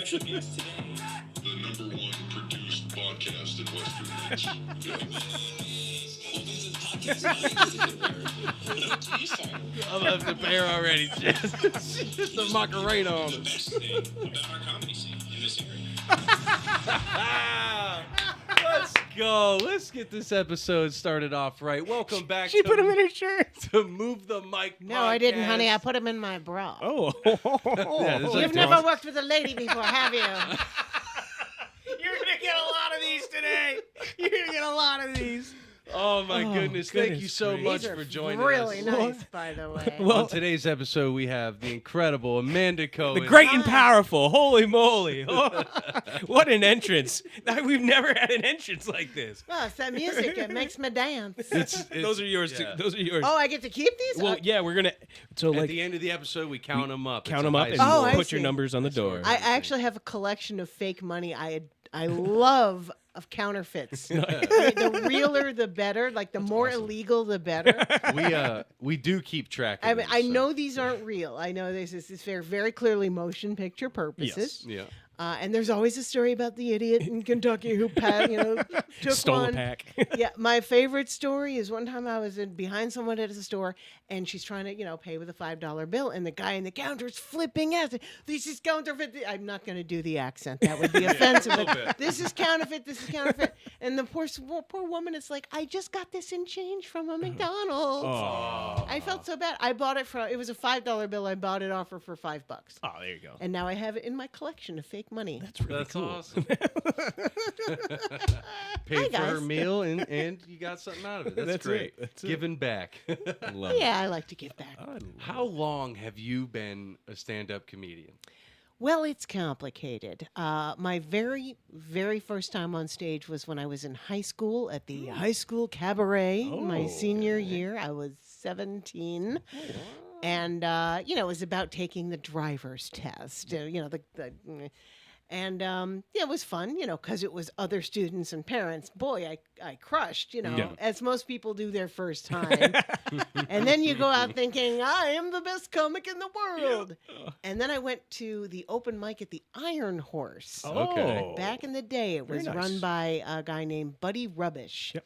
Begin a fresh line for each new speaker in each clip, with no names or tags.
special guest today.
The number one produced podcast in Western Mass.
Well, this is podcast. This is a good word. What do you say?
I love the bear already. Just the Macarena on
The
it.
best thing about our comedy scene in this area.
Let's go. Let's get this episode started off right. Welcome back.
She
to,
put him in her shirt.
to Move the Mic.
No, I didn't, honey. I
Podcast.
put him in my bra.
Oh.
Yeah, this is
You've
like
never worked with a lady before, have you?
You're going to get a lot of these today. You're going to get a lot of these.
Oh my
Oh,
goodness! Thank
goodness
you so
gracious.
much
These are
for joining
really
us.
nice, by the way.
Well-
On today's episode, we have the incredible Amanda Cohen.
The great and powerful. Holy moly. Oh, what an entrance. We've never had an entrance like this.
Well, it's that music. It makes me dance.
Those are yours,
yeah.
too. Those are yours.
Oh, I get to keep these?
Well, yeah, we're going to. So,
At
like,
the end of the episode, we count them up.
count
It's a
them up
high
and
Oh, I
put your
see.
numbers on the door.
I actually have a collection of fake money. I love of counterfeits. The realer, the better. Like, the more illegal, the better.
we do keep track of
I mean,
them,
I
so-
know these aren't real. I know this is very clearly motion picture purposes.
Yeah.
And there's always a story about the idiot in Kentucky who, took
Stole
one.
a pack.
Yeah, my favorite story is one time I was behind someone at a store, and she's trying to, pay with a $5 bill, and the guy in the counter is flipping out. This is counterfeit. I'm not going to do the accent. That would be offensive. But this is counterfeit. This is counterfeit. And the poor woman is like, I just got this in change from a McDonald's.
Oh.
I felt so bad. I bought it it was a $5 bill. I bought it off her for $5.
Oh, there you go.
And now I have it in my collection of fake money.
That's really
That's
cool.
awesome. Paid
Hi,
for her
guys.
meal and you got something out of it. That's
That's
great.
it. That's it.
Giving back.
Love it.
Yeah, I like to give back.
How long have you been a stand-up comedian?
Well, it's complicated. My very, very first time on stage was when I was in high school at the high school cabaret. My senior year, I was 17. And, it was about taking the driver's test. And it was fun, because it was other students and parents. Boy, I crushed,
Yeah.
as most people do their first time. And then you go out thinking, I am the best comic in the world. And then I went to the open mic at the Iron Horse.
Okay.
Back in the day, it was
Very
run
nice.
by a guy named Buddy Rubbish.
Yep.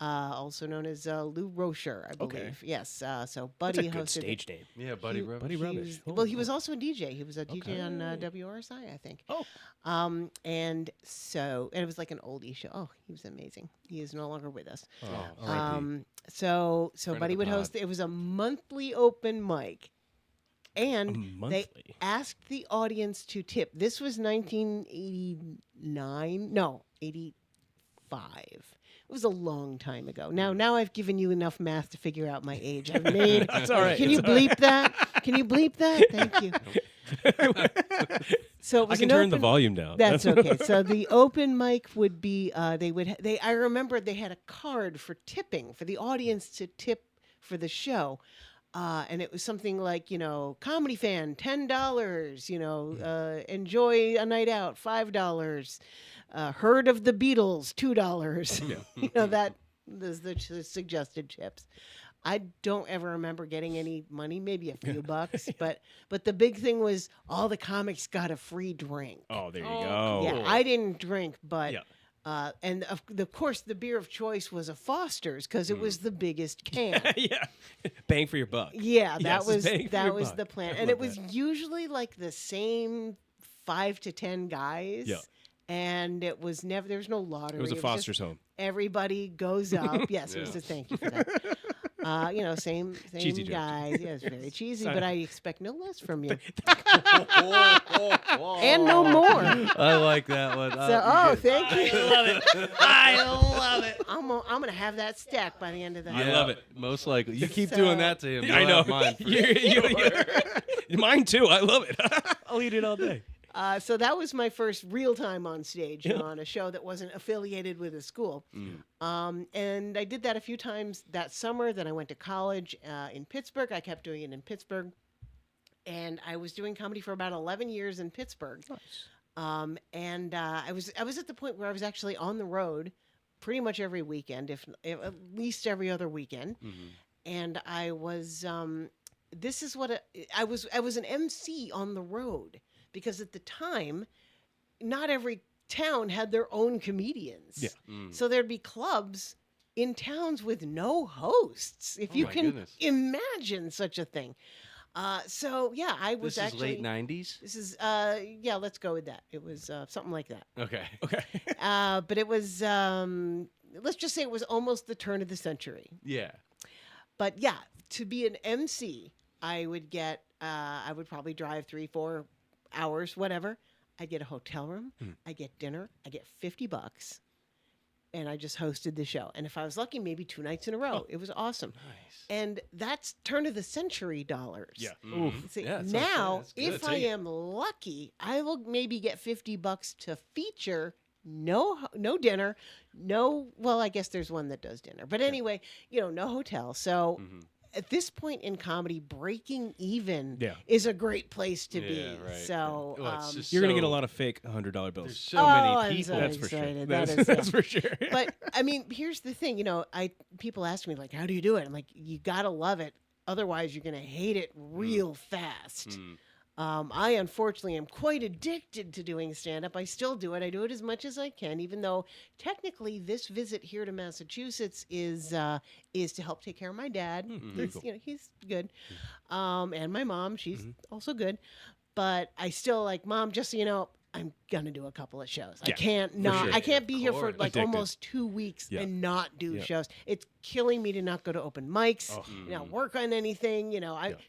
Also known as Lou Rocher, I believe.
Okay.
Yes. So
That's
Buddy
a good
hosted
stage name.
Yeah, Buddy Rubbish.
Buddy
he
Rubbish.
was, he was also a DJ. He was a DJ on WRSI, I think.
Oh.
And it was like an oldie show. Oh, he was amazing. He is no longer with us.
R.I.P.
So
Friend
Buddy
of the
would host. It was a monthly open mic, and they
monthly?
asked the audience to tip. This was 1989. No, 85. It was a long time ago. Now I've given you enough math to figure out my age. I've made.
That's all right.
Can you
It's all
bleep that? Can you bleep that? Thank you. So it was
I can
an
turn the
open-
volume down.
That's okay. So the open mic would be I remember they had a card for tipping for the audience to tip for the show. And it was something like, comedy fan, $10, enjoy a night out, $5, heard of the Beatles, $2. That was the suggested tips. I don't ever remember getting any money, maybe a few bucks, but the big thing was all the comics got a free drink.
Oh, there you
Oh,
go.
Yeah, I didn't drink, but
Yeah.
and of course the beer of choice was a Foster's because it was the biggest can.
Yeah. Bang for your buck.
Yeah, that
Yes,
was
bang for your buck.
the plan,
I
and
love
it was
that.
usually like the same 5 to 10 guys.
Yeah.
And it was never. There was no lottery.
It was a
just
foster's home.
Everybody goes up. Yes, it was a thank you for that. Same
Cheesy joke.
guys. Yeah, it's very cheesy,
Sorry.
but I expect no less from you, and no more.
I like that one.
So, thank you.
love it. I love it.
I'm gonna have that stack by the end of the
I love it.
Most likely. You keep
So-
doing that to him.
I
you'll
know.
have Mine for
Mine too. I love it. I'll eat it all day.
So that was my first real time on stage on a show that wasn't affiliated with a school. And I did that a few times that summer. Then I went to college in Pittsburgh. I kept doing it in Pittsburgh. And I was doing comedy for about 11 years in Pittsburgh.
Nice.
I was at the point where I was actually on the road pretty much every weekend, if at least every other weekend. And I was I was an MC on the road. Because at the time, not every town had their own comedians.
Yeah.
So there'd be clubs in towns with no hosts. If you
my
can
goodness.
imagine such a thing. So yeah, I was
This is
actually
late 90s?
This is yeah, let's go with that. It was something like that.
Okay.
Okay.
But it was let's just say it was almost the turn of the century.
Yeah.
But yeah, to be an MC, I would get I would probably drive 3-4 hours, whatever. I'd get a hotel room, I get dinner, I get $50, and I just hosted the show. And if I was lucky, maybe 2 nights in a row. It was awesome.
Nice.
And that's turn of the century dollars.
Yeah.
Mhm.
See,
Yeah, that's
now,
what I'm saying. That's
if
good.
I am lucky, I will maybe get $50 to feature. No dinner, well, I guess there's one that does dinner. But anyway, no hotel. So
Mm-hmm.
at this point in comedy, breaking even
Yeah.
is a great place to
Yeah,
be.
right.
So
Well, it's just
You're gonna get a
so-
lot of fake $100 bills.
There's so
I'm
many
so
people.
That's for sure.
excited.
That's,
That is,
that's for sure.
but I mean, here's the thing. People ask me like, "How do you do it?" I'm like, "You gotta love it. Otherwise, you're gonna hate it real fast."
Mm.
I unfortunately am quite addicted to doing stand-up. I still do it. I do it as much as I can, even though technically this visit here to Massachusetts is to help take care of my dad.
very cool.
He's good, and my mom. She's also good, but I still like Mom. Just so you know, I'm gonna do a couple of shows.
Yeah,
I can't
for
not.
sure.
I can't be here for
course.
like
Addicted.
almost 2 weeks
Yeah.
and not do
Yeah.
shows. It's killing me to not go to open mics.
Oh.
Work on anything.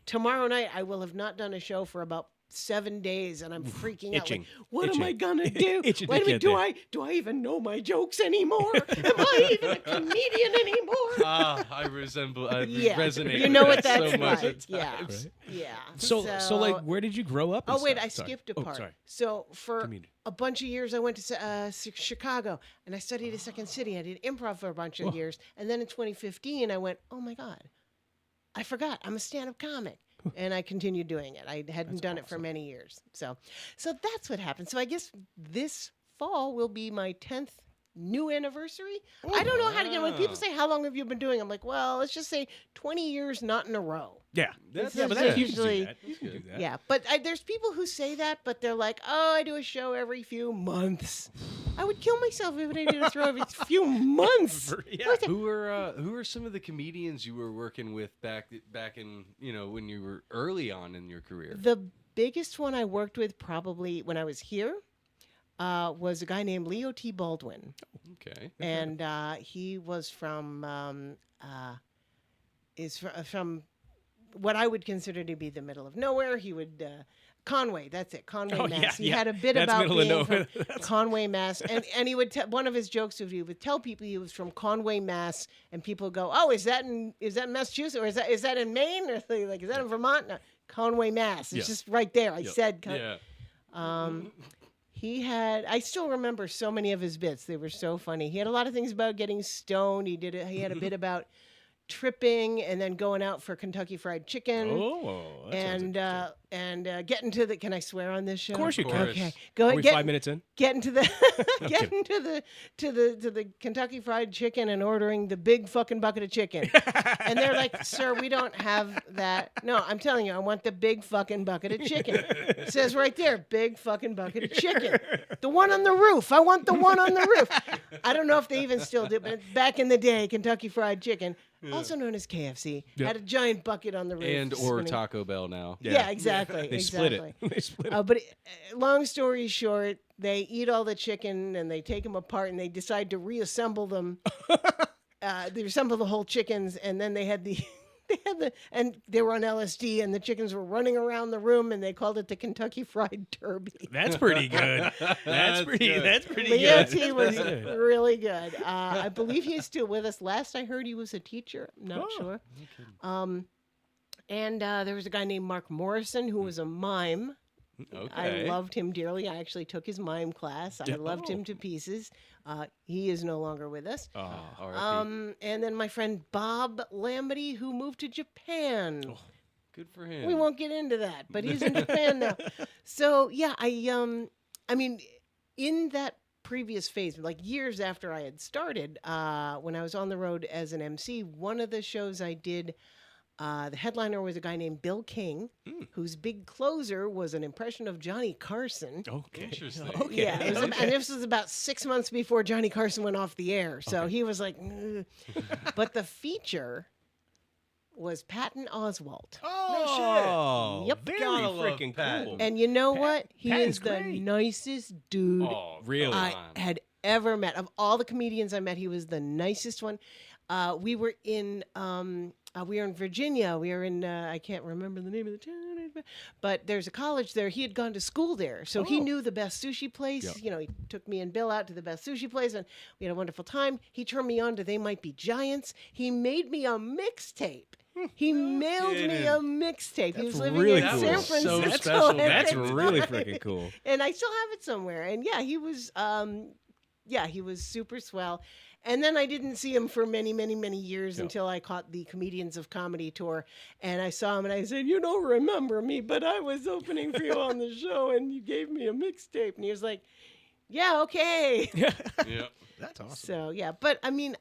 Tomorrow night I will have not done a show for about 7 days, and I'm freaking out.
Itching.
Like, what am I
Itching.
gonna do?
Itching to
Wait a minute.
get
Do I even know my jokes anymore? Am I even a comedian anymore?
I resemble. I
Yeah,
resonate.
you
with
know
that
what that's
so much
like.
at
Yeah,
times.
yeah.
So like, where did you grow up? and
Oh wait,
stuff?
I
Sorry.
skipped a
Oh,
part.
sorry.
So for
Didn't mean to.
a bunch of years, I went to Chicago, and I studied at Second City. I did improv for a bunch of years, and then in 2015, I went, "Oh my God, I forgot I'm a stand-up comic." And I continued doing it. I hadn't done it for many years. So that's what happened. So I guess this fall will be my 10th new anniversary. I don't know how to get when people say, "How long have you been doing?" I'm like, well, let's just say 20 years, not in a row.
Yeah.
That's
yeah, but
good.
that's
usually-
usually that. You can do that.
Yeah, but there's people who say that, but they're like, "Oh, I do a show every few months." I would kill myself if I did a show every few months.
Yeah.
What's that?
Who are some of the comedians you were working with back in when you were early on in your career?
The biggest one I worked with probably when I was here was a guy named Leo T. Baldwin,
Okay.
and he was from from what I would consider to be the middle of nowhere. He would Conway, that's it, Conway,
Oh,
Mass.
yeah,
He
yeah.
had a bit
That's
about
middle of
being
nowhere.
from Conway, Mass, and he would one of his jokes would he would tell people he was from Conway, Mass, and people would go, "Oh, is that in Massachusetts, or is that in Maine, or something like is that in Vermont?" No, Conway, Mass. It's
Yeah.
just right there. I
Yep.
said.
Yeah.
He had. I still remember so many of his bits. They were so funny. He had a lot of things about getting stoned. He had a bit about tripping and then going out for Kentucky Fried Chicken.
Oh, that sounds
And getting to the. Can I swear on this show?
Of course you can.
Okay,
Are we
get
5 minutes in?
getting to the
kidding.
getting to the Kentucky Fried Chicken and ordering the big fucking bucket of chicken. And they're like, "Sir, we don't have that." No, I'm telling you, I want the big fucking bucket of chicken. It says right there, big fucking bucket of chicken. The one on the roof. I want the one on the roof. I don't know if they even still do, but back in the day, Kentucky Fried Chicken, also known as KFC, had a giant bucket on the roof.
And or
spinning.
Taco Bell now.
Yeah, exactly.
They
exactly.
split it. They split it.
But long story short, they eat all the chicken and they take them apart and they decide to reassemble them. They reassemble the whole chickens, and then they had and they were on LSD, and the chickens were running around the room, and they called it the Kentucky Fried Derby.
That's pretty good. That's pretty.
good.
That's pretty
Leo
good.
T was
That's good.
really good. I believe he's still with us. Last I heard, he was a teacher. I'm not sure. And there was a guy named Mark Morrison who was a mime.
Okay.
I loved him dearly. I actually took his mime class. I loved him to pieces. He is no longer with us.
Oh,
R.I.P.
And then my friend Bob Lamberty, who moved to Japan.
Good for him.
We won't get into that, but he's in Japan now. So yeah, I mean, in that previous phase, like years after I had started, when I was on the road as an MC, one of the shows I did The headliner was a guy named Bill King, whose big closer was an impression of Johnny Carson.
Okay.
Interesting.
Okay.
Yeah, it was and this was about 6 months before Johnny Carson went off the air. So he was like, "Ugh." But the feature was Patton Oswalt.
Oh,
Yep.
very
Gotta love
freaking
Patton.
cool.
And you know what? He
Patton's
is the
great.
nicest dude
Oh,
Really?
come
I
on.
had ever met. Of all the comedians I met, he was the nicest one. We were in Virginia. We were in I can't remember the name of the town, but there's a college there. He had gone to school there, so he
Oh.
knew the best sushi place.
Yeah.
You know, he took me and Bill out to the best sushi place, and we had a wonderful time. He turned me on to They Might Be Giants. He made me a mixtape. He mailed me
kidding.
a mixtape. He
That's
was living
really
in
cool.
San
That's so
Francisco.
special.
and
That's
I-
really freaking cool.
and I still have it somewhere. And yeah, he was he was super swell. And then I didn't see him for many, many, many years
Yeah.
until I caught the Comedians of Comedy tour. And I saw him and I said, "You don't remember me, but I was opening for you on the show and you gave me a mixtape." And he was like, "Yeah, okay."
Yeah.
That's awesome.
So yeah, but I mean,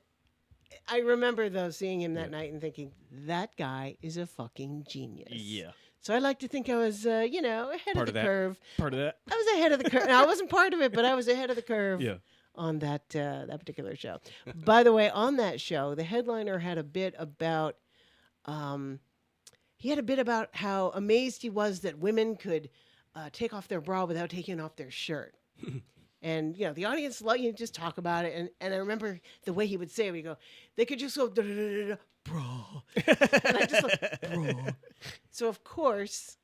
I remember though seeing him that night and thinking, that guy is a fucking genius.
Yeah.
So I like to think I was, ahead
Part
of
of
the
that.
curve.
Part of that.
I was ahead of the curve. I wasn't part of it, but I was ahead of the curve
Yeah.
on that particular show. By the way, on that show, the headliner had a bit about how amazed he was that women could take off their bra without taking off their shirt. And the audience let you just talk about it. And I remember the way he would say it. He'd go, they could just go, bra. And I just like, bra. So, of course,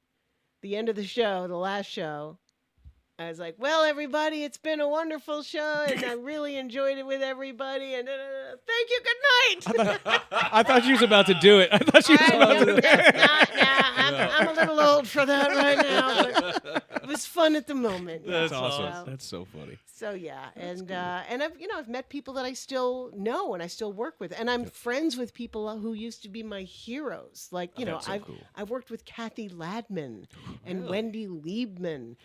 the end of the show, the last show, I was like, well, everybody, it's been a wonderful show, and I really enjoyed it with everybody, and thank you, good night.
I thought she was about to do it. I thought she was about to do it.
I'm a little old for that right now, but it was fun at the moment.
That's
So-
awesome.
That's so funny.
So yeah, and I've met people that I still know and I still work with, and I'm friends with people who used to be my heroes. Like
That's so
I've
cool.
I've worked with Kathy Ladman and Wendy Liebman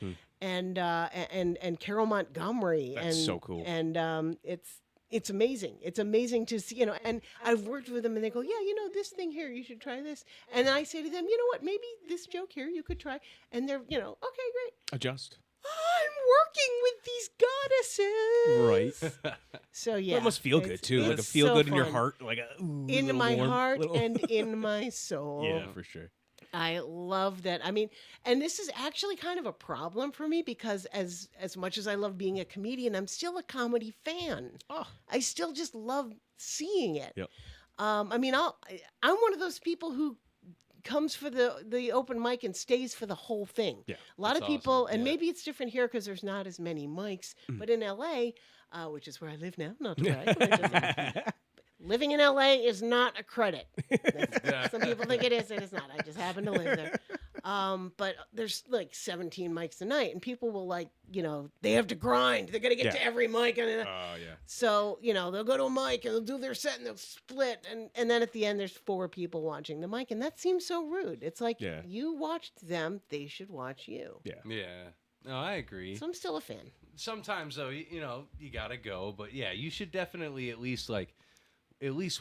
and Carol Montgomery.
That's
and,
so cool.
And it's amazing. It's amazing to see, and I've worked with them and they go, yeah, this thing here, you should try this. And then I say to them, you know what, maybe this joke here you could try. And they're, okay, great.
Adjust.
I'm working with these goddesses.
Right.
So yeah.
Well, it must feel good too. Like a
it's
feel
so
good in your
fun.
heart. Like a ooh,
In
little
my
warm,
heart
little-
and in my soul.
Yeah, for sure.
I love that. I mean, and this is actually kind of a problem for me because as much as I love being a comedian, I'm still a comedy fan.
Oh.
I still just love seeing it.
Yep.
I mean, I'm one of those people who comes for the open mic and stays for the whole thing.
Yeah,
a lot of
that's
people,
awesome.
and
Yeah.
maybe it's different here because there's not as many mics, but in LA, which is where I live now, not to brag, but just- living in LA is not a credit. Some people think it is. It is not. I just happen to live there. But there's like 17 mics a night, and people will they have to grind. They're gonna get to every mic, and
Oh yeah.
so they'll go to a mic and they'll do their set and they'll split, and then at the end there's 4 people watching the mic, and that seems so rude. It's like you watched them, they should watch you.
Yeah.
Yeah. No, I agree.
So I'm still a fan.
Sometimes though, you gotta go, but yeah, you should definitely at least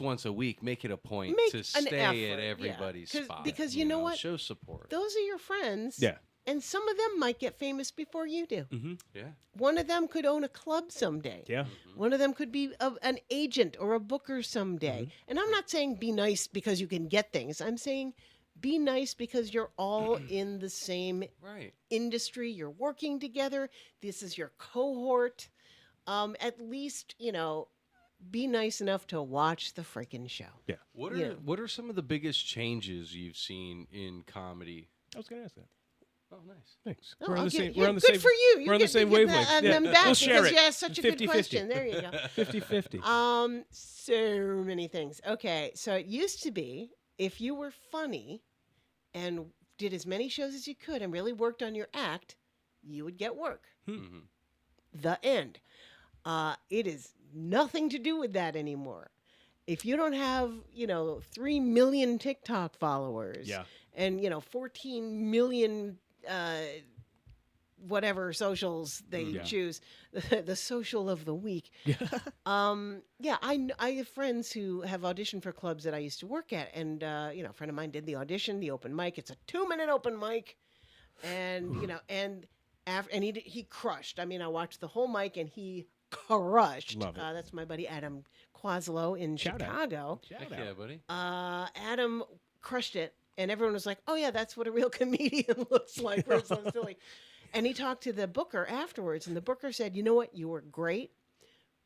once a week make it a point
Make
to
an
stay
effort,
at
yeah.
everybody's
'Cause-
spot.
because you know what?
Show support.
Those are your friends.
Yeah.
And some of them might get famous before you do.
Mm-hmm.
Yeah.
One of them could own a club someday.
Yeah.
One of them could be an agent or a booker someday. And I'm not saying be nice because you can get things. I'm saying be nice because you're all in the same
Right.
industry. You're working together. This is your cohort. At least, be nice enough to watch the freaking show.
Yeah.
What
Yeah.
are what are some of the biggest changes you've seen in comedy?
I was gonna ask that.
Oh, nice.
Thanks.
Oh,
We're on
I'll
the
get-
same.
yeah,
We're on the
good
same.
for you.
We're on the same wavelength.
Them back
We'll share
because
it.
you asked such a good
50-50.
question. There you go.
50-50.
So many things. Okay, so it used to be if you were funny and did as many shows as you could and really worked on your act, you would get work.
Mm-hmm.
The end. It is nothing to do with that anymore. If you don't have, 3 million TikTok followers
Yeah.
and, 14 million whatever socials they choose, the social of the week. I have friends who have auditioned for clubs that I used to work at, and a friend of mine did the audition, the open mic. It's a 2-minute open mic, and he crushed. I mean, I watched the whole mic, and he crushed.
Love it.
That's my buddy Adam Quaslow in
Shout out.
Chicago.
Heck yeah, buddy.
Adam crushed it, and everyone was like, "Oh yeah, that's what a real comedian looks like." We're so silly. And he talked to the booker afterwards, and the booker said, "You know what? You were great,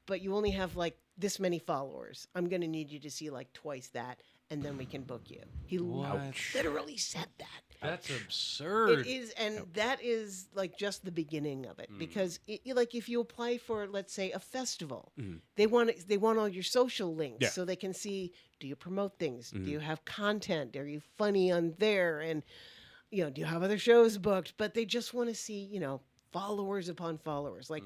but you only have like this many followers. I'm going to need you to see like twice that, and then we can book you." He literally said that.
That's absurd.
It is, and that is like just the beginning of it. Because like if you apply for, let's say, a festival, they want all your social links so they can see, do you promote things? Do you have content? Are you funny on there? And do you have other shows booked? But they just want to see, followers upon followers. Like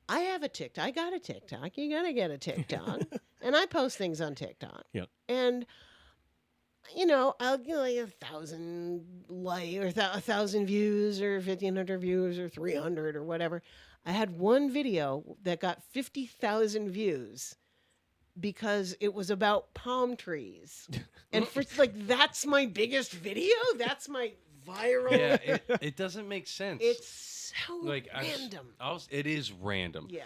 I have a TikTok. I got a TikTok. You gotta get a TikTok, and I post things on TikTok.
Yeah,
and. I'll get like 1,000 or 1,000 views or 1,500 views or 300 or whatever. I had one video that got 50,000 views because it was about palm trees. And that's my biggest video. That's my viral.
Yeah, it doesn't make sense.
It's so random.
It is random.
Yeah.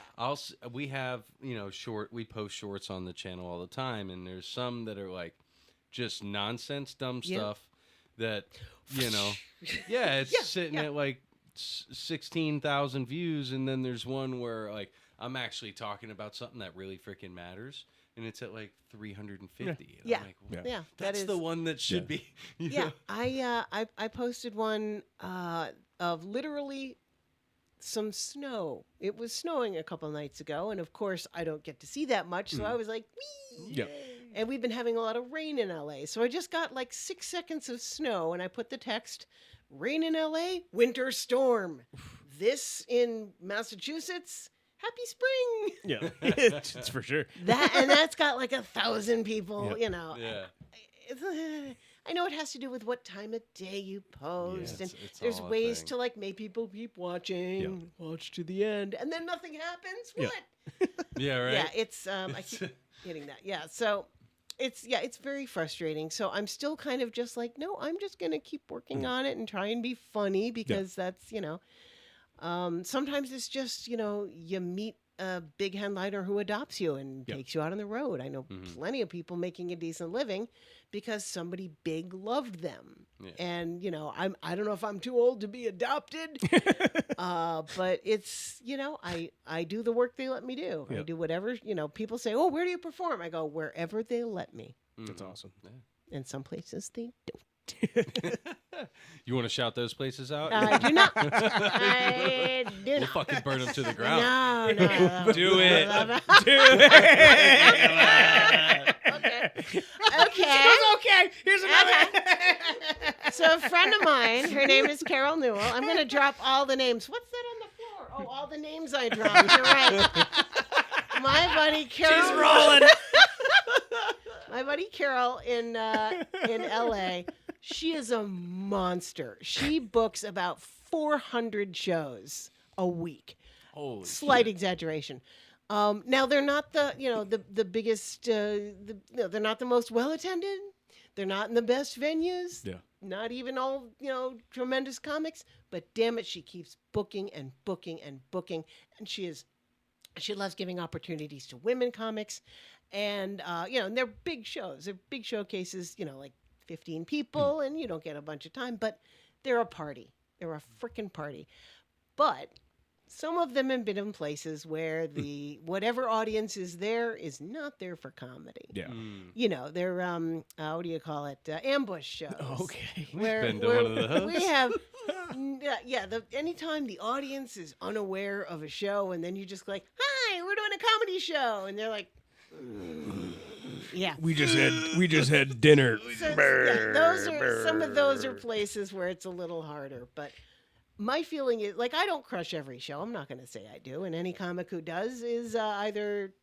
We have, we post shorts on the channel all the time, and there's some that are like, just nonsense, dumb stuff that, it's sitting at like 16,000 views. And then there's one where like I'm actually talking about something that really freaking matters, and it's at like 350.
Yeah.
I'm like,
yeah.
That's the one that should be.
Yeah. I posted one of literally some snow. It was snowing a couple nights ago, and of course I don't get to see that much, so I was like, wee!
Yeah.
And we've been having a lot of rain in LA. So I just got like 6 seconds of snow, and I put the text, rain in LA, winter storm. This in Massachusetts, happy spring.
Yeah, it's for sure.
That's got like 1,000 people,
Yeah.
I know it has to do with what time of day you post, and
it's
there's
all a
ways
thing.
to like make people keep watching, watch to the end, and then nothing happens. What?
Yeah, right.
Yeah, it's I keep getting that. Yeah, so it's very frustrating. So I'm still kind of just like, no, I'm just gonna keep working on it and try and be funny because that's sometimes it's just you meet a big headliner who adopts you and takes you out on the road. I know plenty of people making a decent living because somebody big loved them. Yeah. And I don't know if I'm too old to be adopted, but it's I do the work they let me do. I do whatever people say. Oh, where do you perform? I go wherever they let me.
That's awesome.
Yeah. And some places they don't.
You want to shout those places out?
I do not. I do
We'll
not.
fucking burn them to the ground.
No.
Do it.
Okay.
Okay. Here's another.
So a friend of mine, her name is Carol Newell. I'm going to drop all the names. What's that on the floor? Oh, all the names I dropped. You're right. My buddy Carol.
She's rolling.
My buddy Carol in LA. She is a monster. She books about 400 shows a week.
Holy
Slight exaggeration. Now they're not the biggest. They're not the most well attended. They're not in the best venues.
Yeah.
Not even all tremendous comics. But damn it, she keeps booking and booking and booking, and she loves giving opportunities to women comics, and and they're big shows. They're big showcases. Like 15 people, and you don't get a bunch of time, but they're a party. They're a freaking party. But some of them have been in places where the whatever audience is there is not there for comedy.
Yeah.
They're what do you call it? Ambush shows.
Okay.
been to one of those.
We have anytime the audience is unaware of a show, and then you just like, hi, we're doing a comedy show, and they're like, yeah.
We just had dinner.
So, some of those are places where it's a little harder, but my feeling is like I don't crush every show. I'm not going to say I do, and any comic who does is either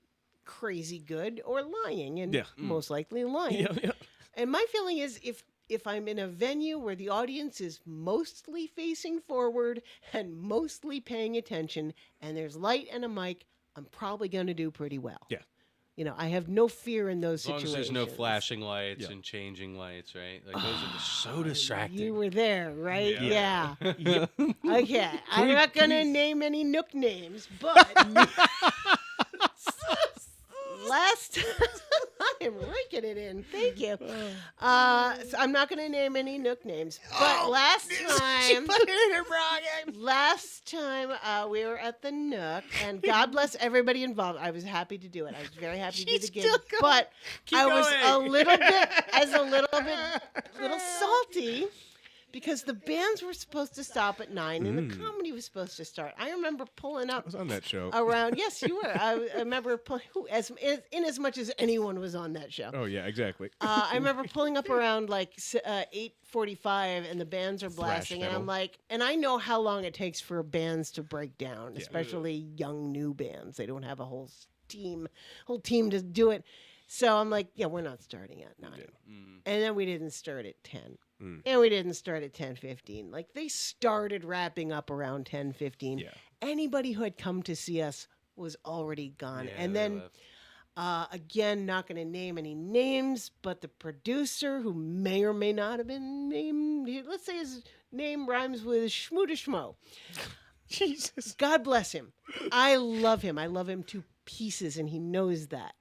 crazy good or lying, and most likely lying.
Yeah.
And my feeling is if if I'm in a venue where the audience is mostly facing forward and mostly paying attention, and there's light and a mic, I'm probably going to do pretty well.
Yeah.
You know, I have no fear in those
As long
situations.
as there's no flashing lights
Yeah.
and changing lights, right? Like those are just so distracting.
You were there, right?
Yeah.
Yeah. Okay. I'm not going to name any Nook names, but last I am raking it in. Thank you. So I'm not going to name any Nook names, but last time we were at the Nook, and God bless everybody involved. I was happy to do it. I was very happy to do the gig, but I was a little bit salty. Because the bands were supposed to stop at 9 and the comedy was supposed to start. I remember pulling up
I was on that show.
around. Yes, you were. I remember in as much as anyone was on that show.
Oh yeah, exactly.
I remember pulling up around like 8:45, and the bands are blasting, and
metal.
I'm like, and I know how long it takes for bands to break down, especially young new bands. They don't have a whole team to do it. So I'm like, yeah, we're not starting at 9. And then we didn't start at 10. And we didn't start at 10:15. Like, they started wrapping up around 10:15.
Yeah.
Anybody who had come to see us was already gone.
Yeah,
and
they
then, again, not going to name any names, but the producer, who may or may not have been named, let's say his name rhymes with Shmoo to Schmo.
Jesus.
God bless him. I love him. I love him to pieces, and he knows that.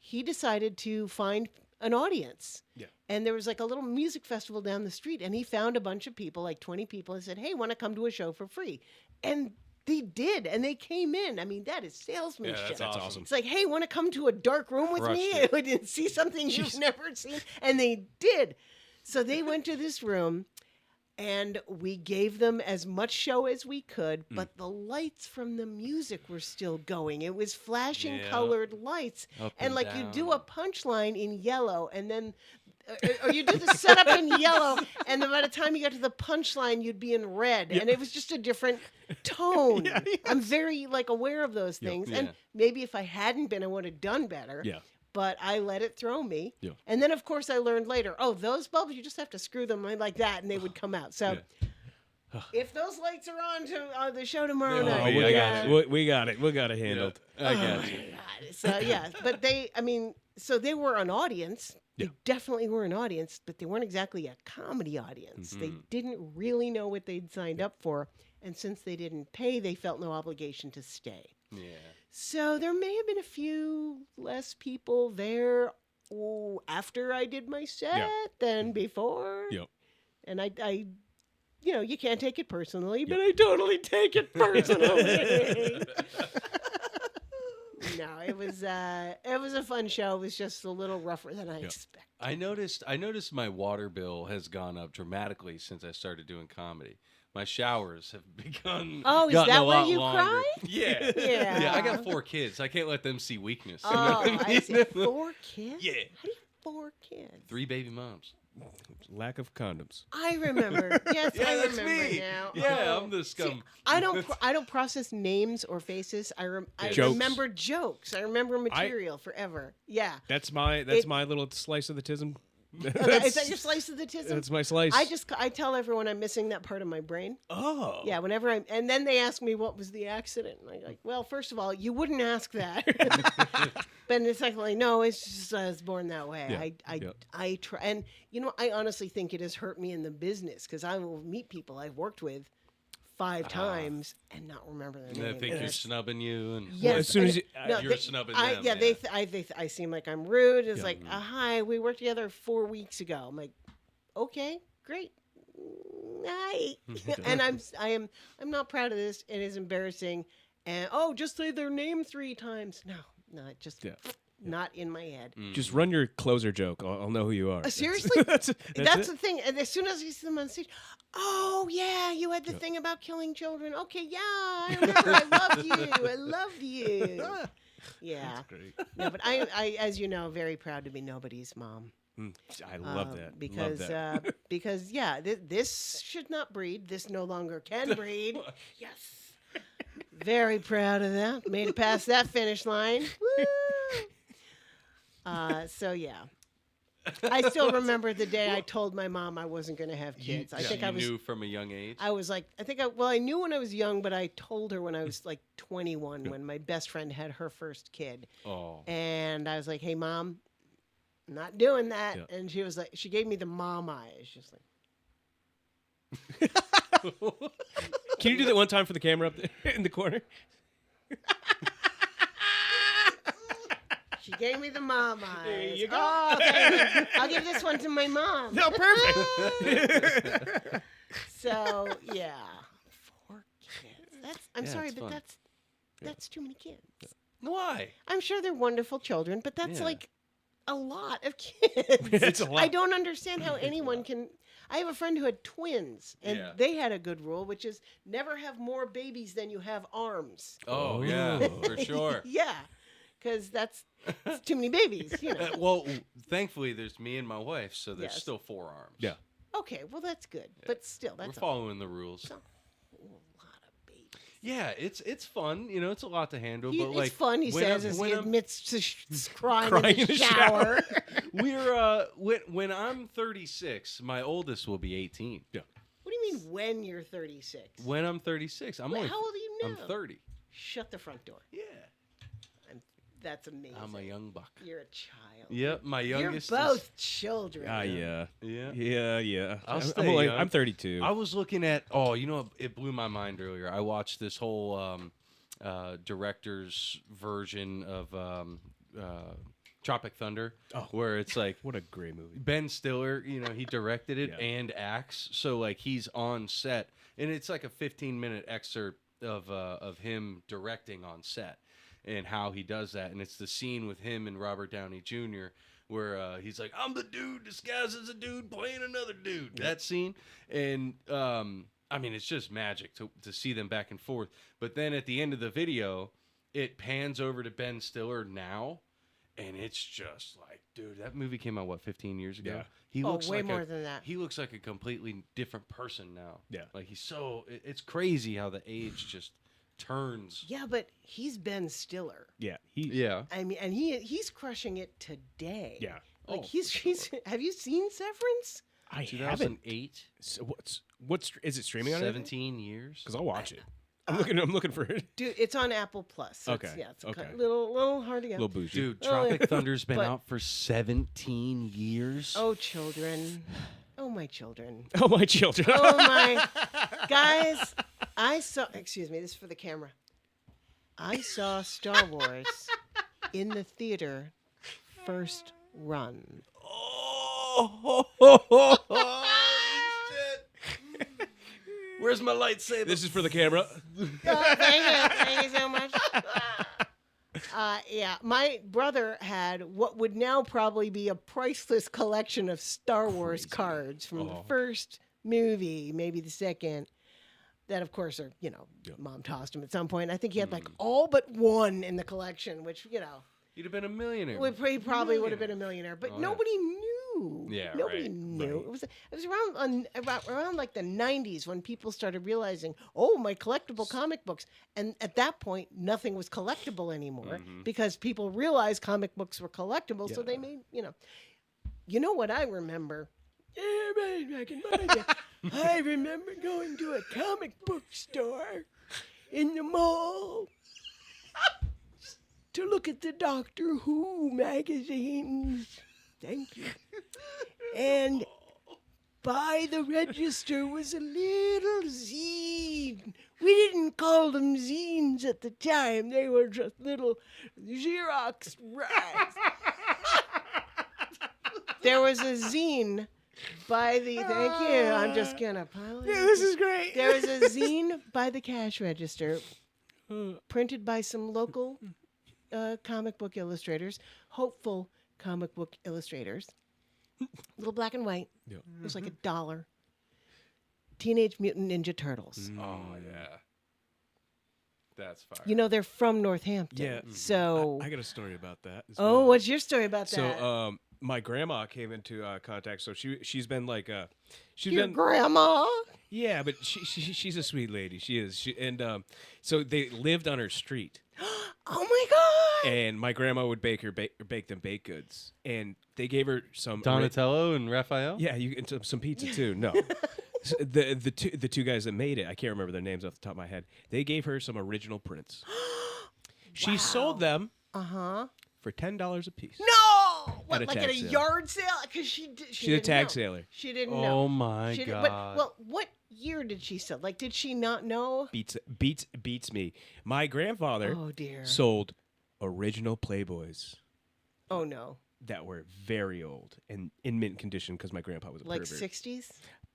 He decided to find an audience.
Yeah.
And there was like a little music festival down the street, and he found a bunch of people, like 20 people, and said, hey, want to come to a show for free? And they did, and they came in. I mean, that is salesmanship.
that's awesome.
It's like, hey, want to come to a dark room with me and see something you've never seen? And they did. So they went to this room, and we gave them as much show as we could, but the lights from the music were still going. It was flashing colored lights.
Up
And
and
like you do
down.
a punchline in yellow, and then or you do the setup in yellow, and then by the time you got to the punchline, you'd be in red, and it was just a different tone. I'm very like aware of those things, and maybe if I hadn't been, I would have done better.
Yeah.
But I let it throw me.
Yeah.
And then, of course, I learned later, oh, those bulbs, you just have to screw them like that, and they would come out. So if those lights are on to the show tomorrow night.
We got it. We got it handled.
I got you.
God. So, yeah. But so they were an audience. They definitely were an audience, but they weren't exactly a comedy audience. They didn't really know what they'd signed up for. And since they didn't pay, they felt no obligation to stay.
Yeah.
So there may have been a few less people there after I did my set than before.
Yep.
And I you can't take it personally, but I totally take it personally. No, it was a fun show. It was just a little rougher than I expected.
I noticed my water bill has gone up dramatically since I started doing comedy. My showers have begun.
Oh, is
gotten
that
a
why
lot
you
longer.
cry?
Yeah.
Yeah.
Yeah, I got 4 kids. I can't let them see weakness.
Oh, I see. 4 kids?
Yeah.
How do you have 4 kids?
3 baby moms.
Lack of condoms.
I remember. Yes,
Yeah,
I
that's
remember
me.
now.
Yeah,
Oh.
I'm the scum.
See, I don't process names or faces. I
Jokes.
remember jokes. I remember material forever. Yeah.
That's my little slice of the tism.
Is that your slice of the tism?
That's my slice.
I tell everyone I'm missing that part of my brain.
Oh.
Yeah, whenever and then they ask me what was the accident. And I'm like, well, first of all, you wouldn't ask that. But secondly, no, it's just I was born that way.
Yeah.
I try, and I honestly think it has hurt me in the business because I will meet people I've worked with 5 times and not remember their
And
name.
I think you're snubbing you, and
Yes,
as soon as you-
you're snubbing them.
Yeah, I seem like I'm rude. It's like, hi, we worked together 4 weeks ago. I'm like, okay, great. Hi. And I'm not proud of this. It is embarrassing. And just say their name 3 times. No, it just not in my head.
Just run your closer joke. I'll know who you are.
Seriously?
That's
That's the thing. And as soon as I see them on stage, oh yeah, you had the thing about killing children. Okay, yeah, I remember. I loved you. Yeah.
great.
No, but I, as you know, very proud to be nobody's mom.
I love that.
Because
love that.
because this should not breed. This no longer can breed. Yes. Very proud of that. Made it past that finish line. Woo! So yeah. I still remember the day I told my mom I wasn't going to have kids. I think I was.
Knew from a young age.
I was like, I knew when I was young, but I told her when I was like 21, when my best friend had her first kid.
Oh.
And I was like, hey, Mom, I'm not doing that.
Yeah.
And she was like, she gave me the mom eyes. She's like,
Can you do that one time for the camera up there in the corner?
she gave me the mom eyes.
There you go.
Oh, thank you. I'll give this one to my mom.
No, perfect.
So, yeah. 4 kids. I'm
Yeah,
sorry,
it's
but
fun.
that's too many kids.
Why?
I'm sure they're wonderful children, but that's
Yeah.
like a lot of kids.
It's a lot.
I don't understand how anyone can. I have a friend who had twins, and
Yeah.
they had a good rule, which is never have more babies than you have arms.
Oh, yeah, for sure.
Yeah, because that's too many babies, you know.
Well, thankfully, there's me and my wife, so there's
Yes.
still 4 arms.
Yeah.
Okay, well that's good, but still,
We're
that's
following the rules.
a lot of babies.
Yeah, it's fun. You know, it's a lot to handle. But
It's
like
fun, he
when
says,
I'm-
as
when
he
I'm-
admits to crying
Crying
in the
in the shower.
shower.
We're when I'm 36, my oldest will be 18.
Yeah.
What do you mean when you're 36?
When I'm 36, I'm
Wait,
only
how old are you now?
I'm 30.
Shut the front door.
Yeah,
That's amazing.
I'm a young buck.
You're a child.
Yep, my youngest.
You're both children.
Yeah.
Yeah.
Yeah.
I'll
I'm
stay
only-
young.
I'm 32.
I was looking at. Oh, you know, it blew my mind earlier. I watched this whole director's version of Tropic Thunder, where it's like
What a great movie.
Ben Stiller, you know, he directed it
Yeah.
and acts. So like he's on set, and it's like a 15-minute excerpt of him directing on set and how he does that. And it's the scene with him and Robert Downey Jr. where he's like, "I'm the dude disguised as a dude playing another dude." That scene, and I mean, it's just magic to see them back and forth. But then at the end of the video, it pans over to Ben Stiller now. And it's just like, dude, that movie came out, 15 years ago?
Yeah.
He
Oh,
looks
way
like
more than that.
He looks like a completely different person now.
Yeah.
Like he's so, it's crazy how the age just turns.
Yeah, but he's Ben Stiller.
Yeah.
Yeah.
I mean, and he's crushing it today.
Yeah.
Like
Oh,
he's have you seen Severance?
I haven't.
2008,
So what's is it streaming on
17 years.
Because I'll watch it. I'm looking for it.
Dude, it's on Apple Plus. So
Okay,
yeah, it's
okay.
a little hard to get.
Little bougie.
Dude,
Oh,
Tropic Thunder's been
but-
out for 17 years.
Oh, children. Oh, my children.
Oh, my children.
Oh, my. Guys, excuse me, this is for the camera. I saw Star Wars in the theater first run.
Where's my lightsaber?
This is for the camera.
Thank you so much. Yeah, my brother had what would now probably be a priceless collection of Star Wars cards from the first movie, maybe the second. That, of course, are, Mom tossed him at some point. I think he had like all but one in the collection, which,
You'd have been a millionaire.
he probably would have been a millionaire, but
yeah.
nobody knew.
Yeah,
nobody
right,
knew. It was around like the 90s when people started realizing, oh, my collectible comic books. And at that point, nothing was collectible anymore because people realized comic books were collectible. So they made, You know what I remember? Back in my day, I remember going to a comic book store in the mall to look at the Doctor Who magazines. Thank you. And by the register was a little zine. We didn't call them zines at the time. They were just little Xerox rags. There was a zine by the... Thank you. I'm just going to pile it.
Yeah, this is great.
There was a zine by the cash register printed by some local comic book illustrators, hopeful comic book illustrators. Little black and white.
Yeah.
It was like $1. Teenage Mutant Ninja Turtles.
Oh, yeah. That's fire.
They're from Northampton.
Yeah.
So,
I got a story about that. as
oh,
well.
what's your story about that?
So, my grandma came into contact. So she's been like she's
Your
been
grandma?
yeah, but she's a sweet lady. She is. And so they lived on her street.
Oh my God!
And my grandma would bake them baked goods, and they gave her some
Donatello and Raphael.
Yeah, and some pizza too. No, the two guys that made it, I can't remember their names off the top of my head. They gave her some original prints. She sold them for $10 a piece.
No, what,
At a
like
tag
at a
sale.
yard sale? Because she's
She's a tag sailor.
She didn't know.
Oh my
She didn't-
god.
But, well, what year did she sell? Like, did she not know?
Beats me. My grandfather
Oh dear.
sold original Playboys
Oh no.
that were very old and in mint condition because my grandpa was a
Like
pervert.
60s?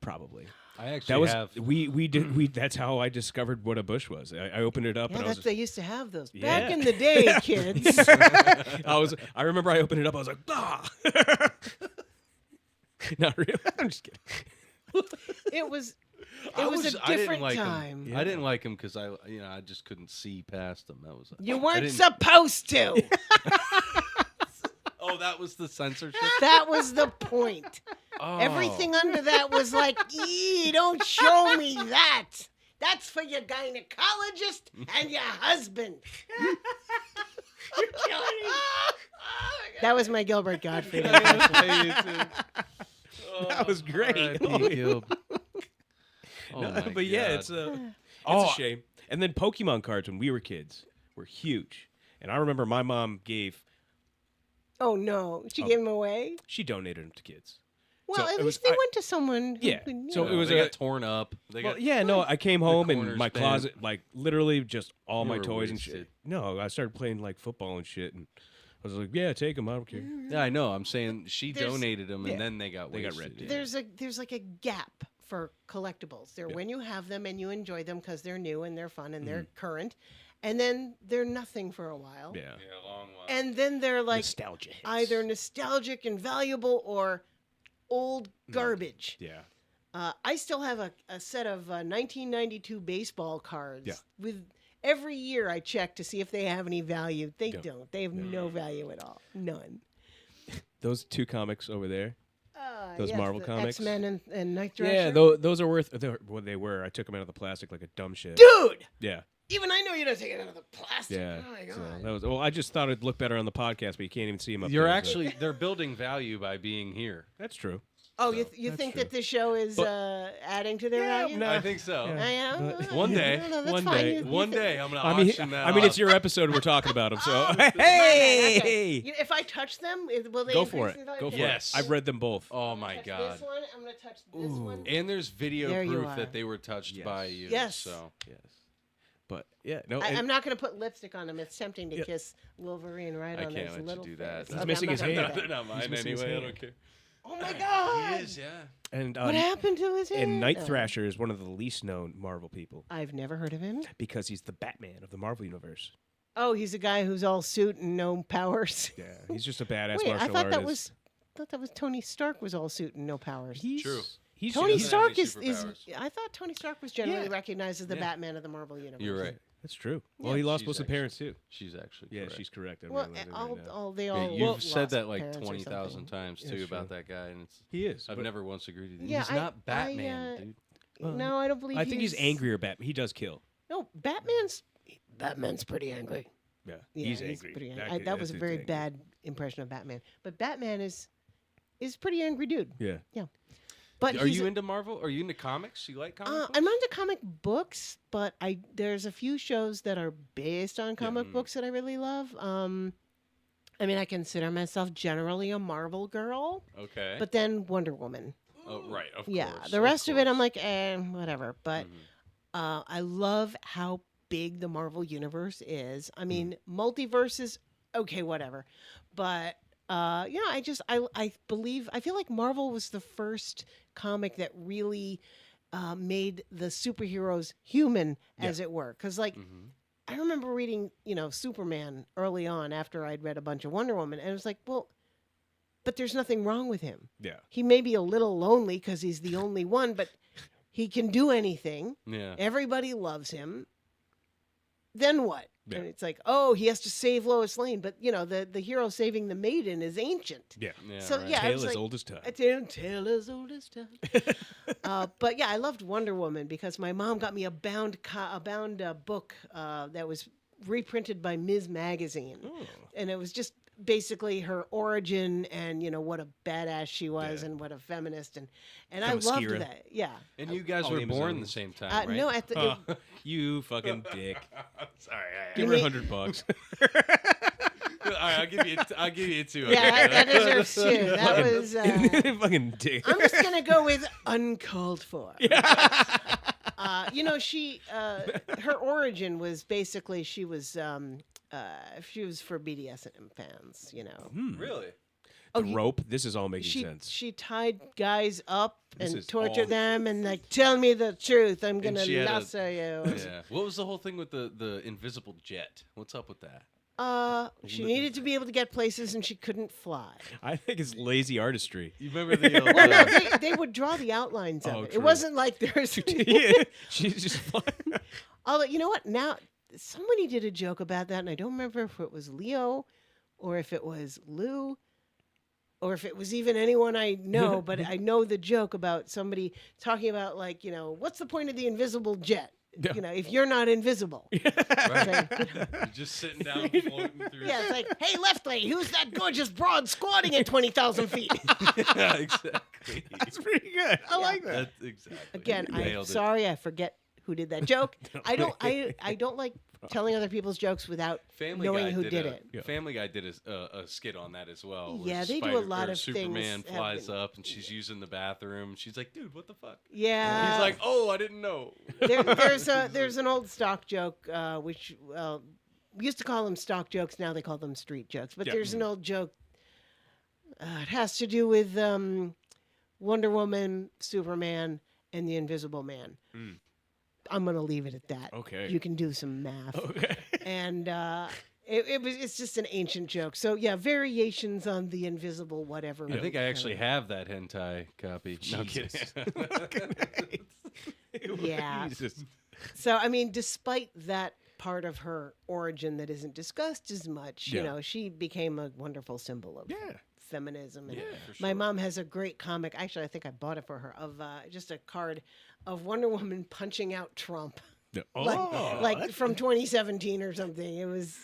Probably.
I actually
That was
have.
we. That's how I discovered what a bush was. I opened it up
Yeah,
and
that's they used to have those
Yeah.
back in the day, kids.
I remember I opened it up. I was like, ah. Not really. I'm just kidding.
It was
I
a
I didn't
different
like
time.
him. I didn't like him because I just couldn't see past him. That was.
You
I
weren't
didn't-
supposed to.
Oh, that was the censorship.
That was the point.
Oh.
Everything under that was like, don't show me that. That's for your gynecologist and your husband. You're killing me. That was my Gilbert Gottfried.
That was great.
R.I.P. Gil. Oh
No,
my
but yeah,
God.
it's a
Oh.
shame. And then Pokemon cards when we were kids were huge. And I remember my mom
Oh no, she gave him away.
she donated them to kids.
Well,
So
at
it was-
least they
I-
went to someone. Who
Yeah,
could,
so
you
it was
they
a-
got torn up. They
Well,
got,
yeah, no, I came home and
corners
my
bent.
closet, like literally just all
You
my
were
toys and
wasted.
shit. No, I started playing like football and shit, and I was like, yeah, take them. I don't care.
Yeah, I know. I'm saying she
There's-
donated them, and
yeah,
then they got
they got
wasted.
ripped, yeah.
there's like a gap for collectibles. They're when you have them and you enjoy them because they're new and they're fun and they're current, and then they're nothing for a while.
Yeah.
Yeah, a long while.
And then they're like
Nostalgia hits.
either nostalgic and valuable or old garbage.
Yeah.
I still have a set of 1992 baseball cards.
Yeah.
With every year I check to see if they have any value. They
Yeah.
don't. They have no value at all. None.
Those two comics over there. Those
Yes,
Marvel
the
comics?
X-Men and Night Thrasher.
Yeah, those are worth. What they were. I took them out of the plastic like a dumb shit.
Dude,
Yeah.
even I know you don't take it out of the plastic.
Yeah.
Oh my
So
god.
that was. Well, I just thought it'd look better on the podcast, but you can't even see them up
You're
there, so-
actually they're building value by being here.
That's true.
Oh,
So,
you
that's
think
true.
that this show is adding to their value?
no.
I think so.
Yeah.
I am.
But-
One day,
No, that's
one
fine.
day,
You
One
think-
day, I'm gonna
I mean,
auction that.
it's
off.
your episode. We're talking about them, so
Oh,
hey,
okay. If I touch them, will they
go
increase
for it.
in value?
Go for
Yes.
it. I've read them both.
Oh
I'm
my
gonna touch
god!
This one. I'm gonna touch this one.
And there's video
There you
proof
are.
that they were touched
Yes.
by you.
Yes.
So
Yes. But yeah, no.
I'm not going to put lipstick on him. It's tempting to
Yeah.
kiss Wolverine right
I
on
can't
his
let you
little
do that.
face.
He's
missing
I'm
his
not gonna
hand.
do
they're
that.
not mine
missing his
anyway. I
hand.
don't care.
Oh my god!
He is, yeah.
and
What happened to his hand?
and Night
Oh.
Thrasher is one of the least known Marvel people
I've never heard of him.
because he's the Batman of the Marvel universe.
Oh, he's a guy who's all suit and no powers.
Yeah, he's just a badass
Wait, I
martial
thought
artist.
that was Tony Stark was all suit and no powers.
He's,
True.
He's
Tony
doesn't have
Stark
any
is.
superpowers.
I thought Tony Stark was generally
Yeah.
recognized as the
Yeah.
Batman of the Marvel universe.
You're right.
That's true. Well,
Yeah.
he lost
She's
both his
actually-
parents too.
She's actually
Yeah,
correct.
she's correct. I'm
Well,
realizing right
all,
now.
all they
Yeah,
all.
you've
lost
said that like
parents or
20,000
something.
times
Yeah,
too
sure.
about that guy, and it's
He is.
I've
but
never once agreed with you.
Yeah,
He's not Batman, dude.
No, I don't believe.
I think he's angrier. Batman. He does kill.
No, Batman's pretty angry.
Yeah,
Yeah,
he's angry.
pretty angry.
That
That was a
dude's
very
angry.
bad impression of Batman. But Batman is pretty angry dude.
Yeah.
But
Are
he's
you
a-
into Marvel? Are you into comics? You like comic books?
I'm not into comic books, but there's a few shows that are based on comic books that I really love. I mean, I consider myself generally a Marvel girl,
Okay.
but then Wonder Woman.
oh, right. Of
Yeah,
course.
the rest of it, I'm
course.
like, whatever. But
Mhm.
I love how big the Marvel universe is. I mean, multiverses, okay, whatever. But I feel like Marvel was the first comic that really made the superheroes human, as it were. Because, like,
Mhm.
I remember reading, Superman early on after I'd read a bunch of Wonder Woman, and it was like, well, but there's nothing wrong with him.
Yeah.
He may be a little lonely because he's the only one, but he can do anything.
Yeah.
Everybody loves him. Then what?
Yeah.
And it's like, oh, he has to save Lois Lane, but the hero saving the maiden is ancient.
Yeah.
Yeah.
So,
right.
yeah, I
Tale
was
as
like,
old as time.
A tale as old as time. But yeah, I loved Wonder Woman because my mom got me a bound book that was reprinted by Ms. Magazine,
Oh.
and it was just basically her origin and what a badass she was and what a feminist and I
Become a
loved
skier.
that. Yeah.
And you guys
All
were
the
born
Amazonians.
the same time, right?
No, at the
You fucking dick.
Sorry.
Give her $100.
All right, I'll give you two.
yeah, that deserves two. That was.
Fucking dick.
I'm just gonna go with uncalled for. She her origin was basically she was for BDSM fans.
Really?
Rope. This is all making
She
sense.
she tied guys up
This
and
is
tortured
all-
them and like tell me the truth. I'm gonna
she had a-
lasso you.
Yeah. What was the whole thing with the invisible jet? What's up with that?
She needed to be able to get places and she couldn't fly.
I think it's lazy artistry.
You remember the old,
Well, no, they would draw the outlines of
Oh,
it.
true.
It wasn't like there's.
Yeah, she's just flying.
Although you know what? Now somebody did a joke about that, and I don't remember if it was Leo, or if it was Lou, or if it was even anyone I know. But I know the joke about somebody talking about what's the point of the invisible jet?
Yeah.
If you're not invisible.
right?
Like,
You're just sitting down, floating through.
yeah, it's like, hey, left lady, who's that gorgeous broad squatting at 20,000 feet?
Yeah, exactly.
That's pretty good. I like that.
That's exactly.
Again,
You
I'm
nailed it.
sorry, I forget who did that joke. I don't like telling other people's jokes without
Family
knowing
Guy
who
did
did
a,
it.
Yeah.
Family Guy did a skit on that as well. where
Yeah, they do a lot
or
of
Superman
things
flies
happening.
up and she's using the bathroom. She's like, "Dude, what the fuck?"
Yeah.
He's like, "Oh, I didn't know."
there's an old stock joke, which we used to call them stock jokes. Now they call them street jokes. But
Yeah.
there's an old joke. It has to do with Wonder Woman, Superman, and the Invisible Man.
Mm.
I'm gonna leave it at that.
Okay.
You can do some math.
Okay.
And it's just an ancient joke. So yeah, variations on the invisible whatever.
I think I actually have that hentai copy. No, I'm kidding.
Yeah.
Jesus.
So, I mean, despite that part of her origin that isn't discussed as much,
Yeah.
she became a wonderful symbol of
Yeah.
feminism. And
for
my
sure.
mom has a great comic. Actually, I think I bought it for her of just a card of Wonder Woman punching out Trump,
Oh,
like from 2017 or something. It was.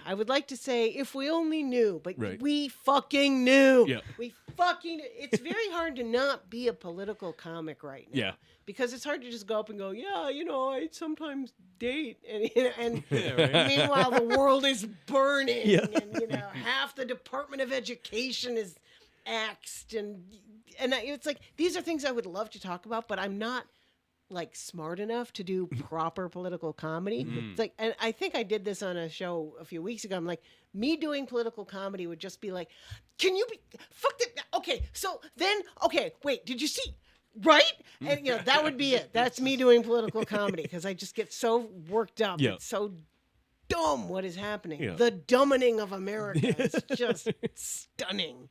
I would like to say if we only knew, but
Right.
we fucking knew.
Yeah.
We fucking. It's very hard to not be a political comic right now.
Yeah.
Because it's hard to just go up and go, yeah, I sometimes date, and
right.
meanwhile the world is burning,
Yeah.
and half the Department of Education is axed, and it's like these are things I would love to talk about, but I'm not like smart enough to do proper political comedy. It's like, and I think I did this on a show a few weeks ago. I'm like, me doing political comedy would just be like, can you be fuck that? Okay, so then wait, did you see? Right? And that would be it. That's me doing political comedy because I just get so worked up.
Yeah.
It's so dumb what is happening.
Yeah.
The dumbing of America is just stunning.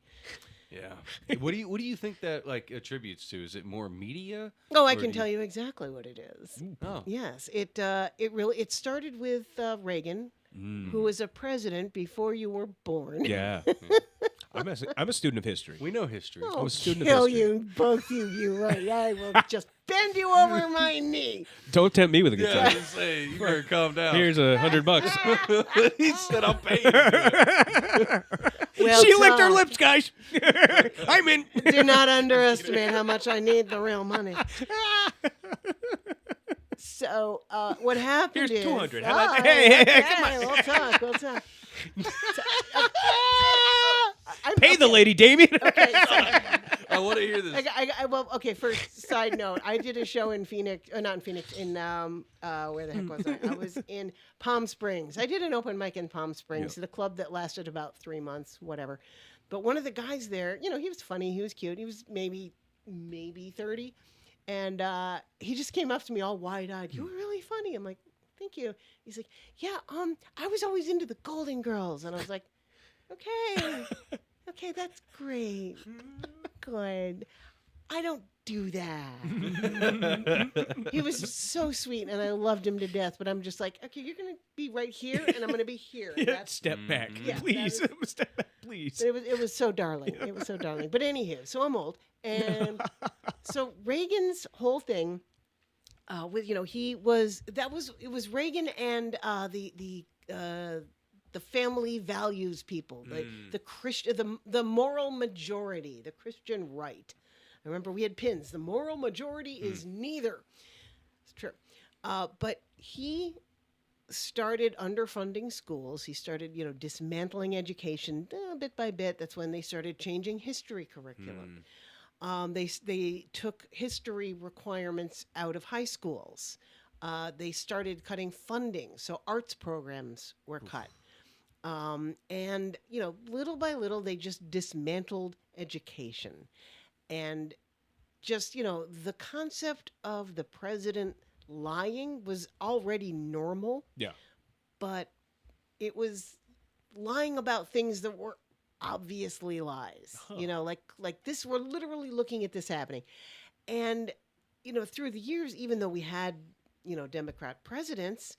Yeah. What do you think that like attributes to? Is it more media?
Oh, I
Or
can
do
tell you exactly what it is.
Oh.
Yes, it started with Reagan, who was a president before you were born.
Yeah. I'm a student of history.
We know history.
I'll
a student of
kill
history.
you, both of you, right? I will just bend you over my knee.
Don't tempt me with a good
Yeah, I was
time.
gonna say, you better calm down.
Here's $100.
He said, "I'll pay you."
Well,
She licked her
Tom,
lips, guys. I'm in.
Do not underestimate how much I need the real money. So what happened
Here's
is...
200. How about-
Oh,
hey,
okay,
come on.
We'll talk.
Pay the lady, Damien.
Okay, so,
I want to hear this.
First side note, I did a show in Phoenix, not in Phoenix, in where the heck was I? I was in Palm Springs. I did an open mic in Palm Springs, the club that lasted about 3 months, whatever. But one of the guys there, he was funny, he was cute, he was maybe 30, and he just came up to me all wide-eyed. You were really funny. I'm like, thank you. He's like, yeah, I was always into the Golden Girls, and I was like, okay, that's great. Good. I don't do that. He was so sweet, and I loved him to death. But I'm just like, okay, you're gonna be right here, and I'm gonna be here. And that's,
Step back,
Yeah,
please.
that
Step back, please.
it was so darling. It was so darling. But anywho, so I'm old, and so Reagan's whole thing. with it was Reagan and the family values people, the Christian, the moral majority, the Christian right. I remember we had pins. The moral majority is neither. It's true. But he started underfunding schools. He started, dismantling education bit by bit. That's when they started changing history curriculum. They took history requirements out of high schools. They started cutting funding, so arts programs were cut. And little by little, they just dismantled education. And just, the concept of the president lying was already normal.
Yeah.
But it was lying about things that were obviously lies. Like this, we're literally looking at this happening. And, through the years, even though we had, Democrat presidents,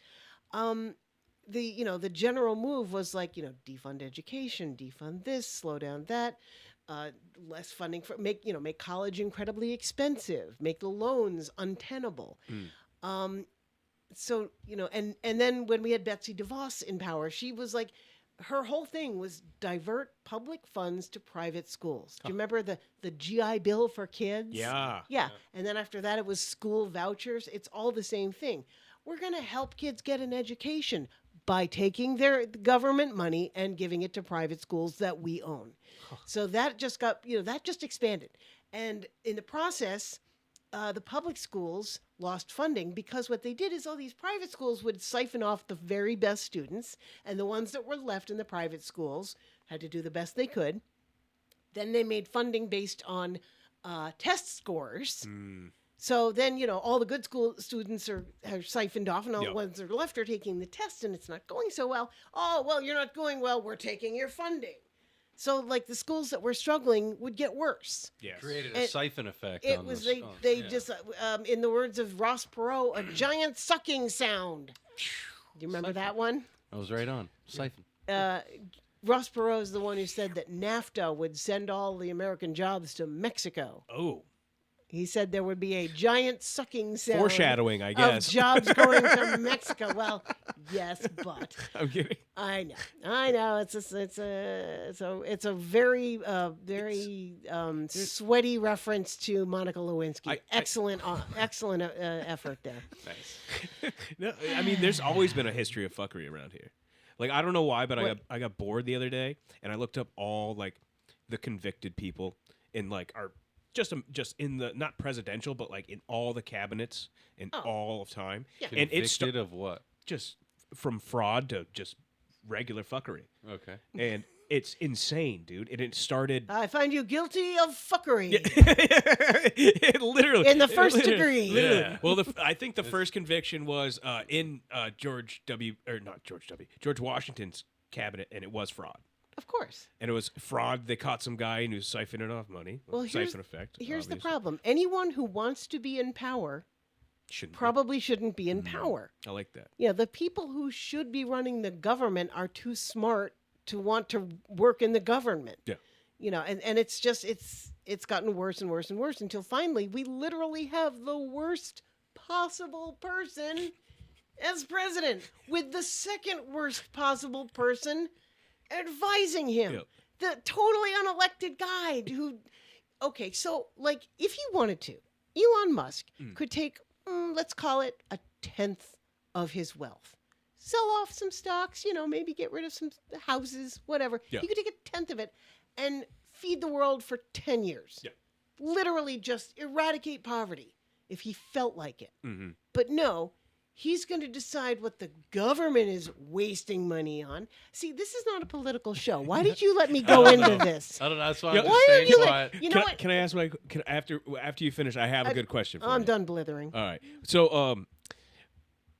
the general move was like, defund education, defund this, slow down that, less funding for make college incredibly expensive, make the loans untenable. So, and then when we had Betsy DeVos in power, she was like, her whole thing was divert public funds to private schools. Do you remember the GI Bill for kids?
Yeah.
Yeah. And then after that, it was school vouchers. It's all the same thing. We're going to help kids get an education by taking their government money and giving it to private schools that we own. So that just got, that just expanded. And in the process, the public schools lost funding because what they did is all these private schools would siphon off the very best students, and the ones that were left in the private schools had to do the best they could. Then they made funding based on test scores. So then, all the good school students are siphoned off, and all the ones that are left are taking the test, and it's not going so well. Oh, well, you're not going well. We're taking your funding. So, like, the schools that were struggling would get worse.
Yes.
Created a siphon effect.
It
on
was
the
just, in the words of Ross Perot, a giant sucking sound. Do you remember that one?
I was right on. Siphon.
Ross Perot is the one who said that NAFTA would send all the American jobs to Mexico.
Oh.
He said there would be a giant sucking sound.
Foreshadowing, I guess.
Of jobs going to Mexico. Well, yes, but
I'm kidding.
I know. It's a very sweaty reference to Monica Lewinsky. Excellent effort there.
Nice. No, I mean, there's always been a history of fuckery around here. Like, I don't know why, but I got bored the other day, and I looked up all, like, the convicted people in, like, our just in the, not presidential, but like in all the cabinets in all of time. Yeah. And it's
Convicted of what?
Just from fraud to just regular fuckery.
Okay.
And it's insane, dude. And it started.
I find you guilty of fuckery.
It literally.
In the first degree.
Yeah. Well, I think the first conviction was in George Washington's cabinet, and it was fraud.
Of course.
And it was fraud. They caught some guy and he was siphoning off money.
Well,
siphon effect.
Here's
obviously.
the problem. Anyone who wants to be in power probably shouldn't be in power.
I like that.
Yeah, the people who should be running the government are too smart to want to work in the government.
Yeah.
And it's just it's gotten worse and worse and worse until finally we literally have the worst possible person as president with the second worst possible person advising him. Yep. The totally unelected guy who, okay, so like if he wanted to, Elon Musk could take, let's call it 1/10 of his wealth, sell off some stocks, maybe get rid of some houses, whatever. Yeah. He could take 1/10 of it and feed the world for 10 years. Yeah. Literally just eradicate poverty if he felt like it. Mm-hmm. But no, he's going to decide what the government is wasting money on. See, this is not a political show. Why did you let me go into this?
I don't know. That's why I'm
why
just
did you
saying
let, you know what?
Can I ask after you finish? I have a good question for you.
I'm done blithering.
All right. So,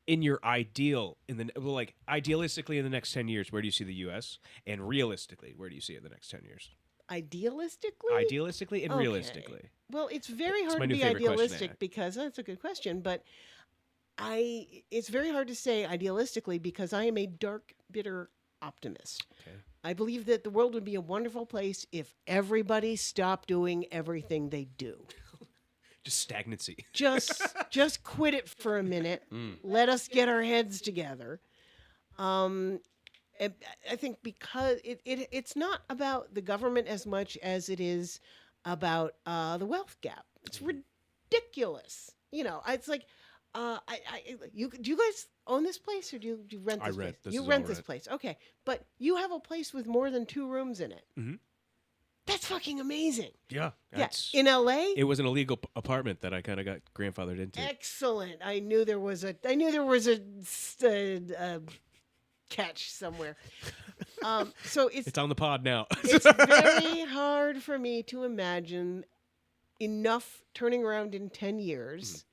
in your idealistically in the next 10 years, where do you see the U.S. and realistically, where do you see it in the next 10 years?
Idealistically?
And realistically.
Well, it's very hard to be idealistic because that's a good question, but it's very hard to say idealistically because I am a dark, bitter optimist. Okay. I believe that the world would be a wonderful place if everybody stopped doing everything they do.
Just stagnancy.
just quit it for a minute. Let us get our heads together. I think because it's not about the government as much as it is about the wealth gap. It's ridiculous. You know, it's like, do you guys own this place or do you rent this
I rent.
place?
This
You
is
rent
all
this
rent.
place. Okay. But you have a place with more than 2 rooms in it.
Mhm.
That's fucking amazing.
Yeah.
Yes. In LA?
It was an illegal apartment that I kind of got grandfathered into.
Excellent. I knew there was a catch somewhere. So
It's on the pod now.
it's very hard for me to imagine enough turning around in 10 years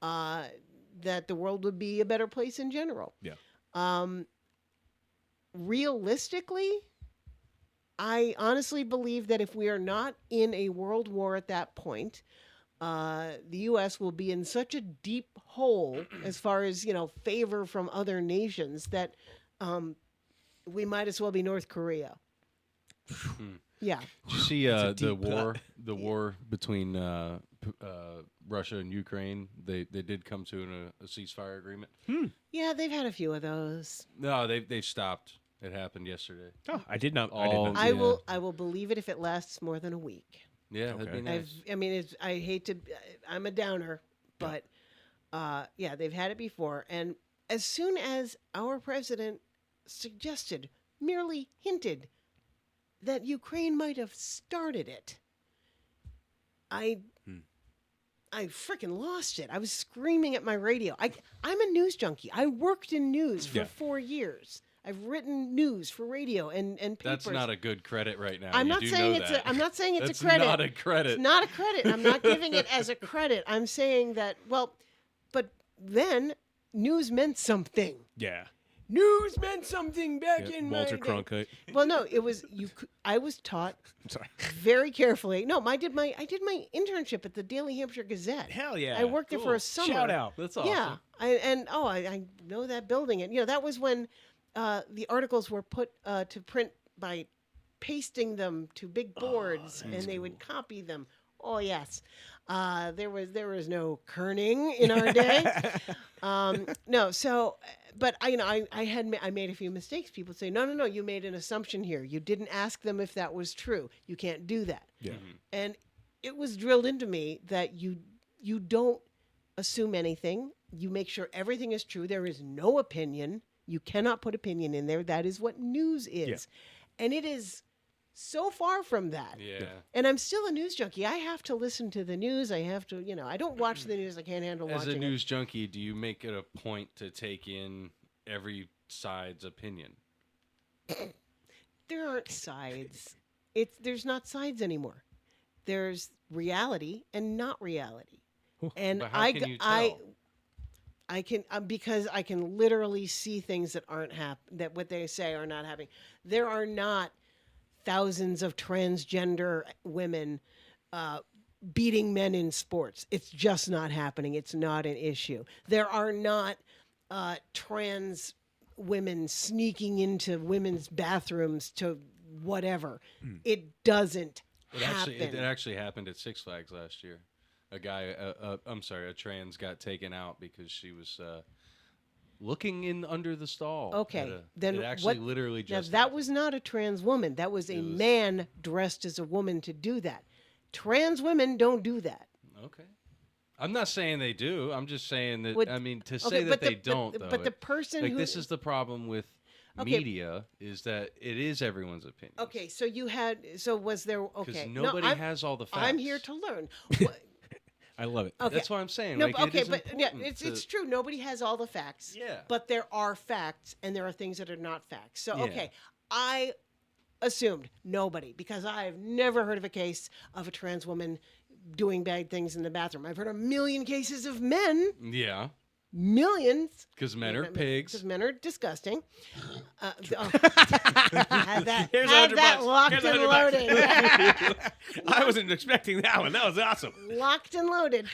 that the world would be a better place in general.
Yeah.
Realistically, I honestly believe that if we are not in a world war at that point, the U.S. will be in such a deep hole as far as, you know, favor from other nations that we might as well be North Korea. Yeah.
Did you see
That's a
the
deep
war?
cut.
The war between Russia and Ukraine. They did come to a ceasefire agreement.
Yeah, they've had a few of those.
No, they stopped. It happened yesterday.
Oh, I did not. I
All-
did not.
Yeah.
I will believe it if it lasts more than a week.
Yeah, that'd be
Okay.
nice.
I hate to, I'm a downer, but yeah, they've had it before. And as soon as our president suggested, merely hinted, that Ukraine might have started it, I freaking lost it. I was screaming at my radio. I'm a news junkie. I worked in news for
Yeah.
4 years. I've written news for radio and papers.
That's not a good credit right now.
I'm
You
not
do
saying
know
it's
that.
I'm not saying it's
That's
a credit.
not a credit.
It's not a credit. I'm not giving it as a credit. I'm saying that, well, but then news meant something.
Yeah.
News meant something back
Yeah,
in
Walter
my day.
Cronkite.
Well, no, it was I was taught
I'm sorry.
very carefully. No, I did my internship at the Daily Hampshire Gazette.
Hell yeah.
I worked there for
Cool.
a summer.
Shout out.
That's awesome.
Yeah, I know that building, and you know that was when the articles were put to print by pasting them to big boards, and they would copy them. Oh yes, there was no kerning in our day. No, so but I made a few mistakes. People say no, you made an assumption here. You didn't ask them if that was true. You can't do that.
Yeah.
And it was drilled into me that you don't assume anything. You make sure everything is true. There is no opinion. You cannot put opinion in there. That is what news is.
Yeah.
And it is so far from that.
Yeah.
And I'm still a news junkie. I have to listen to the news. I have to, I don't watch the news. I can't handle
As
watching
a
it.
news junkie, do you make it a point to take in every side's opinion?
There aren't sides. There's not sides anymore. There's reality and not reality. And
But how can you tell?
I can because I can literally see things that aren't that what they say are not happening. There are not thousands of transgender women beating men in sports. It's just not happening. It's not an issue. There are not trans women sneaking into women's bathrooms to whatever. It doesn't happen.
It actually happened at Six Flags last year. A guy, a trans got taken out because she was looking in under the stall.
Okay, then
it actually
what?
literally
Now
just
that was not a trans woman. That was a man dressed as a woman to do that. Trans women don't do that.
Okay. I'm not saying they do. I'm just saying that.
Would-
I mean, to
Okay,
say that
but
they
the-
don't,
but,
though.
but the person
like
who
this is the problem with
Okay.
media is that it is everyone's opinion.
okay. So was there?
Because
Okay,
nobody has all the facts.
I'm here to learn.
I love it.
Okay.
That's what I'm saying.
No,
like,
but
it
okay,
is
but yeah,
important
it's true. Nobody has all the facts.
Yeah.
But there are facts, and there are things that are not facts. So
Yeah.
okay, I assumed nobody because I've never heard of a case of a trans woman doing bad things in the bathroom. I've heard a million cases of men,
Yeah.
millions.
Because men are pigs.
Because men are disgusting. Had that,
Here's
had
$100.
that locked
Here's
and
$100.
loaded.
I wasn't expecting that one. That was awesome.
Locked and loaded.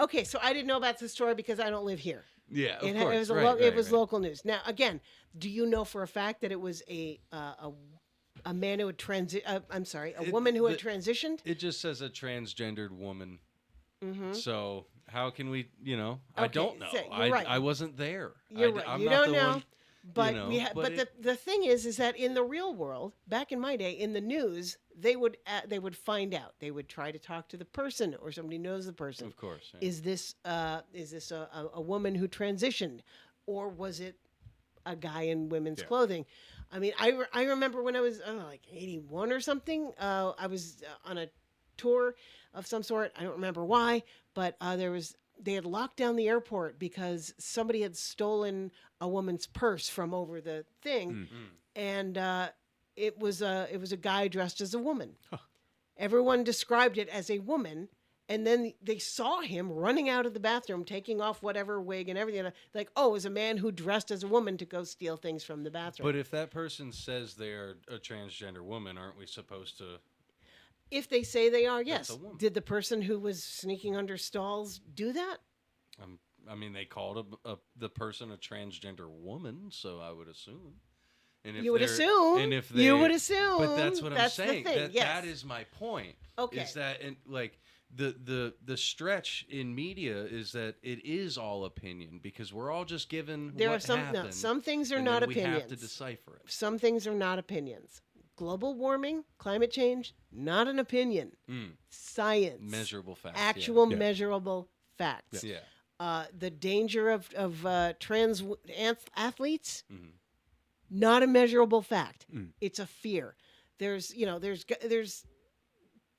Okay, so I didn't know about this story because I don't live here.
Yeah, of
It
course.
was
right,
it was
right.
local news. Now, again, do you know for a fact that it was a a man who had a woman who had transitioned.
It just says a transgendered woman. So how can we? I
Okay,
don't know.
so you're right.
I wasn't there.
You're right.
I'm
You
not
don't
the
know.
one,
But
but
the thing is that in the real world, back in my day, in the news, they would find out. They would try to talk to the person, or somebody knows the person.
Of course. Yeah.
Is this a woman who transitioned, or was it a guy in women's clothing? I mean, I remember when I was like 81 or something. I was on a tour of some sort. I don't remember why, but they had locked down the airport because somebody had stolen a woman's purse from over the thing, and it was a guy dressed as a woman. Everyone described it as a woman, and then they saw him running out of the bathroom, taking off whatever wig and everything. Like, oh, it was a man who dressed as a woman to go steal things from the bathroom.
But if that person says they're a transgender woman, aren't we supposed to?
If they say they are, yes.
a woman.
Did the person who was sneaking under stalls do that?
I mean, they called the person a transgender woman, so I would assume. And if
You would
they're-
assume.
And if
You
they-
would assume.
But that's what
That's
I'm
the
saying.
thing, yes.
That is my point.
Okay.
Is that like the stretch in media is that it is all opinion because we're all just given
There
what
are some
happened,
some things are
and
not
then
opinions.
We have to decipher it.
Some things are not opinions. Global warming, climate change, not an opinion. Science.
Measurable facts.
Actual
Yeah.
measurable facts.
Yeah.
The danger of trans athletes, not a measurable fact. It's a fear. There's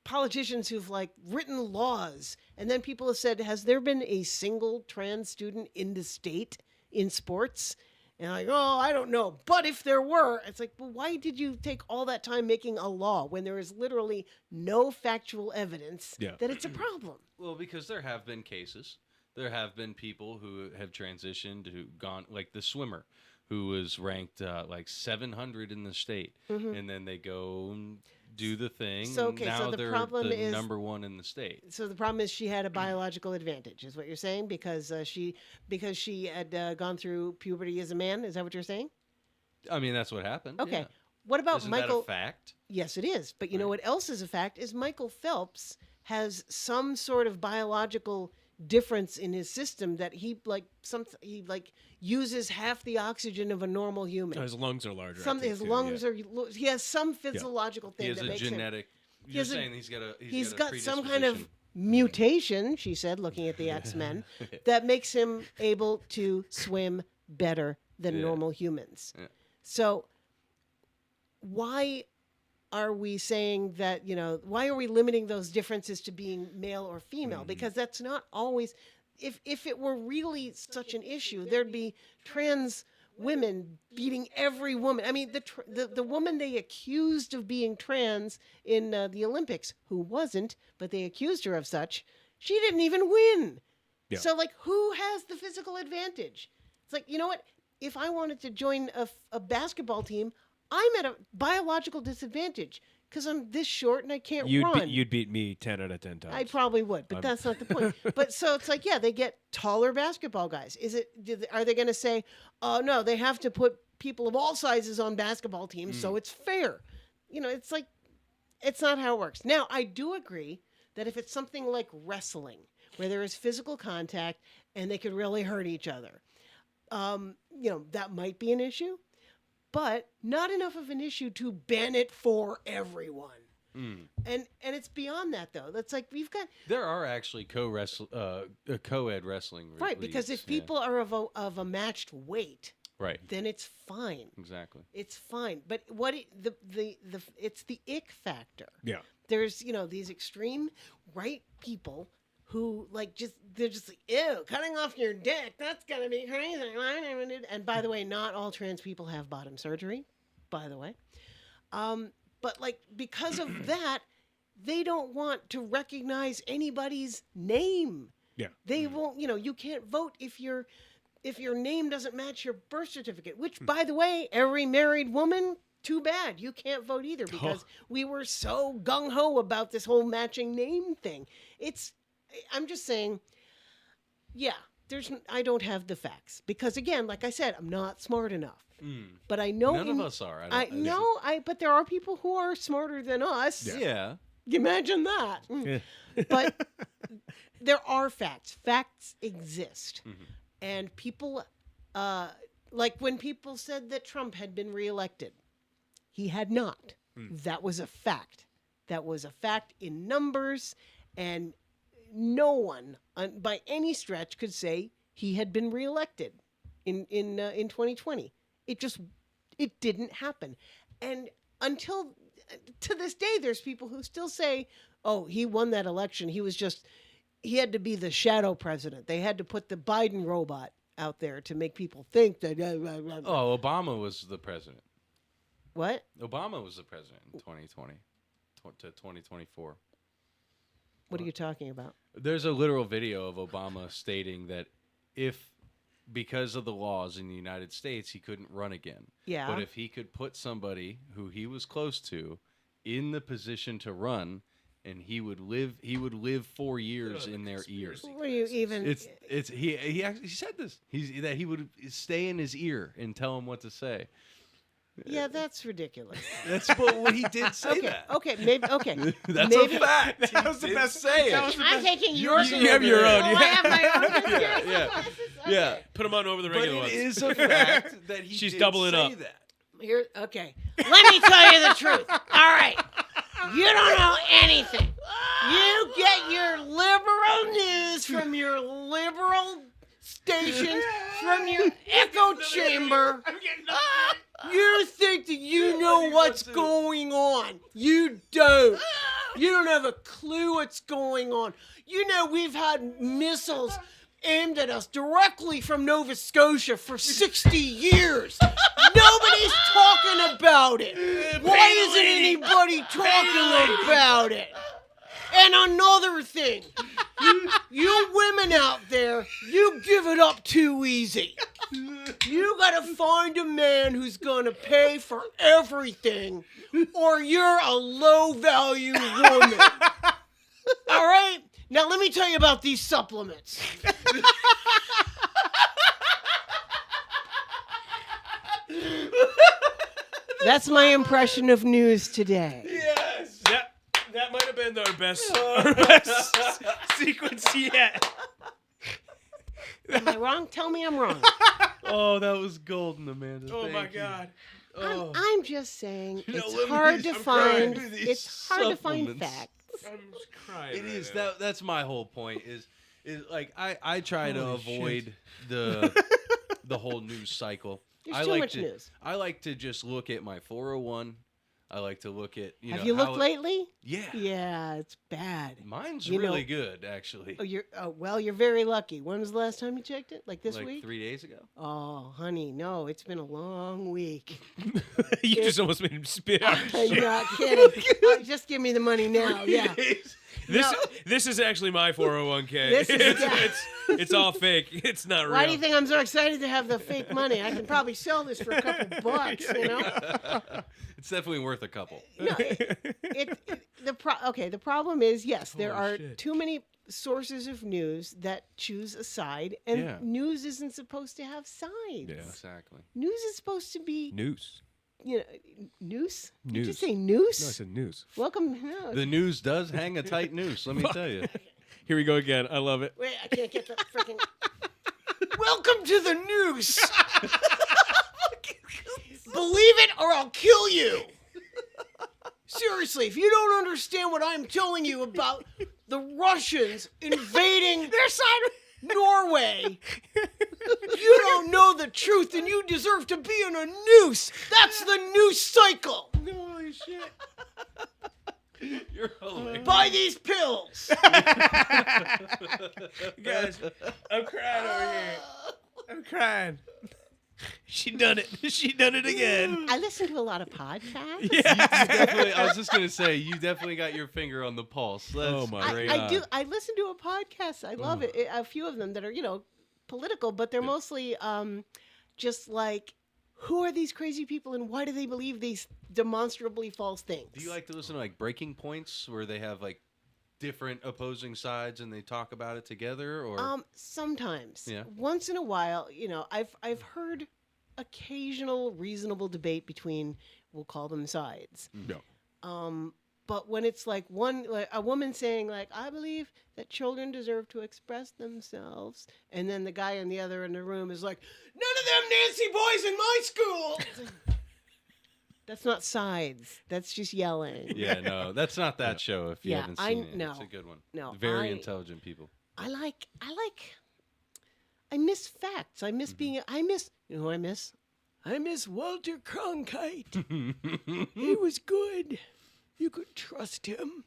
politicians who've like written laws, and then people have said, has there been a single trans student in the state in sports? And like, oh, I don't know. But if there were, it's like, well, why did you take all that time making a law when there is literally no factual evidence that it's a problem?
Well, because there have been cases. There have been people who have transitioned, who gone, like the swimmer, who was ranked like 700 in the state, and then they go and do the thing.
So,
and
okay,
now
so the
they're
problem
the
is-
number one in the state.
So the problem is she had a biological advantage, is what you're saying, because she had gone through puberty as a man. Is that what you're saying?
I mean, that's what happened.
Okay.
yeah.
What about
Isn't
Michael?
that a fact?
Yes, it is. But you know what else is a fact is Michael Phelps has some sort of biological difference in his system that he uses half the oxygen of a normal human.
His lungs are larger. I
Some
think,
his
too,
lungs
yeah.
are. He has some physiological thing
He has
that
a
makes him.
genetic.
He
You're
has a-
saying
He's
got a
got some kind of
predisposition.
mutation, she said, looking at the X-Men, that makes him able to swim better than
Yeah.
normal humans.
Yeah.
So why are we saying that, why are we limiting those differences to being male or female? Because that's not always, if it were really such an issue, there'd be trans women beating every woman. I mean, the woman they accused of being trans in the Olympics, who wasn't, but they accused her of such, she didn't even win.
Yeah.
So, like, who has the physical advantage? It's like, you know what? If I wanted to join a basketball team, I'm at a biological disadvantage because I'm this short and I can't run.
You'd beat me 10 out of 10 times.
I probably would, but that's not the point. But so it's like, yeah, they get taller basketball guys. Are they going to say, oh no, they have to put people of all sizes on basketball teams so it's fair? It's like, it's not how it works. Now, I do agree that if it's something like wrestling, where there is physical contact and they could really hurt each other, that might be an issue. But not enough of an issue to ban it for everyone. And it's beyond that, though. That's like we've got
There are actually co-ed wrestling
right because
leagues,
if people are of a matched weight,
right,
then it's fine.
exactly.
It's fine. But it's the ick factor.
Yeah.
There's these extreme right people who they're just like, ew, cutting off your dick, that's gonna be crazy. And by the way, not all trans people have bottom surgery, by the way. But like because of that, they don't want to recognize anybody's name.
Yeah.
They won't, you can't vote if your name doesn't match your birth certificate, which by the way, every married woman, too bad. You can't vote either because we were so gung-ho about this whole matching name thing. I'm just saying, yeah, I don't have the facts because again, like I said, I'm not smart enough. But I know
None of us are.
But there are people who are smarter than us.
Yeah.
Imagine that. But there are facts. Facts exist. And people, like when people said that Trump had been reelected, he had not. That was a fact. That was a fact in numbers, and no one by any stretch could say he had been reelected in 2020. It didn't happen. And until to this day, there's people who still say, oh, he won that election. He had to be the shadow president. They had to put the Biden robot out there to make people think that.
Oh, Obama was the president.
What?
Obama was the president in 2020 to 2024.
What are you talking about?
There's a literal video of Obama stating that because of the laws in the United States, he couldn't run again.
Yeah.
But if he could put somebody who he was close to in the position to run, and he would live 4 years in their ears.
Were you even?
He actually said this. That he would stay in his ear and tell him what to say.
Yeah, that's ridiculous.
What he did say that.
Okay, maybe. Okay,
That's
maybe,
a fact.
That was the best
say
that was the
I'm
best.
taking yours.
You have your own.
Oh, I have my own.
Yeah. Yeah.
Put them on over the
But
regular
it
ones.
is a fact that he
She's
did
doubling
say
up.
that.
Here, okay. Let me tell you the truth. All right. You don't know anything. You get your liberal news from your liberal stations, from your echo chamber. You think that you know what's going on. You don't. You don't have a clue what's going on. You know, we've had missiles aimed at us directly from Nova Scotia for 60 years. Nobody's talking about it. Why isn't anybody talking about it? And another thing, you women out there, you give it up too easy. You gotta find a man who's gonna pay for everything, or you're a low-value woman. All right? Now let me tell you about these supplements. That's my impression of news today.
Yes. That might have been our best sequence yet.
Am I wrong? Tell me I'm wrong.
Oh, that was golden, Amanda.
Oh
Thank
my
you.
God.
I'm just saying
You know,
it's
let me-
hard to
I'm
find.
crying. These
It's hard to find
supplements.
facts.
I'm just crying.
It
right
is
now.
that's my whole point. Is like I try to
Holy shit.
avoid the whole news cycle.
There's
I
too
like
much
to,
news.
I like to just look at my 401. I like to look at
Have you looked
how
lately?
Yeah.
Yeah, it's bad.
Mine's
You know-
really good, actually.
Well, you're very lucky. When was the last time you checked it? Like this
like
week?
3 days ago.
Oh, honey, no, it's been a long week.
You just almost made him spit out.
I'm not kidding. Just give me the money now. Yeah.
This is actually my 401k.
This is- yeah.
It's all fake. It's not real.
Why do you think I'm so excited to have the fake money? I can probably sell this for a couple bucks, you know?
It's definitely worth a couple.
No, the problem is, yes, there
Holy
are
shit.
too many sources of news that choose a side, and
Yeah.
news isn't supposed to have sides.
Yeah.
Exactly.
News is supposed to be,
Noose.
noose? Did you
Noose.
say noose?
No, I said news.
Welcome. No.
The news does hang a tight noose, let me tell you.
Here we go again. I love it.
Wait, I can't get the freaking. Welcome to the noose. Believe it or I'll kill you. Seriously, if you don't understand what I'm telling you about the Russians invading their side of Norway, you don't know the truth and you deserve to be in a noose. That's the noose cycle.
Holy shit.
You're hilarious.
Buy these pills.
Guys, I'm crying over here. I'm crying. She done it. She done it again.
I listen to a lot of podcasts.
Definitely, I was just gonna say you definitely got your finger on the pulse. That's
Oh my
great.
I do. I listen to a podcast. I love it. A few of them that are, political, but they're mostly just like, who are these crazy people and why do they believe these demonstrably false things?
Do you like to listen to like breaking points where they have like different opposing sides and they talk about it together, or
Sometimes.
Yeah.
Once in a while, I've heard occasional reasonable debate between, we'll call them sides.
No.
But when it's like a woman saying like, I believe that children deserve to express themselves, and then the guy in the other in the room is like, none of them Nancy boys in my school. That's not sides. That's just yelling.
yeah, no, that's not that show. If you
Yeah,
haven't seen it,
no.
it's a good one.
No,
Very intelligent people.
I miss facts. I miss being. I miss. You know who I miss? I miss Walter Cronkite. He was good. You could trust him.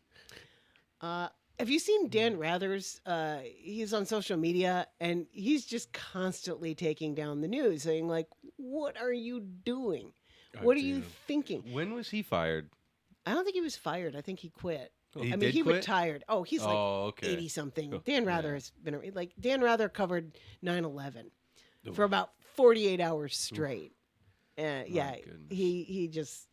Have you seen Dan Rather's? He's on social media, and he's just constantly taking down the news, saying like, "What are you doing? What are you thinking?"
When was he fired?
I don't think he was fired. I think he quit.
He
I mean,
did
he
quit?
retired. Oh, he's like
Okay.
80 something. Dan Rather has been like Dan Rather covered 9/11 for about 48 hours straight. Yeah,
goodness.
he just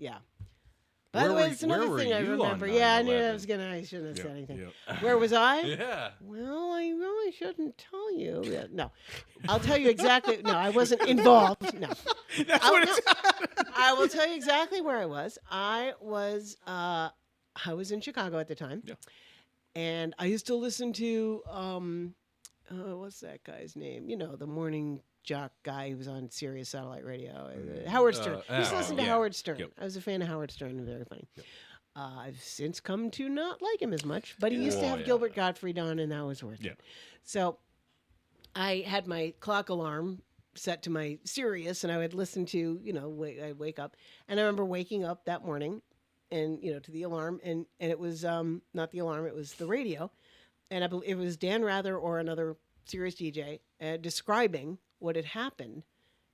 By the
Where
way,
were-
it's another
where
thing
were
I
you on
remember. Yeah, I knew I
9/11?
was I shouldn't have said anything.
Yeah.
Where was I?
Yeah.
Well, I really shouldn't tell you. Yeah, no, I'll tell you exactly. No, I wasn't involved. No, I will tell you exactly where I was. I was in Chicago at the time, and I used to listen to what's that guy's name? You know, the morning jock guy who was on Sirius Satellite Radio, Howard Stern. I used to listen to Howard Stern.
Yep.
I was a fan of Howard Stern. Very funny. I've since come to not like him as much, but he used to have Gilbert Gottfried on, and that was worth it. So I had my clock alarm set to my Sirius, and I would listen to, I'd wake up. And I remember waking up that morning and, to the alarm, and it was not the alarm, it was the radio. And I believe it was Dan Rather or another Sirius DJ describing what had happened.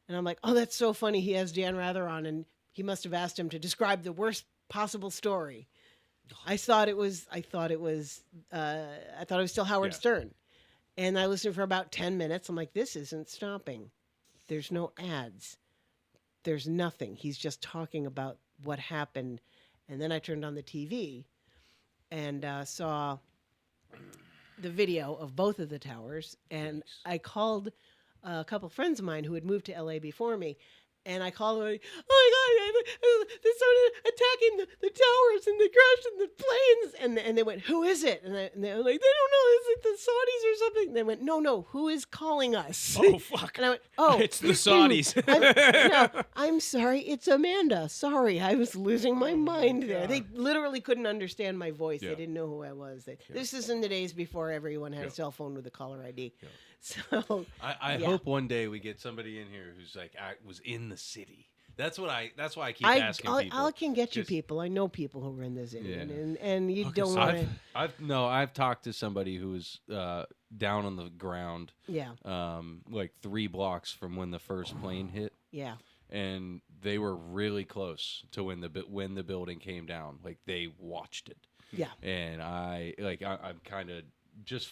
And I'm like, oh, that's so funny. He has Dan Rather on, and he must have asked him to describe the worst possible story. I thought it was still Howard Stern. And I listened for about 10 minutes. I'm like, this isn't stopping. There's no ads. There's nothing. He's just talking about what happened. And then I turned on the TV and saw the video of both of the towers. And I called a couple friends of mine who had moved to LA before me. And I called them, like, oh my God, they started attacking the towers and they crashed in the planes. And they went, who is it? And they were like, they don't know. Is it the Saudis or something? And they went, no, who is calling us?
Oh, fuck.
And I went, oh.
It's the Saudis.
I'm sorry, it's Amanda. Sorry, I was losing my mind there. They literally couldn't understand my voice. They didn't know who I was. This is in the days before everyone had a cell phone with a caller ID. So
I hope one day we get somebody in here who's like was in the city. That's why I keep asking people.
I can get you people. I know people who are in the city,
Yeah.
and you don't want to.
I've talked to somebody who was down on the ground.
Yeah.
Like 3 blocks from when the first plane hit.
Yeah.
And they were really close to when the building came down. Like they watched it.
Yeah.
And I'm kind of just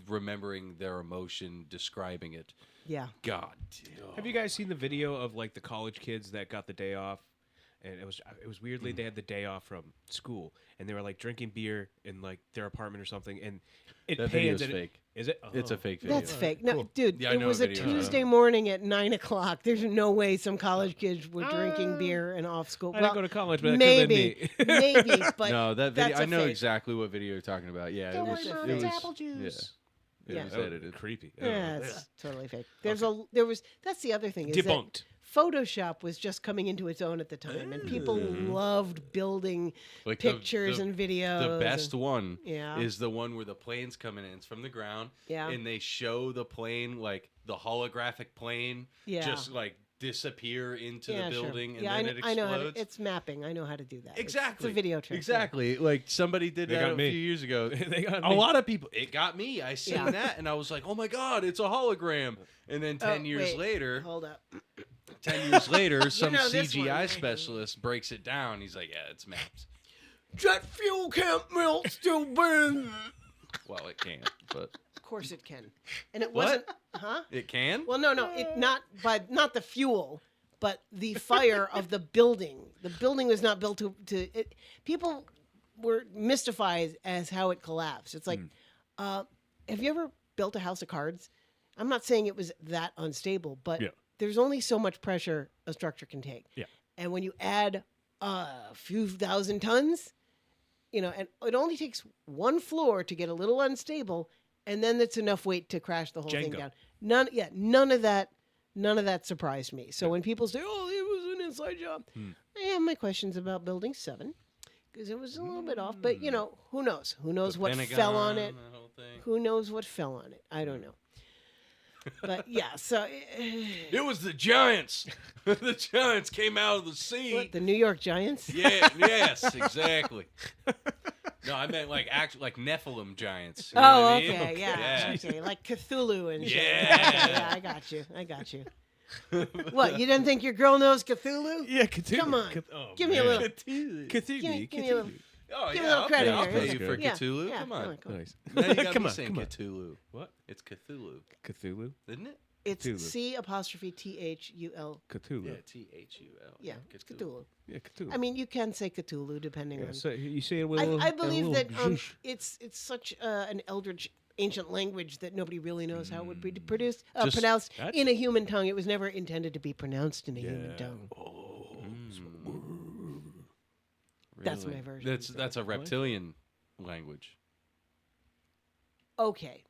remembering their emotion, describing it.
Yeah.
God.
Have you guys seen the video of like the college kids that got the day off? And it was weirdly they had the day off from school and they were like drinking beer in like their apartment or something, and it
That
pans
video's
and
fake.
Is it?
It's a
Oh.
fake video.
That's fake. No,
Cool.
dude,
Yeah, I
it
know
was
what
a
video you're
Tuesday
talking
morning at 9:00. There's no way some college kids were drinking beer and off school.
I didn't go to college, but that
maybe,
could've been me.
maybe, but
No, that video.
that's a
I know
fake.
exactly what video you're talking about. Yeah,
Don't
it was.
worry,
It
Mom, it's
was
apple juice.
Yeah,
Yeah.
it was
Oh,
edited.
creepy.
Yeah,
Oh.
it's totally fake. That's the other thing. Is
Debunked.
That Photoshop was just coming into its own at the time, and people loved building
Like
pictures and videos.
The best one
Yeah.
is the one where the plane's coming in. It's from the ground.
Yeah.
And they show the plane, like the holographic plane,
Yeah.
just like disappear into the
sure.
building, and
Yeah,
then it explodes.
I know how to. It's mapping. I know how to do that.
Exactly.
It's a video trick.
Exactly. Like somebody did
They
that
got
a
me.
few years ago.
They got
A
me.
lot of people. It got me. I seen
Yeah.
that, and I was like, "Oh my god, it's a hologram!" And then 10 years
wait,
later,
Hold up.
10 years later, some
know this
CGI
one.
specialist breaks it down. He's like, "Yeah, it's mapped."
Jet fuel can't melt steel burn.
Well, it can't, but
Of course it can. And it
What?
wasn't. Huh?
it can.
Well, no, it not the fuel, but the fire of the building. The building was not built to it. People were mystified as how it collapsed. It's like, have you ever built a house of cards? I'm not saying it was that unstable, but there's only so much pressure a structure can take.
Yeah.
And when you add a few thousand tons, and it only takes one floor to get a little unstable, and then it's enough weight to crash the whole thing
Jenga.
down. None of that surprised me. So when people say, "Oh, it was an inside job," I have my questions about Building 7 because it was a little bit off. But who knows? Who knows what fell on it?
the whole thing.
Who knows what fell on it? I don't know. But yeah, so
It was the Giants. The Giants came out of the sea.
what, the New York Giants?
Yeah, yes, exactly. No, I meant like Nephilim giants. You know
Oh,
what I mean?
okay, yeah, okay, like Cthulhu and shit.
Yeah.
Yeah, I got you. What, you didn't think your girl knows Cthulhu?
Yeah, Cthulhu.
Come on,
Oh,
give me a
man.
little.
Cthulhu.
Give me a little.
Oh,
Give me a
yeah,
little credit
I'll
here.
pay you for
Yeah,
Cthulhu.
yeah,
Come on.
come on.
Nice.
Now you gotta
Come
be
on,
saying
come on.
Cthulhu.
What?
It's Cthulhu,
Cthulhu?
isn't it?
It's
Cthulhu.
C''Thul.
Cthulhu.
Yeah, Thul.
Yeah, it's Cthulhu.
Yeah, Cthulhu.
I mean, you can say Cthulhu depending
yeah,
on.
so you say it with a
I,
little,
I believe
a
that
little zhoosh.
it's such an eldritch ancient language that nobody really knows how it would be produced,
Just-
pronounced
That's-
in a human tongue. It was never intended to be pronounced in a human
Yeah.
tongue.
Mm.
That's
Really?
my version.
That's a reptilian language.
Okay.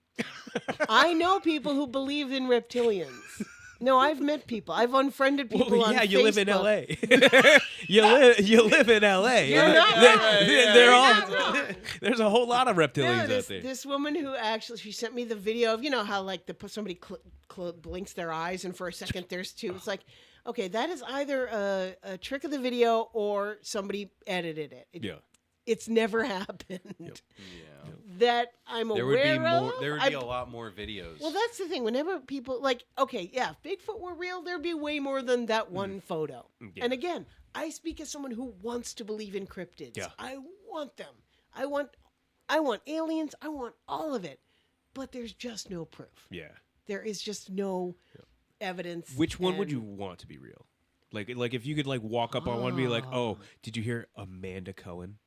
I know people who believe in reptilians. No, I've met people. I've unfriended people
Well,
on
yeah,
Facebook.
you live in L.A. you live in L.A.
You're not wrong.
They're
You're
all.
not wrong.
There's a whole lot of reptilians
No,
out there.
this woman who actually she sent me the video of how like somebody blinks their eyes and for a second there's two. It's like, okay, that is either a trick of the video or somebody edited it.
Yeah.
It's never happened.
Yeah.
That I'm
There would
aware
be more.
of.
There would be a lot more videos.
Well, that's the thing. Whenever people okay, yeah, if Bigfoot were real, there'd be way more than that one photo.
Yeah.
And again, I speak as someone who wants to believe in cryptids.
Yeah.
I want them. I want aliens. I want all of it. But there's just no proof.
Yeah.
There is just no evidence.
Which one would
and-
you want to be real? Like if you could walk up on one and be like, oh, did you hear Amanda Cohen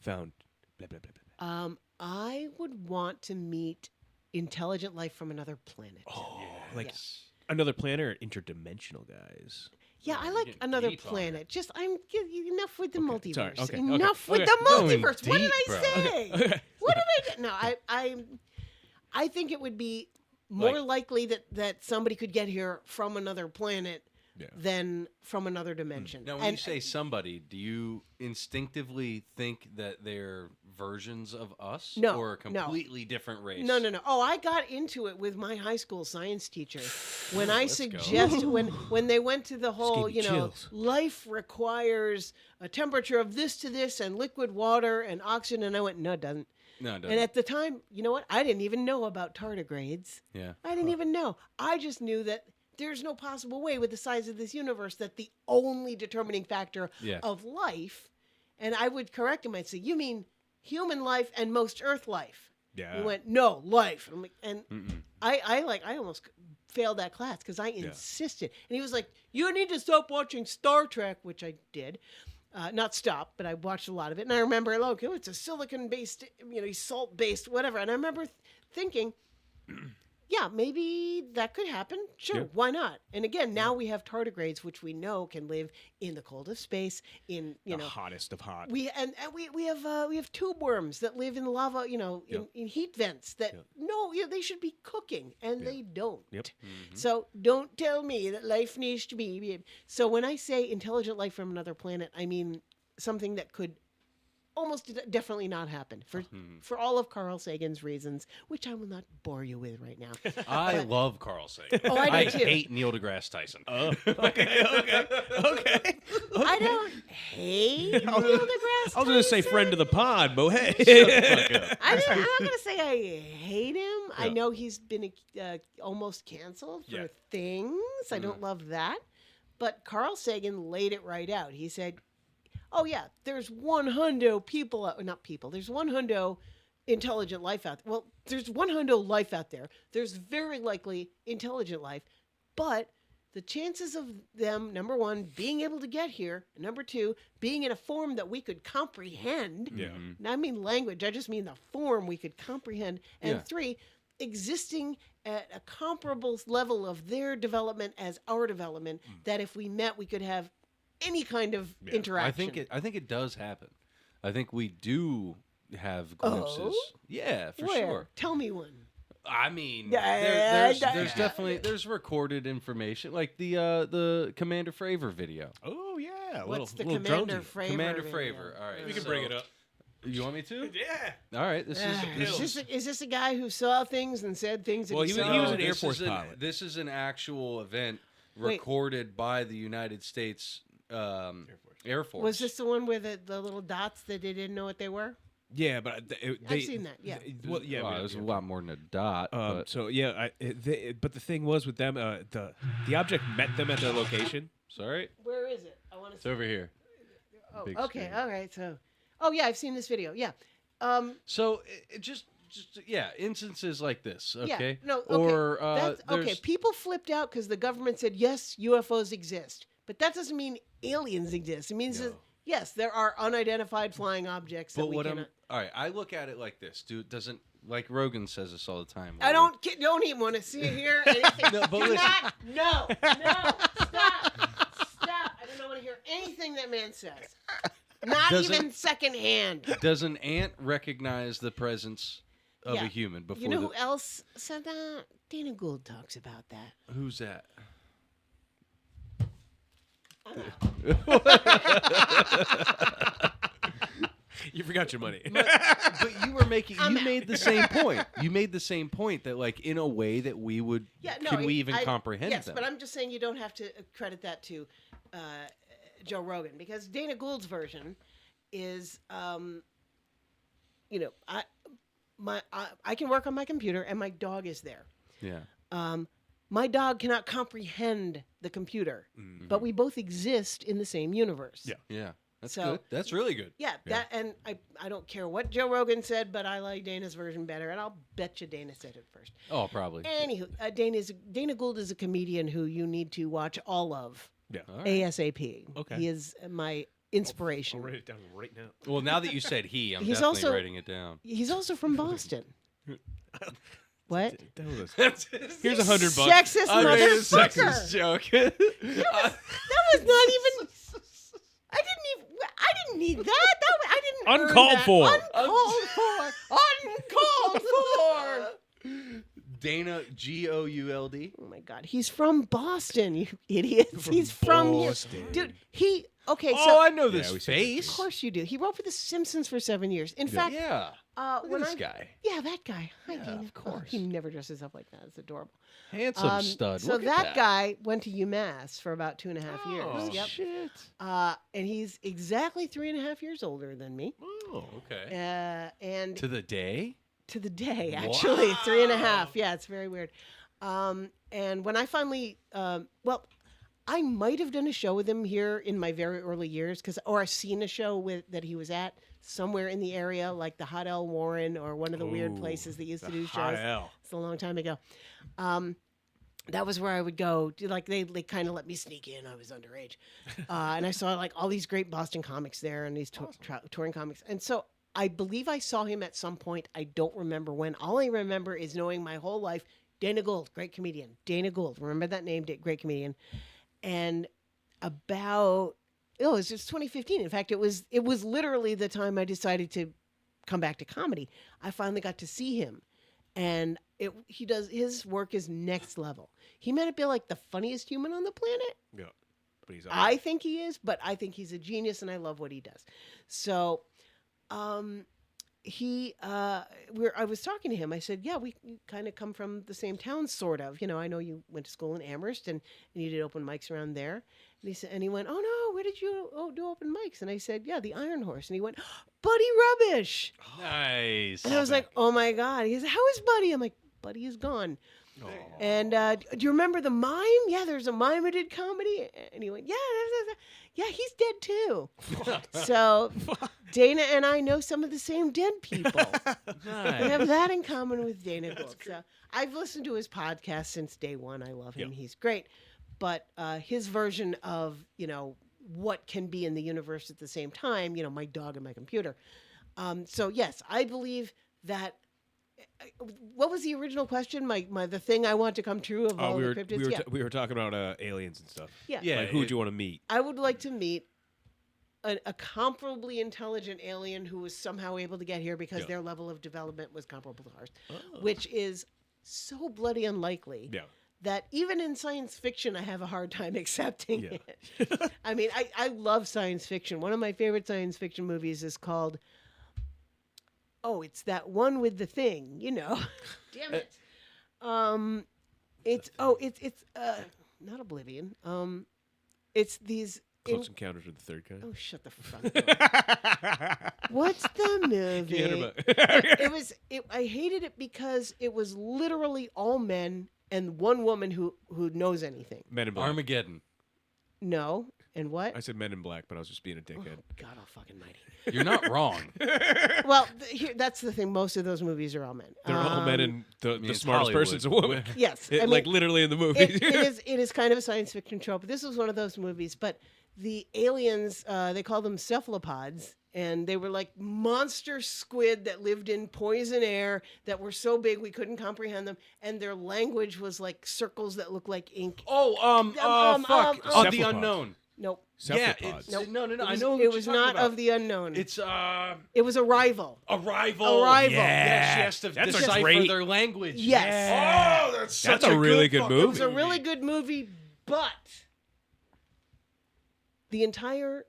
found blah blah blah blah.
I would want to meet intelligent life from another planet.
Oh, like
Yes.
another planet or interdimensional guys.
Yeah, I
you're
like
getting
another
deep on
planet. Just enough with the multiverse.
sorry, okay,
Enough
okay,
with
okay.
the
Going
multiverse. What did
deep,
I
bro.
say?
Okay.
What did I do? No, I think it would be more likely that somebody could get here from another planet
Yeah.
than from another dimension.
Now, when you say somebody, do you instinctively think that they're versions of us,
No,
or a
no.
completely different race?
No. Oh, I got into it with my high school science teacher when I
Let's go.
suggested when they went to the whole,
gave me chills.
life requires a temperature of this to this and liquid water and oxygen, and I went, no, it doesn't.
No, it doesn't.
And at the time, you know what? I didn't even know about tardigrades.
Yeah.
I didn't even know. I just knew that there's no possible way with the size of this universe that the only determining factor
Yeah.
of life, and I would correct him. I'd say, you mean human life and most Earth life?
Yeah.
He went, no, life. I'm like, and I almost failed that class because I insisted. And he was like, you need to stop watching Star Trek, which I did. Not stop, but I watched a lot of it. And I remember, look, it's a silicon-based, salt-based, whatever. And I remember thinking, yeah, maybe that could happen. Sure,
Yeah.
why not? And again, now we have tardigrades, which we know can live in the coldest space. In
the hottest of hot.
we have tube worms that live in lava, in heat vents that they should be cooking and they don't.
Yep.
So don't tell me that life needs to be. So when I say intelligent life from another planet, I mean something that could almost definitely not happen for all of Carl Sagan's reasons, which I will not bore you with right now.
I love Carl Sagan.
Oh, I do too.
hate Neil deGrasse Tyson.
Okay.
I don't hate Neil deGrasse
I was going to say
Tyson.
friend of the pod, but hey.
I'm not going to say I hate him. I
Yeah.
know he's been almost canceled for
Yeah.
things. I don't love that. But Carl Sagan laid it right out. He said, oh, yeah, there's 100 people, not people, there's 100 intelligent life out there. Well, there's 100 life out there. There's very likely intelligent life, but the chances of them, number one, being able to get here, and number two, being in a form that we could comprehend.
Yeah.
And I mean language, I just mean the form we could comprehend. And
Yeah.
three, existing at a comparable level of their development as our development, that if we met, we could have any kind of interaction.
I think it does happen. I think we do have glimpses.
Oh?
Yeah, for
Where?
sure.
Tell me one.
I mean,
Yeah,
there's definitely there's recorded information, like the Commander Fravor video.
Oh yeah.
What's the
little
Commander
Jonesy.
Fravor?
Commander
video?
Fravor. All right,
We can
so-
bring it up.
You want me to?
Yeah.
All right. This
Is this a guy who saw things and said things that
Well,
he
he was-
saw?
he was an Air
this
Force
is
pilot.
This is an actual event
Wait.
recorded by the United States Air Force.
Was this the one where the little dots that they didn't know what they were?
Yeah, but
I've seen that, yeah.
Well, yeah.
Wow,
we-
it was a
yeah.
lot more than a dot. but
So yeah, but the thing was with them, the object met them at their location.
sorry,
Where is it? I want to
it's over here.
Oh,
big
okay,
screen.
all right. So, yeah, I've seen this video. Yeah.
So it just instances like this, okay?
Yeah. No. Okay.
Or
That's, okay.
there's-
People flipped out because the government said yes, UFOs exist, but that doesn't mean aliens exist. It means that yes, there are unidentified flying objects that
But
we
what
cannot.
all right, I look at it like this, dude. Doesn't like Rogan says this all the time.
I don't even want to see or hear anything.
No, but
Do
listen.
not. No. Stop. I don't want to hear anything that man says. Not
Doesn't-
even secondhand.
Does an ant recognize the presence of
Yeah.
a human before?
You know who else said that? Dana Gould talks about that.
Who's that?
You forgot your money.
But you were making.
I'm
You
out.
made the same point. You made the same point that, like, in a way that we would.
Yeah, no.
Can we even
I-
comprehend
Yes,
them?
but I'm just saying you don't have to credit that to Joe Rogan, because Dana Gould's version is, I can work on my computer and my dog is there.
Yeah.
My dog cannot comprehend the computer, but we both exist in the same universe.
Yeah.
Yeah. That's
So-
good. That's really good.
Yeah, that, and I don't care what Joe Rogan said, but I like Dana's version better, and I'll bet you Dana said it first.
Oh, probably.
Anywho, Dana Gould is a comedian who you need to watch all of
Yeah.
All right.
ASAP.
Okay.
He is my inspiration.
I'll write it down right now.
Well, now that you said he, I'm
He's
definitely
also-
writing it down.
He's also from Boston. What?
Here's $100.
Sexist motherfucker.
joke.
That was not even. I didn't need that. I didn't. earn
Uncalled
that.
for.
Uncalled for.
Dana Gould.
Oh my God, he's from Boston, you idiots. He's from here,
Boston.
dude. Okay,
Oh,
so
I know this
we said
face.
of course you do. He wrote for The Simpsons for 7 years. In fact,
Yeah. Look
when
at this
I
guy.
yeah, that guy. Hi,
Yeah,
Dana.
of course.
He never dresses up like that. It's adorable.
Handsome stud.
So
Look at
that guy went to UMass for about 2.5 years.
Oh,
Yep.
shit.
And he's exactly 3.5 years older than me.
Oh, okay.
And
To the day?
to the day, actually,
Wow.
3.5. Yeah, it's very weird. And when I finally, I might have done a show with him here in my very early years, or I've seen a show that he was at somewhere in the area, like the Hot L Warren or one of the weird
Ooh,
places that used to
the
do
hot
shows.
L.
It's a long time ago. That was where I would go. Like they kind of let me sneak in. I was underage, and I saw like all these great Boston comics there and these touring comics. And so I believe I saw him at some point. I don't remember when. All I remember is knowing my whole life Dana Gould, great comedian. Dana Gould, remember that name? Great comedian. And it was just 2015. In fact, it was literally the time I decided to come back to comedy. I finally got to see him, and his work is next level. He may not be like the funniest human on the planet.
Yeah. But he's
I think he is, but I think he's a genius, and I love what he does. So, I was talking to him. I said, "Yeah, we kind of come from the same town, sort of. You know, I know you went to school in Amherst, and you did open mics around there." And he went, "Oh no, where did you do open mics?" And I said, "Yeah, the Iron Horse." And he went, "Buddy Rubbish."
Nice.
And I was like, "Oh my God." He said, "How is Buddy?" I'm like, "Buddy is gone." And do you remember the mime? Yeah, there's a mime who did comedy. And he went, yeah, he's dead too. So Dana and I know some of the same dead people. We have that in common with Dana Gould. So I've listened to his podcast since day one. I love him.
Yep.
He's great. but his version of what can be in the universe at the same time, my dog and my computer. So yes, I believe that. What was the original question? The thing I want to come true of all
we
the
were
cryptids.
we were talking about aliens and stuff.
Yeah.
Like, who would you want to meet?
I would like to meet a comparably intelligent alien who was somehow able to get here because their level of development was comparable to ours, which is so bloody unlikely.
Yeah.
That even in science fiction, I have a hard time accepting
Yeah.
it. I mean, I love science fiction. One of my favorite science fiction movies is called, it's that one with the thing, Damn it. It's not Oblivion. It's these.
Close Encounters with the Third Kind.
Oh, shut the fuck up. What's the movie? I hated it because it was literally all men and one woman who knows anything.
Men in Black.
Armageddon.
No. And what?
I said Men in Black, but I was just being a dickhead.
God all fucking mighty.
You're not wrong.
Well, that's the thing. Most of those movies are all men.
They're all men, and the
it's
smartest
Hollywood.
person's a woman.
Yes. I mean,
like literally in the movie.
it is kind of a science fiction trope. This was one of those movies, but the aliens, they call them cephalopods, and they were like monster squid that lived in poison air that were so big we couldn't comprehend them, and their language was like circles that look like ink.
Fuck. Of the
Cephalopod.
Unknown.
Nope.
Yeah,
Cephalopods.
it's, no.
It
I
was,
know what
it
you're
was
talking
not
about.
of the unknown.
It's
It was Arrival.
Arrival.
Arrival.
Yeah, she has to
That's a
decipher
great-
their language.
Yes.
Oh, that's
That's
such
a really good
fucking
movie.
It was a really good movie, but the entire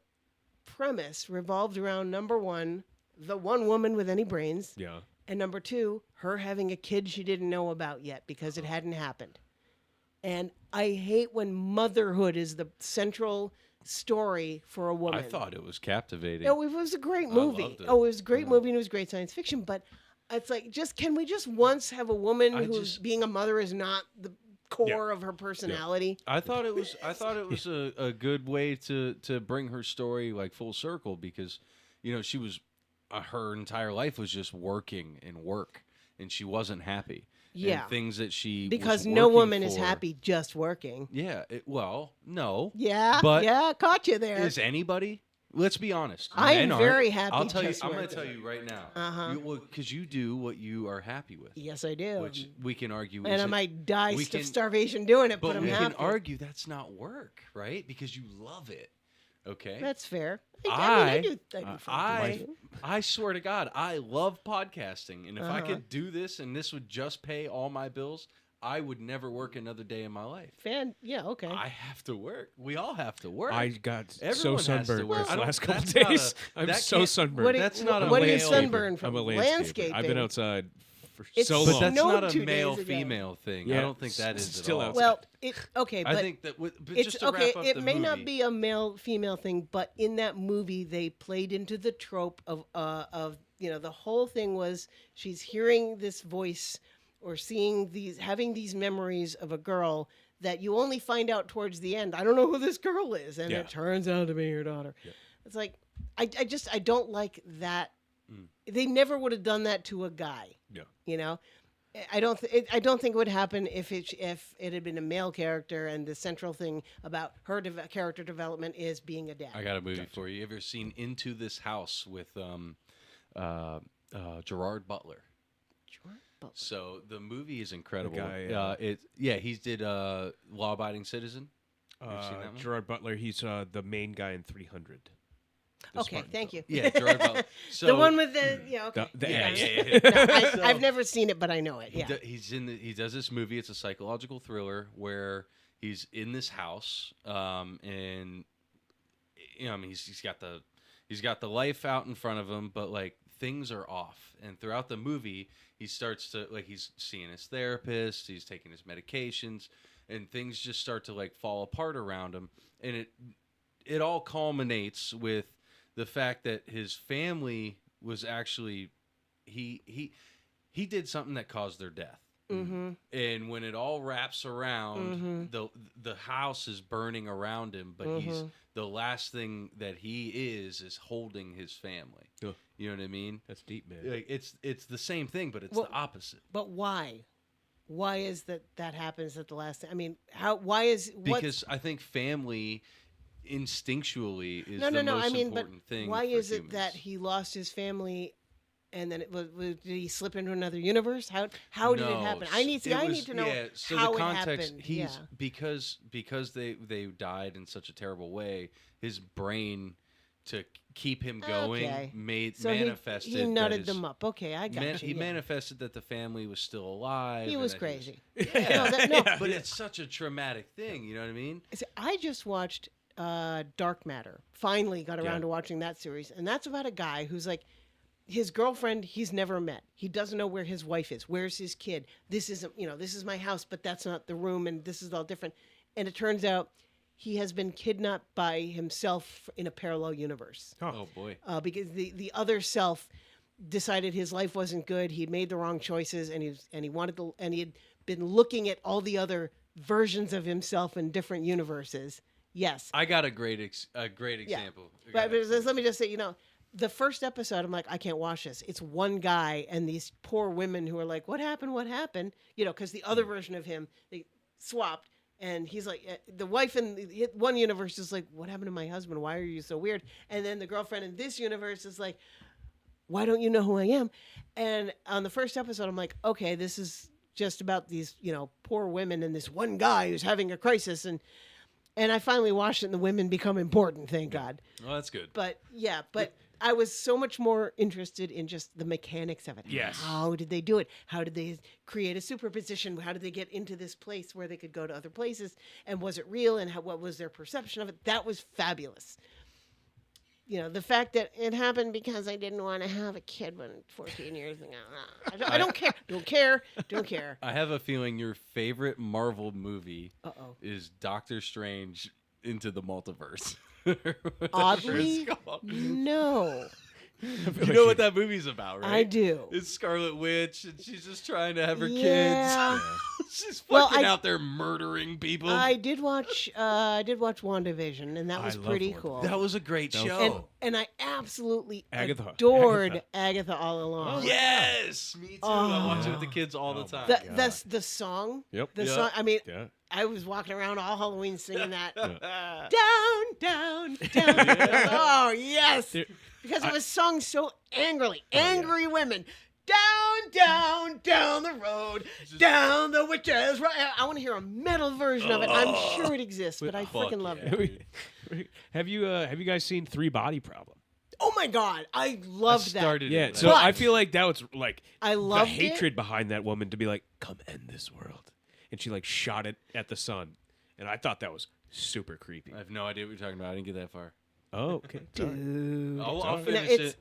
premise revolved around number one, the one woman with any brains,
Yeah.
and number two, her having a kid she didn't know about yet because it hadn't happened. And I hate when motherhood is the central story for a woman.
I thought it was captivating.
No, it was a great
I
movie.
loved it.
Oh, it was a great movie and it was great science fiction. But it's like, can we just once have a woman who's being a mother is not the core of her personality?
I thought it was a good way to bring her story like full circle because, she was her entire life was just working and work, and she wasn't happy.
Yeah.
And things that she
Because
was
no
working
woman is
for-
happy just working.
Yeah. No.
Yeah.
But
yeah, caught you there.
Is anybody? Let's be honest.
I'm
Men aren't.
very happy
I'll tell you.
just
I'm going to
working.
tell you right now.
Uh-huh.
Because you do what you are happy with.
Yes, I do.
Which we can argue.
and I
isn't-
might die
we
of
can-
starvation doing it, but
But
I'm
we
happy.
can argue that's not work, right? Because you love it. Okay.
That's fair. I do
I
too.
swear to God, I love podcasting, and if I
Uh-huh.
could do this and this would just pay all my bills, I would never work another day in my life.
Okay.
I have to work. We all have to work.
I got so
Everyone has to
sunburned
work.
this
I don't-
last couple
that's not
days.
a-
I'm
that
so
can't-
sunburned.
What
That's not a
what are you
male-
sunburned from?
I'm a landscaper.
Landscaping.
I've been outside for
It's
so
But
long.
that's
snowed
not a
2 days
male
ago.
female thing.
Yeah,
I don't think that is
still
at all.
outside.
Well, okay, but
I think that. But
it's
just to
okay.
wrap up
It
the
may
movie,
not be a male female thing, but in that movie they played into the trope of the whole thing was she's hearing this voice or having these memories of a girl that you only find out towards the end. I don't know who this girl is, and it turns out to be your daughter.
Yeah.
It's like I don't like that. They never would have done that to a guy.
Yeah.
I don't think it would happen if it had been a male character and the central thing about her character development is being a dad.
I got a movie for you. You ever seen Into This House with Gerard Butler? So the movie is incredible.
guy,
He did Law Abiding Citizen. You ever seen that one?
Gerard Butler, he's the main guy in 300. The
Okay,
Spartan
thank
film.
you.
Yeah, Gerard Butler. So
The one with the okay.
The
yeah,
eggs.
No, I've never seen it, but I know it. Yeah.
he does this movie. It's a psychological thriller where he's in this house, and he's got the life out in front of him, but like things are off. And throughout the movie, he starts to he's seeing his therapist, he's taking his medications, and things just start to like fall apart around him. And it all culminates with the fact that his family was actually he did something that caused their death.
Mm-hmm.
And when it all wraps around, the house is burning around him, but he's the last thing that he is holding his family.
Ugh.
You know what I mean?
That's deep, man.
Like it's the same thing, but it's the opposite.
But why? why is that happens at the last? I mean, why is
Because I think family instinctually is the
no.
most
I mean, but
important thing.
why
for
is it
humans.
that he lost his family? And then did he slip into another universe? How did it happen? I need to know
so
how
the
it
context,
happened.
He's because they died in such a terrible way. His brain, to keep him going,
Okay.
manifested.
He
that
nutted
his-
them up. Okay, I got you.
He
yeah.
manifested that the family was still alive.
He
and
was
that
crazy.
Yeah.
No,
But it's such a traumatic thing. You know what I mean?
See, I just watched Dark Matter. Finally got around
Yeah.
to watching that series, and that's about a guy who's like, his girlfriend he's never met. He doesn't know where his wife is. Where's his kid? This isn't, this is my house, but that's not the room, and this is all different. And it turns out he has been kidnapped by himself in a parallel universe.
Oh boy.
Because the other self decided his life wasn't good. He'd made the wrong choices, and he had been looking at all the other versions of himself in different universes. Yes,
I got a great example.
but let me just say, the first episode, I'm like, I can't watch this. It's one guy and these poor women who are like, what happened? What happened? Because the other version of him, they swapped. And he's like, the wife in one universe is like, what happened to my husband? Why are you so weird? And then the girlfriend in this universe is like, why don't you know who I am? And on the first episode, I'm like, okay, this is just about these, poor women and this one guy who's having a crisis. And I finally watched it, and the women become important, thank God.
Well, that's good.
But I was so much more interested in just the mechanics of it.
Yes.
How did they do it? How did they create a superposition? How did they get into this place where they could go to other places? And was it real? And what was their perception of it? That was fabulous. The fact that it happened because I didn't want to have a kid when 14 years ago. I don't care. Don't care.
I have a feeling your favorite Marvel movie
Uh-oh.
is Doctor Strange Into the Multiverse.
Oddly,
Whatever it's called.
no.
You know what that movie's about, right?
I do.
It's Scarlet Witch, and she's just trying to have her
Yeah.
kids. She's
Well,
fucking out there murdering people.
I did watch WandaVision, and that
I
was
love
pretty
Wanda.
cool.
that was a great
That was
show.
And I absolutely
Agatha.
adored Agatha all along.
Yes, me too. I watch it with the
Oh.
kids all the
Oh,
time.
my
That's the song.
Yep.
The
Yeah.
song. I mean,
Yeah.
I was walking around all Halloween singing that.
Yeah.
Down, down, down. Oh yes,
There-
because it was sung so angrily. Angry women. Down the road, down the witches. I want to hear a metal version of it. I'm sure it exists, but I
Fuck
freaking love
yeah.
it.
Have you guys seen Three Body Problem?
Oh my God, I
I
loved that.
started
Yeah.
it.
So
But-
I feel like that was like
I
the
loved
hatred behind that woman to be like, come end this world, and she like shot it at the sun, and I thought that was super creepy.
I have no idea what you're talking about. I didn't get that far.
Oh, okay. Sorry.
Dude.
I'll
all
No,
finish it.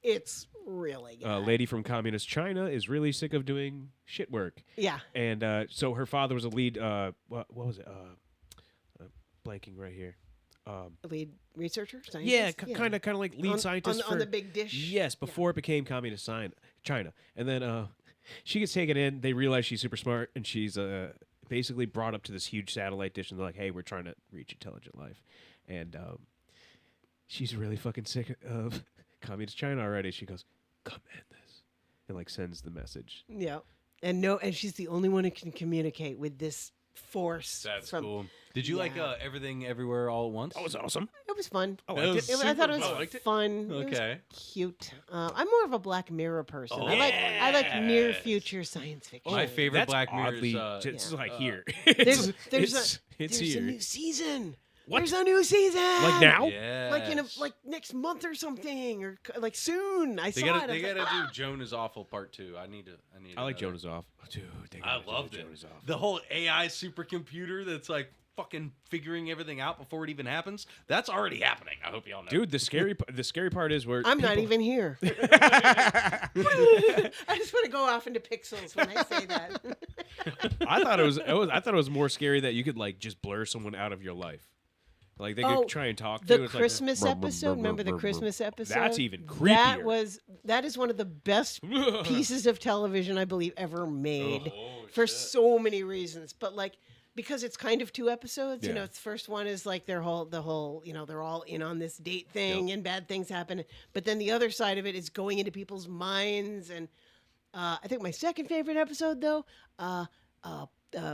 it's really good.
A lady from communist China is really sick of doing shit work,
Yeah.
and so her father was a lead. What was it? Blanking right here.
Lead researcher?
Yeah,
Scientist?
kind of like lead scientist
on the
for-
big dish.
Yes, before it became communist China, and then she gets taken in. They realize she's super smart, and she's basically brought up to this huge satellite dish, and they're like, "Hey, we're trying to reach intelligent life," and she's really fucking sick of communist China already. She goes, "Come end this," and like sends the message.
Yeah. And she's the only one who can communicate with this force.
That's
from,
cool. Did you like
Yeah.
Everything Everywhere All at Once?
That was awesome.
It was fun.
I
It
liked
was
it.
I thought it
super
was
fun.
fun. It
Okay.
was cute. I'm more of a Black Mirror person.
Oh,
I like near
yes.
future science fiction.
My favorite
That's
Black Mirror
oddly
is
just like here.
There's
it's
a
here.
new season.
What?
There's a new season.
Like now?
Yeah.
Like next month or something, or like soon. I
They
saw
gotta,
it. I
they
was like,
gotta do Jonah's Awful Part 2. I need to.
I like
know that.
Jonah's Off. Oh, dude, they
I
gotta do
loved it.
Jonah's Off.
The whole AI supercomputer that's like fucking figuring everything out before it even happens. That's already happening. I hope y'all know.
Dude, the scary part is where
I'm not
people-
even here. I just want to go off into pixels when I say that.
I thought it was more scary that you could like just blur someone out of your life. Like they could try and talk to you.
The
It's
Christmas
like,
episode. Remember the Christmas episode?
That's even creepier.
That is one of the best pieces of television I believe ever made for
shit.
so many reasons. But like because it's kind of two episodes. You
Yeah.
know, the first one is like the whole they're all in on this date thing and bad things happen. But then the other side of it is going into people's minds and I think my second favorite episode, though,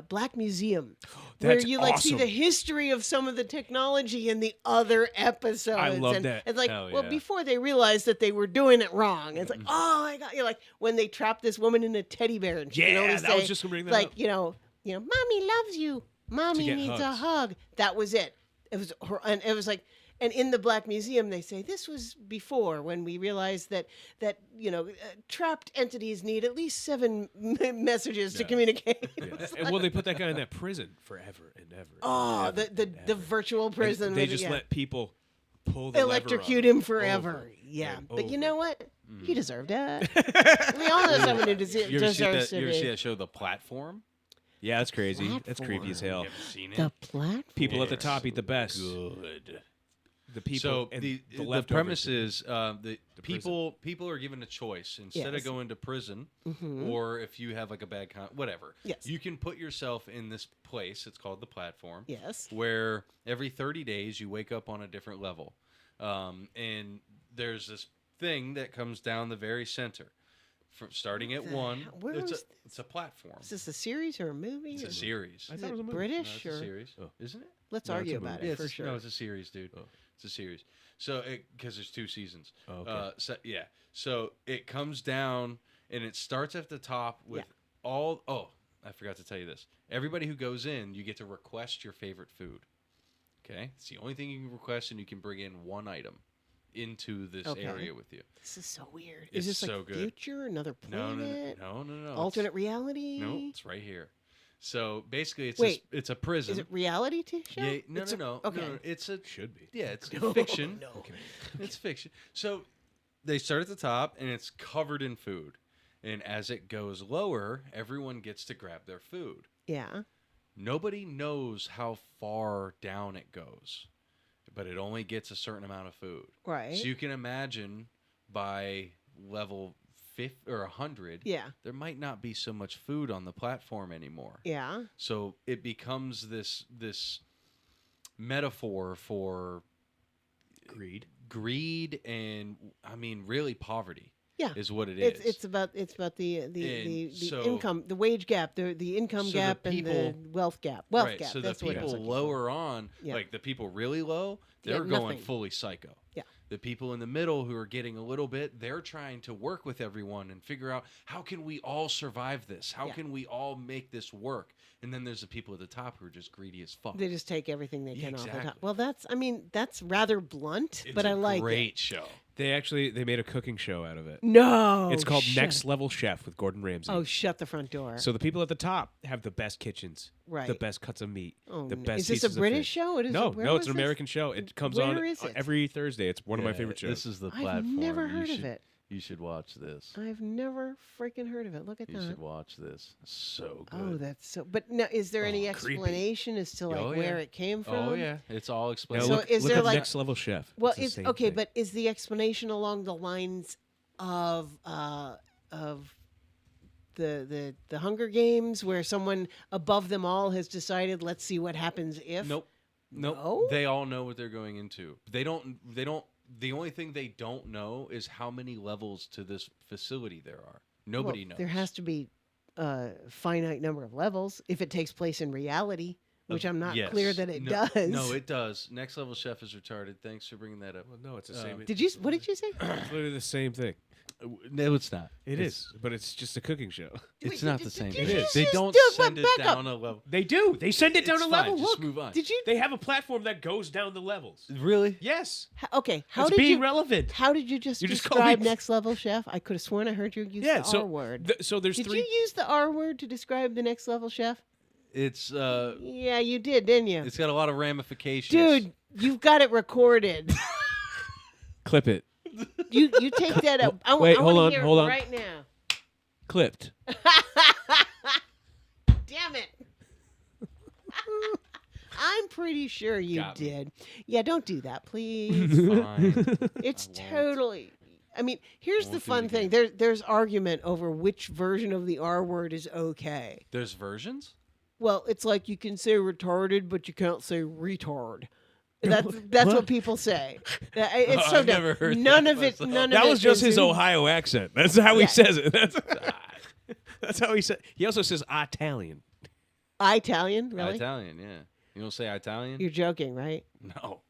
Black Museum,
That's
where you like see
awesome.
the history of some of the technology in the other episodes.
I love
and
that.
It's like,
Hell
well,
yeah.
before they realized that they were doing it wrong. It's like, oh my god, you're like when they trapped this woman in a teddy bear, and she can
Yeah,
only
that
say,
was just gonna bring that
like,
up.
you know, mommy loves you, mommy
get
needs a
hugs.
hug. That was it. It was her, and it was like. And in the Black Museum, they say this was before when we realized that trapped entities need at least 7 messages to communicate.
Yeah. And well, they put that guy in that prison forever and ever.
Oh,
and ever
the
and
the
ever.
virtual
And
prison.
They
with-
just
yeah.
let people pull the lever
electrocute
on
him forever.
over
Yeah,
and
but you
over.
know what? He deserved it. We all know someone who
You ever see
deserves
that?
to
You ever see
be.
that show, The Platform?
Yeah, that's crazy. That's creepy as hell.
You ever seen it?
The platform.
People at the top eat the best.
Good.
The people.
So
and
the
leftovers
premise
eat-
is the people are given a choice instead
Yes.
of going to prison, or if you have like a bad whatever.
Yes.
You can put yourself in this place. It's called the platform.
Yes.
Where every 30 days you wake up on a different level, and there's this thing that comes down the very center, from starting at
the
one.
hell? Where
It's
was
it's a platform.
Is this a series or a movie?
It's a
Is
series.
I
it
thought it was a movie.
No,
British
it's a
or?
series, isn't it?
Let's
No, it's
argue
a
about
movie.
it
Yeah,
for
it's,
sure.
no, it's a series, dude.
Oh.
It's a series. So, because there's 2 seasons.
Oh, okay.
Yeah. So it comes down and it starts at the top with
Yeah.
all. Oh, I forgot to tell you this. Everybody who goes in, you get to request your favorite food. Okay, it's the only thing you can request, and you can bring in 1 item into this
Okay.
area with you.
This is so weird.
It's
Is this
so
like
good.
future, another
No,
planet,
no.
alternate reality?
No, it's right here. So basically,
Wait,
it's a prison.
Is it reality show?
Yeah, no.
Okay.
No, it's a
Should be.
yeah, it's fiction.
No.
It's fiction. So they start at the top and it's covered in food. And as it goes lower, everyone gets to grab their food.
Yeah.
Nobody knows how far down it goes, but it only gets a certain amount of food.
Right.
So you can imagine by level 50 or 100,
Yeah.
there might not be so much food on the platform anymore.
Yeah.
So it becomes this metaphor for greed, and I mean really poverty.
Yeah.
Is what it is.
It's about the
so-
income, the wage gap, the income
So the
gap,
people-
and the wealth gap. Wealth
right.
gap.
So
That's
the
what I was
people
looking for.
lower on,
Yeah.
like the people really low,
They
they're
got
going
nothing.
fully psycho.
Yeah.
The people in the middle who are getting a little bit, they're trying to work with everyone and figure out how can we all survive this? How
Yeah.
can we all make this work? And then there's the people at the top who are just greedy as fuck.
They just take everything they
Yeah,
can off the top.
exactly.
Well, that's rather blunt,
It's
but I
a
like
great
it.
show.
They made a cooking show out of it.
No.
It's called
shut
Next Level Chef with Gordon Ramsay.
Oh, shut the front door.
So the people at the top have the best kitchens,
Right.
the best cuts of meat,
Oh,
the
no.
best
Is this
pieces
a
of
British
fish.
show? Where
No,
was
it's an
this?
American show. It comes
Where
on
is it?
every Thursday. It's one of my
Yeah,
favorite shows.
This is the
I've
platform.
never
You
heard of
should-
it.
You should watch this.
I've never freaking heard of it. Look at
You
that.
should watch this. So good.
Oh, that's so. But now, is there any
Oh, creepy.
explanation as to like
Oh,
where
yeah.
it came from?
Oh yeah, it's all
Now
explained.
So
look,
is
look
there
up
like-
Next Level Chef.
Well,
It's the
it's
same
okay,
thing.
but is the explanation along the lines of the Hunger Games, where someone above them all has decided, let's see what happens if?
Nope.
No?
They all know what they're going into. They don't. The only thing they don't know is how many levels to this facility there are. Nobody
Well,
knows.
There has to be a finite number of levels if it takes place in reality, which I'm not
Yes.
clear that it
No-
does.
No, it does. Next Level Chef is retarded. Thanks for bringing that up.
Well, no, it's the same.
Did you? What did you say?
It's literally the same thing.
No, it's not.
It is, but it's just a cooking show.
It's
Wait,
not
did-
the same.
did
thing.
you
They
just
don't
do-
send it
back up.
down a level.
They do. They send it down
It's
a
fine,
level.
just
Look,
move on.
Did you?
they have a platform that goes down the levels.
Really?
Yes,
Okay. How
it's
did
being
you?
relevant.
How did you just
You just called
describe
me-
Next Level Chef? I could have sworn I heard you use
Yeah.
the
So
R word.
so there's
Did
three.
you use the R word to describe the Next Level Chef?
It's
Yeah, you did, didn't you?
it's got a lot of ramifications.
Dude, you've got it recorded.
Clip it.
you take that up.
Wait,
I
hold
wanna
on,
hear it
hold on.
right now.
Clipped.
Damn it. I'm pretty sure you
Got me.
did. Yeah, don't do that, please.
Fine.
It's
I won't.
totally. I mean, here's the
Won't do it
fun thing.
again.
There's argument over which version of the R word is okay.
There's versions.
Well, it's like you can say retarded, but you can't say retard. That's what people say. It's so
I've
dumb.
never heard
None
that
of it.
myself.
None
That
of
was
it
just
is
his
in-
Ohio accent. That's how he
Yeah.
says it. That's That's how he said. He also says Italian.
Italian, really?
Italian, yeah. You don't say Italian?
You're joking, right?
No.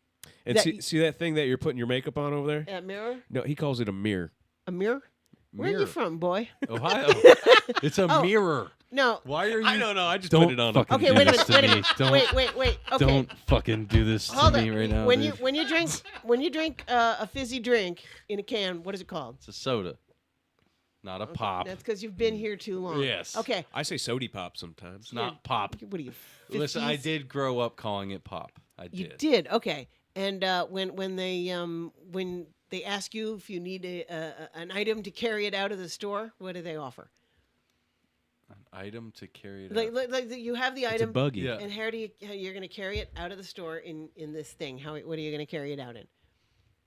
And
That-
see that thing that you're putting your makeup on over there?
That mirror?
No, he calls it a mirror.
A mirror? Where are
Mirror.
you from, boy?
Ohio. It's a
Oh.
mirror.
No.
Why are you?
I don't know. I just
Don't
put it on.
fucking
Okay,
do
wait a
this
minute.
to
Wait a
me.
minute.
Don't,
Wait. Okay.
Don't fucking do this
Hold
to
on.
me right now.
when
dude.
you drink a fizzy drink in a can, what is it called?
It's a soda, not a pop.
That's because you've been here too long.
Yes.
Okay.
I say sody pop sometimes.
It's not pop.
What are you? 50s?
Listen, I did grow up calling it pop. I
You
did.
did. Okay. And when they ask you if you need an item to carry it out of the store, what do they offer?
An item to carry it
Like,
out.
like you have the
It's a
item,
buggy.
Yeah.
and how you're going to carry it out of the store in this thing? What are you going to carry it out in?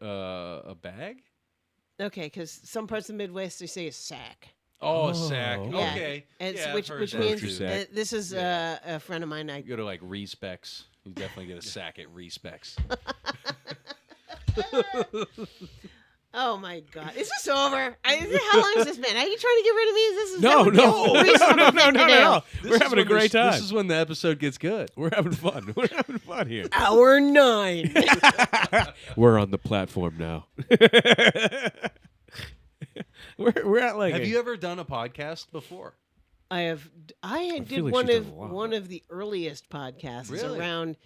A bag?
Okay, because some parts of the Midwest they say a sack.
Oh, a sack.
Oh.
Yeah.
Okay.
And
Yeah, I've
which
heard that
means
too.
Sack.
this is
Yeah.
a friend of mine.
You go to like Respecs. You definitely get a sack at Respecs.
Oh my God, is this over? How long has this been? Are you trying to get rid of me? Is this
No.
reasonable?
We're having a great time.
This is when the episode gets good.
We're having fun. We're having fun here.
Hour 9.
We're on the platform now. we're at like.
Have you ever done a podcast before?
I
feel
did
like
one
she's
of
done a lot.
one of the earliest podcasts
Really?
around.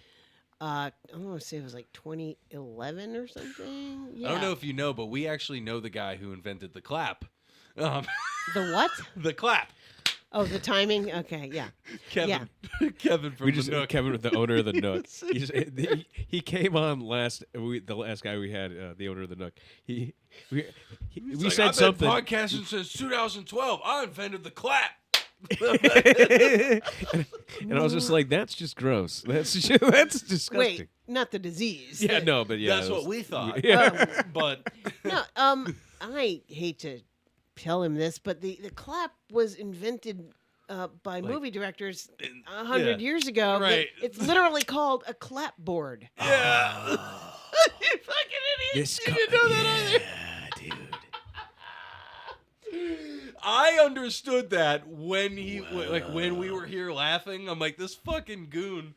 I want to say it was like 2011 or something. Yeah.
I don't know if you know, but we actually know the guy who invented the clap.
The what?
The clap.
Oh, the timing. Okay, yeah.
Kevin. Kevin from
We just
the Nook.
Kevin, the owner of the Nook. He came on last. The last guy we had, the owner of the Nook. We
It's
said
I've
something.
been podcasting since 2012. I invented the clap.
And I was just like, "That's just gross. That's disgusting."
Wait, not the disease.
Yeah, no, but yeah,
That's
it was-
what we thought.
Yeah.
But
No, I hate to tell him this, but the clap was invented by movie directors 100
yeah.
years ago. but
Right.
It's literally called a clapboard.
yeah. You fucking idiot.
This
You didn't know that either.
dude.
I understood that when when we were here laughing. I'm like, this fucking goon.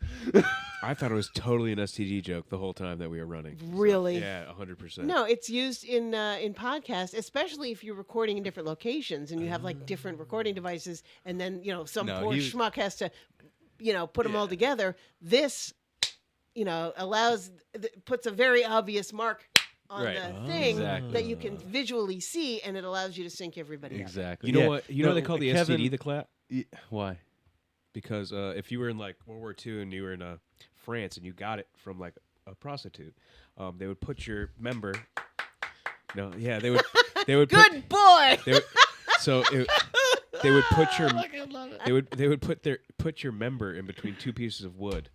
I thought it was totally an STD joke the whole time that we were running.
Really?
Yeah, 100%.
No, it's used in podcasts, especially if you're recording in different locations and you have like different recording devices, and then some
No,
poor
he was-
schmuck has to, put them all
Yeah.
together. This, puts a very obvious mark on
Right.
the
Oh,
thing
exactly.
that you can visually see, and it allows you to sync everybody up.
Exactly.
You know what? You know what they call the
Kevin,
STD the clap?
Why?
Because if you were in like World War II and you were in France and you got it from like a prostitute, they would put your member. No, yeah, they would. They would.
Good boy.
They would, so they would put your. They would put your member in between two pieces of wood,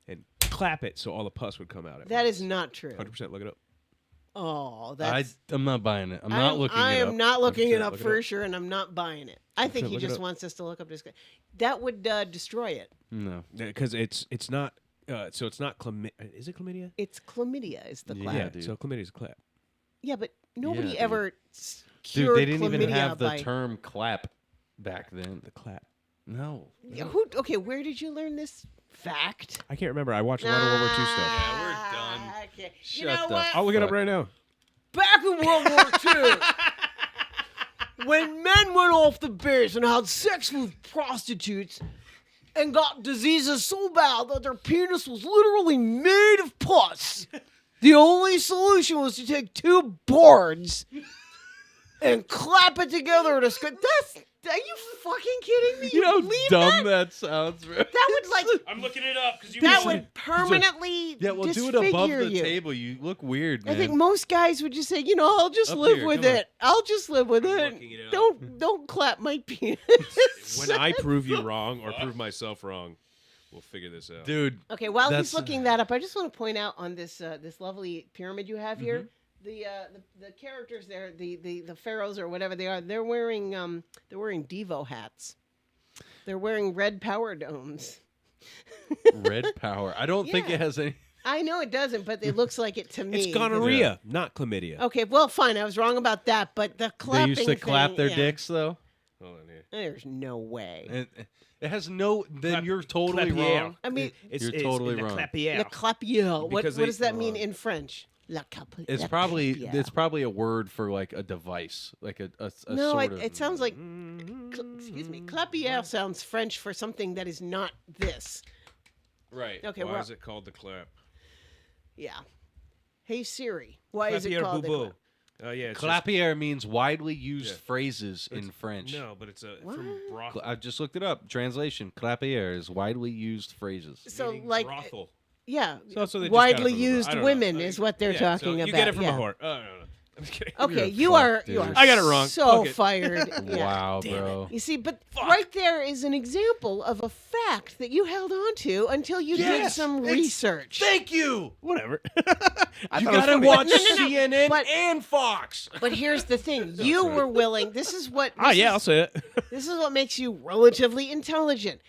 and clap it so all the pus would come out.
That is not true.
100%. Look it up.
Oh, that's.
I'm not buying it. I'm not looking
I
it
am
up.
not looking it
100%
up
look it
for
up.
sure, and I'm not buying it. I think he
look it
just
up.
wants us to look up this guy. That would destroy it.
No.
Because it's not. So it's not chlamydia. Is it chlamydia?
It's chlamydia is the clap.
Yeah,
Yeah,
dude.
So chlamydia is a clap.
but nobody
dude.
ever
Dude,
cured
they didn't even
chlamydia
have the
by.
term clap back then.
The clap.
No.
Yeah, okay, where did you learn this fact?
I can't remember. I watched a lot of World War II stuff.
Yeah, we're done.
Okay. You
Shut
know
the
what?
I'll look it up
Fuck.
right now.
Back in World War II, when men went off the base and had sex with prostitutes and got diseases so bad that their penis was literally made of pus, the only solution was to take two boards and clap it together in a square. Are you fucking kidding me?
You know how
believe
dumb
that?
that sounds, bro.
That would like
I'm looking it up because you.
that would permanently
Yeah, well, do it above
disfigure
the
you.
table. You look weird, man.
I think most guys would just say, I'll just
Up
live
here,
with
come on.
it. I'll just live with it.
looking it up.
Don't clap my penis.
When I prove you wrong or prove myself wrong, we'll figure this out.
Dude,
Okay, while
That's-
he's looking that up, I just want to point out on this this lovely pyramid you have here,
Mm-hmm.
the characters there, the pharaohs or whatever they are, they're wearing Devo hats. They're wearing red power domes.
red power. I don't think
Yeah.
it has any.
I know it doesn't, but it looks like it to me.
It's gonorrhea, not chlamydia.
Okay, well, fine. I was wrong about that, but the
They
clapping
used to clap
thing,
their
yeah.
dicks, though.
Hold on here.
There's no way.
It has no. Then you're totally
Clapier.
wrong.
I mean,
You're totally
le
wrong.
clapier.
Le clapier. What
Because
does
they-
that mean in French? La
It's probably a word for like a device, like a
No,
sort of.
it sounds like. Excuse me. Clapier sounds French for something that is not this.
right.
Okay,
Why
well,
is it called the clap?
yeah. Hey Siri, why is it
Clapier
called the
boubou.
clap?
Oh yeah, it's
Clapier means widely used
Yeah.
phrases in French.
No, but it's
What?
from brothel.
I just looked it up. Translation: Clapier is widely used phrases.
So,
meaning
like,
brothel.
yeah,
So they just got it
widely
from a-
used
I don't know.
women is what they're
Yeah,
talking
so
about.
You get it from
yeah.
a whore. Oh no. I'm just kidding.
Okay,
You're
you
fucked,
are
dude.
I got it wrong.
So
Fuck it.
fired. Yeah.
Wow,
Damn
bro.
it. You see, but right there is an example of a fact that you held on to until you did
Yes,
some
it's-
research.
Thank you.
Whatever.
You gotta watch
No, no, no,
CNN
but-
and Fox.
But here's the thing: you were willing. This is what.
Oh
this
yeah,
is-
I'll say it.
This is what makes you relatively intelligent.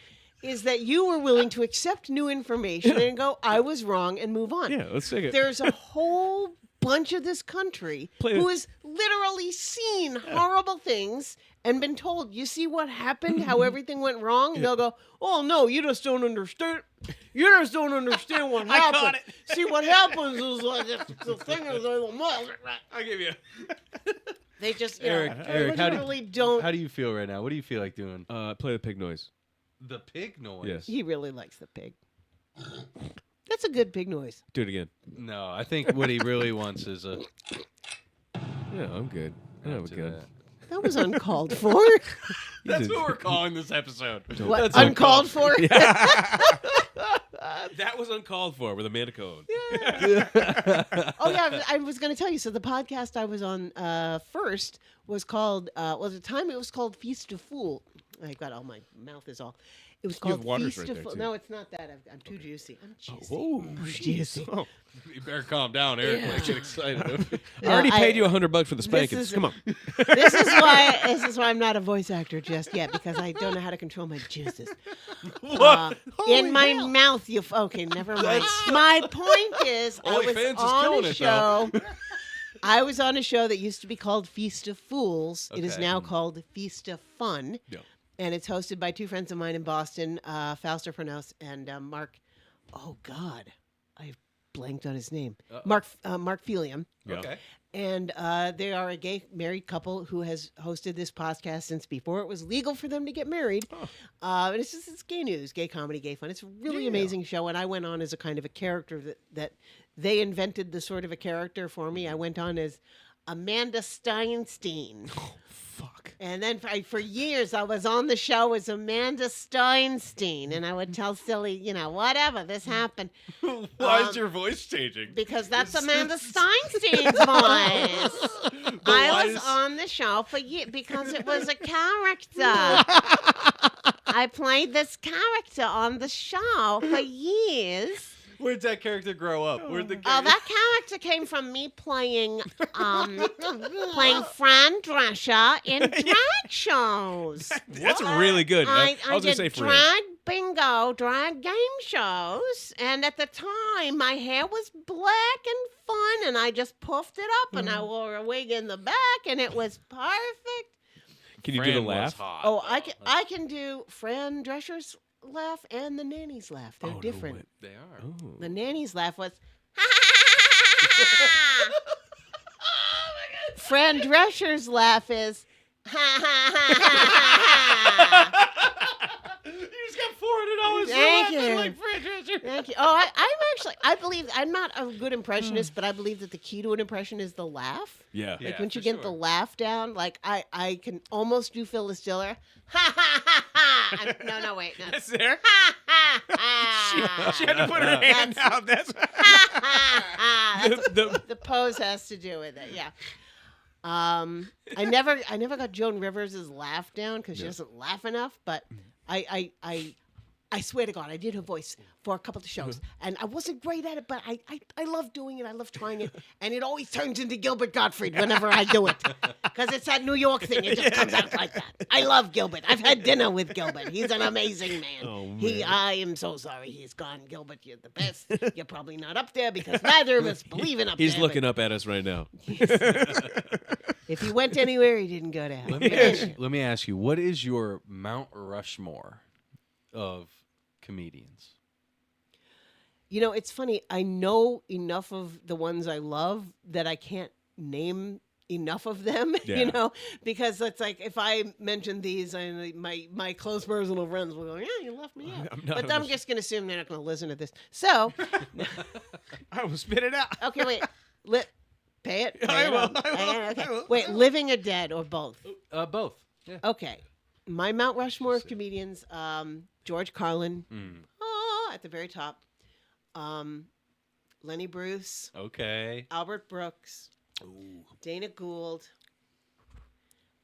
Is that you were willing to accept new information and go, "I was wrong," and move on.
Yeah, let's take it.
There's a whole bunch of this country who has literally seen horrible things and been told, you see what happened, how everything went wrong? And they'll go, oh, no, you just don't understand. You just don't understand what happened.
caught it.
See, what happens is like the thing is
I'll give you.
they just,
Eric,
they
Eric, how
literally don't.
How do you feel right now? What do you feel like doing?
Play the pig noise.
The pig noise.
Yes.
He really likes the pig. That's a good pig noise.
Do it again.
No, I think what he really wants is a.
Yeah, I'm good. Yeah, we're
to
good.
that.
That was uncalled for.
That's what we're calling this episode.
What,
That's
uncalled for?
That was uncalled for with Amanda Cohen.
Oh yeah, I was going to tell you. So the podcast I was on first was called. Well, at the time it was called Feast of Fool. I got all my mouth is all. It was
You have
called
waters
Feast
right
of
there,
Fool.
too.
No, it's not that. I'm too juicy. I'm juicy.
Whoa,
juicy.
Oh,
You better calm down, Eric. When I get excited.
I already
I-
paid you $100 for the spankings.
is-
Come on.
This is why I'm not a voice actor just yet, because I don't know how to control my juices. In my mouth, you. Okay, never mind. My point is, I was
OnlyFans is
on
killing
a
it,
show. I was on a show that used to be called Feast of Fools. It is
Okay.
now called Feast of Fun.
Yeah.
And it's hosted by two friends of mine in Boston, Fausto Pernos and Mark. Oh God, I blanked on his name. Mark Felium.
Yeah.
Okay.
And they are a gay married couple who has hosted this podcast since before it was legal for them to get married. And it's gay news, gay comedy, gay fun. It's a really amazing show. And I went on as a kind of a character that they invented the sort of a character for me. I went on as Amanda Steinstein.
Fuck.
And then for years, I was on the show as Amanda Steinstein, and I would tell silly, whatever, this happened.
Why is your voice changing?
Because that's Amanda Steinstein's voice. I
why
was
is-
on the show for years because it was a character. I played this character on the show for years.
Where'd that character grow up? Where'd the
Oh, that character came from me playing Fran Drescher in drag shows.
That's really good.
I
was going
did
to say Fran.
drag bingo, drag game shows, and at the time my hair was black and fun, and I just puffed it up, and I wore a wig in the back, and it was perfect.
Can you do the
Fran was
laugh?
hot.
Oh, I can do Fran Drescher's laugh and the nanny's laugh. They're
no
different.
way.
They are.
Oh.
The nanny's laugh was. Fran Drescher's laugh is.
You just got $400
Thank you.
like Fran Drescher.
Thank you. Oh, I believe, I'm not a good impressionist, but I believe that the key to an impression is the laugh.
Yeah.
Yeah.
Like once you
for
get
sure.
the laugh down, like I can almost do Phyllis Diller. Ha ha ha ha. No, wait. No.
That's there.
Ha ha ha.
She had to put her hand out. That's
That's
the
the pose has to do with it. Yeah. I never got Joan Rivers' laugh down because she doesn't laugh enough. But I swear to God, I did her voice for a couple of shows, and I wasn't great at it, but I love doing it. I love trying it, and it always turns into Gilbert Gottfried whenever I do it, because it's that New York thing. It just comes out like that. I love Gilbert. I've had dinner with Gilbert. He's an amazing man.
Oh, man.
I am so sorry he's gone. Gilbert, you're the best. You're probably not up there because neither of us believe in up
He's
there.
looking up at us right now.
If he went anywhere, he didn't go to hell.
Let me ask you, what is your Mount Rushmore of comedians?
You know, it's funny. I know enough of the ones I love that I can't name enough of them,
Yeah.
you know, because it's like if I mention these, my close personal friends will go, "Yeah, you left me out."
I'm not
But I'm
listening.
just going to assume they're not going to listen to this. So,
I will spit it out.
okay, wait, pay it.
I
Hang
will,
on,
I will,
hang on,
I
okay.
will.
Wait, living or dead or both?
Both. Yeah.
Okay, my Mount Rushmore of comedians: George Carlin, at the very top. Lenny Bruce,
Okay.
Albert Brooks, Dana Gould,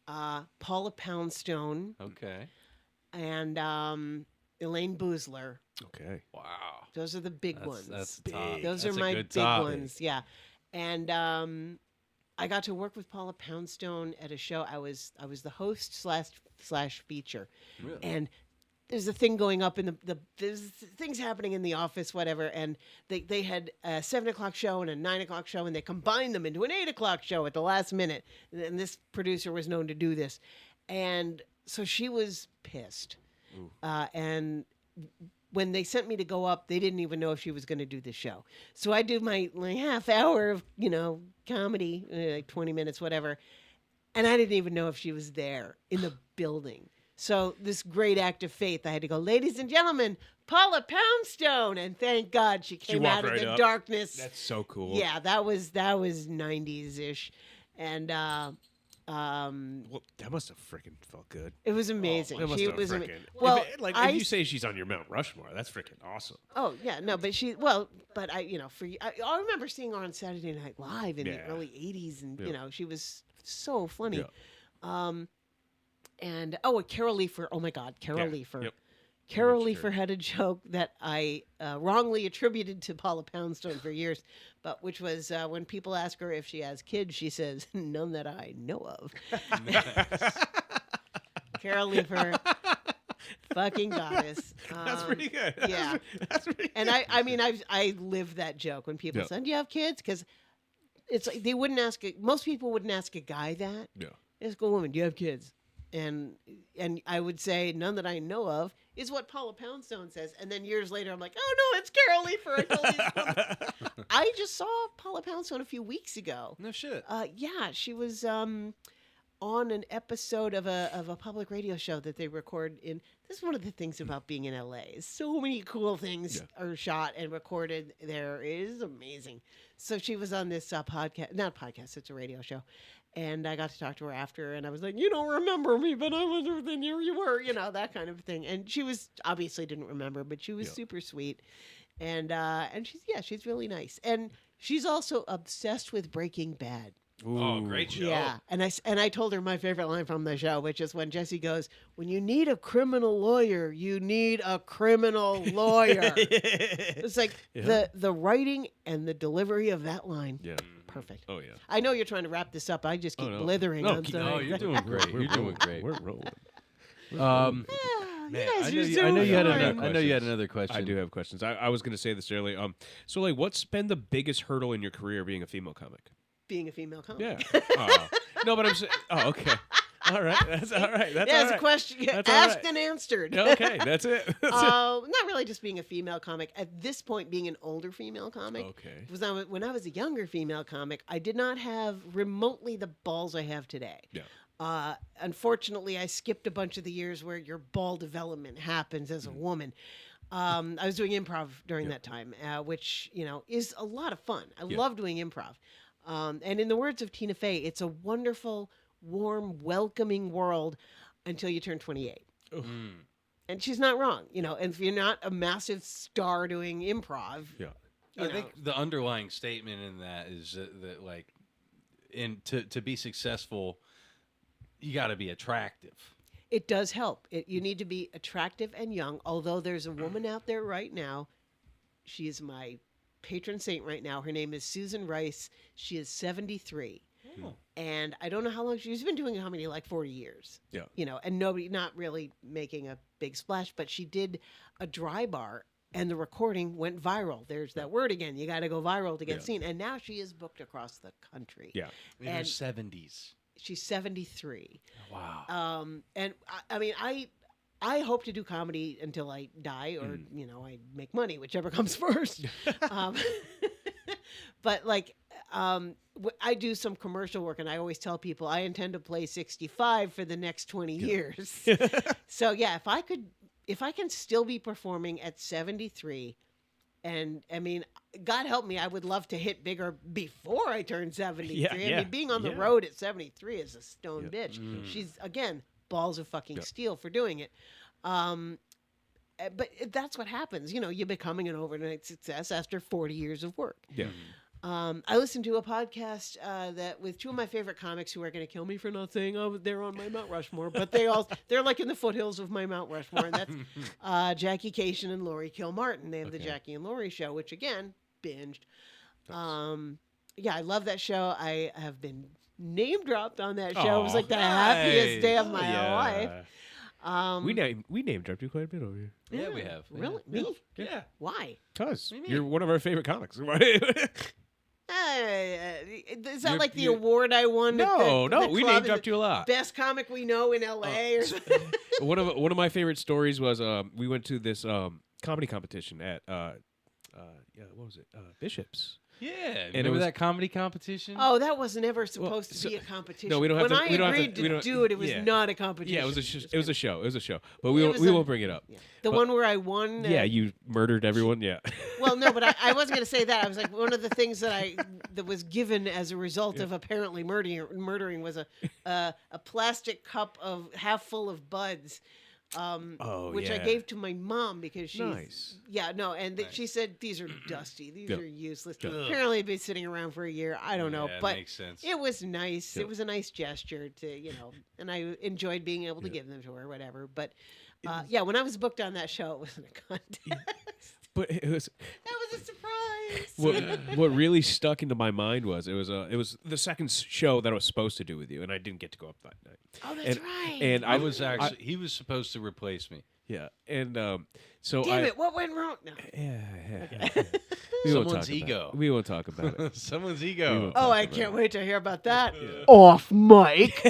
Paula Poundstone,
Okay.
and Elaine Boozler.
Okay.
Wow.
Those are the big
That's,
ones.
That's the top.
Those
That's
are
a
my
good
big
top.
ones. Yeah, and I got to work with Paula Poundstone at a show. I was the host slash feature,
Really?
and there's a thing going up in there's things happening in the office, whatever, and they had a 7:00 show and a 9:00 show, and they combined them into an 8:00 show at the last minute. And this producer was known to do this, and so she was pissed. And when they sent me to go up, they didn't even know if she was going to do the show. So I do my half hour of comedy, like 20 minutes, whatever, and I didn't even know if she was there in the building. So this great act of faith, I had to go, "Ladies and gentlemen, Paula Poundstone," and thank God she came
walked
out of
right
the
up.
darkness.
That's so cool.
Yeah, that was 90s ish, and
Well, that must have freaking felt good.
it was amazing.
That must
She
have
was
freaking.
well.
If you say she's on your Mount Rushmore, that's freaking awesome.
Oh yeah, no, but but I I remember seeing her on Saturday Night Live in the
Yeah.
early '80s, and
Yeah.
she was so funny.
Yeah.
And Carol Leifer. Oh my God, Carol
Yeah.
Leifer.
Yep.
Carol
Image
Leifer had a joke that I wrongly attributed to Paula Poundstone for years, but which was when people ask her if she has kids, she says, "None that I know of." Carol Leifer, fucking goddess.
That's pretty good.
Yeah.
That's pretty
And
good.
I lived that joke when people
Yeah.
said, "Do you have kids?" Because it's like they wouldn't ask. Most people wouldn't ask a guy that.
Yeah.
Ask a woman, "Do you have kids?" And I would say, "None that I know of," is what Paula Poundstone says. And then years later, I'm like, "Oh no, it's Carol Leifer." I told you this. I just saw Paula Poundstone a few weeks ago.
No shit.
Yeah, she was on an episode of a public radio show that they record in. This is one of the things about being in LA. So many cool things are shot and recorded there. It is amazing. So she was on this podcast, not podcast, it's a radio show. And I got to talk to her after, and I was like, "You don't remember me, but I was then here you were," that kind of thing. And she was obviously didn't remember, but she was super sweet, and she's really nice, and she's also obsessed with Breaking Bad.
Oh, great show.
Yeah, and I told her my favorite line from the show, which is when Jesse goes, "When you need a criminal lawyer, you need a criminal lawyer." It's like the writing and the delivery of that line.
Yeah.
Perfect.
Oh yeah.
I know you're trying to wrap this up. I just keep blithering.
No,
I'm
keep-
sorry.
No, you're doing great. You're doing great.
We're rolling.
Yeah,
Man,
you guys
I
are
know you,
so
I know you had
fun.
another. I know you had another question.
I do have questions. I was going to say this earlier. So like, what's been the biggest hurdle in your career being a female comic?
Being a female comic.
Yeah. Oh. No, but I'm saying. Oh, okay. All right. That's all right. That's
Yeah,
all
it's
right.
a question
That's all
asked
right.
and answered.
Okay, that's it. That's it.
Not really just being a female comic. At this point, being an older female comic.
Okay.
Because when I was a younger female comic, I did not have remotely the balls I have today.
Yeah.
Unfortunately, I skipped a bunch of the years where your ball development happens as a woman. I was doing improv during that time, which is a lot of fun. I love doing improv. And in the words of Tina Fey, it's a wonderful, warm, welcoming world until you turn 28. And she's not wrong, and if you're not a massive star doing improv,
Yeah.
I think the underlying statement in that is that like, to be successful, you got to be attractive.
it does help. You need to be attractive and young, although there's a woman out there right now. She is my patron saint right now. Her name is Susan Rice. She is 73.
Oh.
And I don't know how long she's been doing comedy, like 40 years.
Yeah.
And not really making a big splash, but she did a dry bar and the recording went viral. There's that word again. You got to go viral to get seen. And now she is booked across the country.
Yeah.
In her
And-
70s.
she's 73.
Wow.
And I mean, I hope to do comedy until I die, or I make money, whichever comes first. But like, I do some commercial work, and I always tell people I intend to play 65 for the next 20 years. So yeah, if I can still be performing at 73, and I mean, God help me, I would love to hit bigger before I turn 73.
Yeah,
I
yeah,
mean, being on the
yeah.
road at 73 is a stone
Yeah.
bitch. She's, again, balls of fucking steel for doing it. But that's what happens. You're becoming an overnight success after 40 years of work.
Yeah.
I listened to a podcast that with two of my favorite comics who are going to kill me for not saying they're on my Mount Rushmore, but they're like in the foothills of my Mount Rushmore, and that's Jackie Cation and Laurie Kilmartin. They have the Jackie and Laurie show, which again binged. Yeah, I love that show. I have been name dropped on that show. It was like the happiest day of my life.
We name dropped you quite a bit over here.
Yeah, we have.
Really?
Yeah.
Me?
Yeah.
Why?
Cause
What do you
you're
mean?
one of our favorite comics.
Is that
You're-
like the
you're-
award I won?
No,
at
no,
the
we
club
name
as
dropped
the
you a lot.
Best comic we know in LA. Or something?
One of my favorite stories was we went to this comedy competition at what was it? Bishops.
Yeah.
it
Remember
was-
that comedy competition?
Oh, that was never supposed
so-
to be a competition.
No, we don't have
when
to-
I
we don't have to-
agreed
we
to
don't-
do it, it was
yeah.
not a competition.
Yeah, it was a
just
it was a show. It was a show, but we
It
won't
was a-
won't bring it up.
the
but-
one where I won.
Yeah, you murdered everyone. Yeah.
Well, no, but I wasn't going to say that. I was like, one of the things that was given as a result of apparently murdering was a plastic cup of half full of buds. Which I
yeah.
gave to my mom because she's
Nice.
she said these are dusty, these
Yeah.
are useless.
Ugh.
Apparently they've been sitting around for a year. I don't know,
Yeah,
but
makes sense.
it was nice.
Yeah.
It was a nice gesture to and I enjoyed being able to give them to her, whatever. But when I was booked on that show, it wasn't a contest.
But it was
That was a surprise.
what really stuck into my mind was it was the second show that I was supposed to do with you, and I didn't get to go up that night.
Oh, that's
And-
right.
And
I was actually he was supposed to replace me.
yeah, and so
Damn it! What went wrong? No.
Yeah. We won't
Someone's
talk about
ego.
it. We won't talk about it.
Someone's
We
ego.
won't
Oh,
talk
I
about
can't
it.
wait to hear about that. Off mic.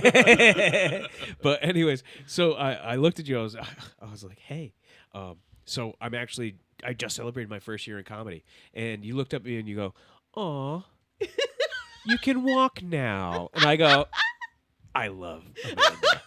But anyways, so I looked at you. I was like, hey, so I just celebrated my first year in comedy, and you looked at me and you go, aw, you can walk now, and I go, I love Amanda.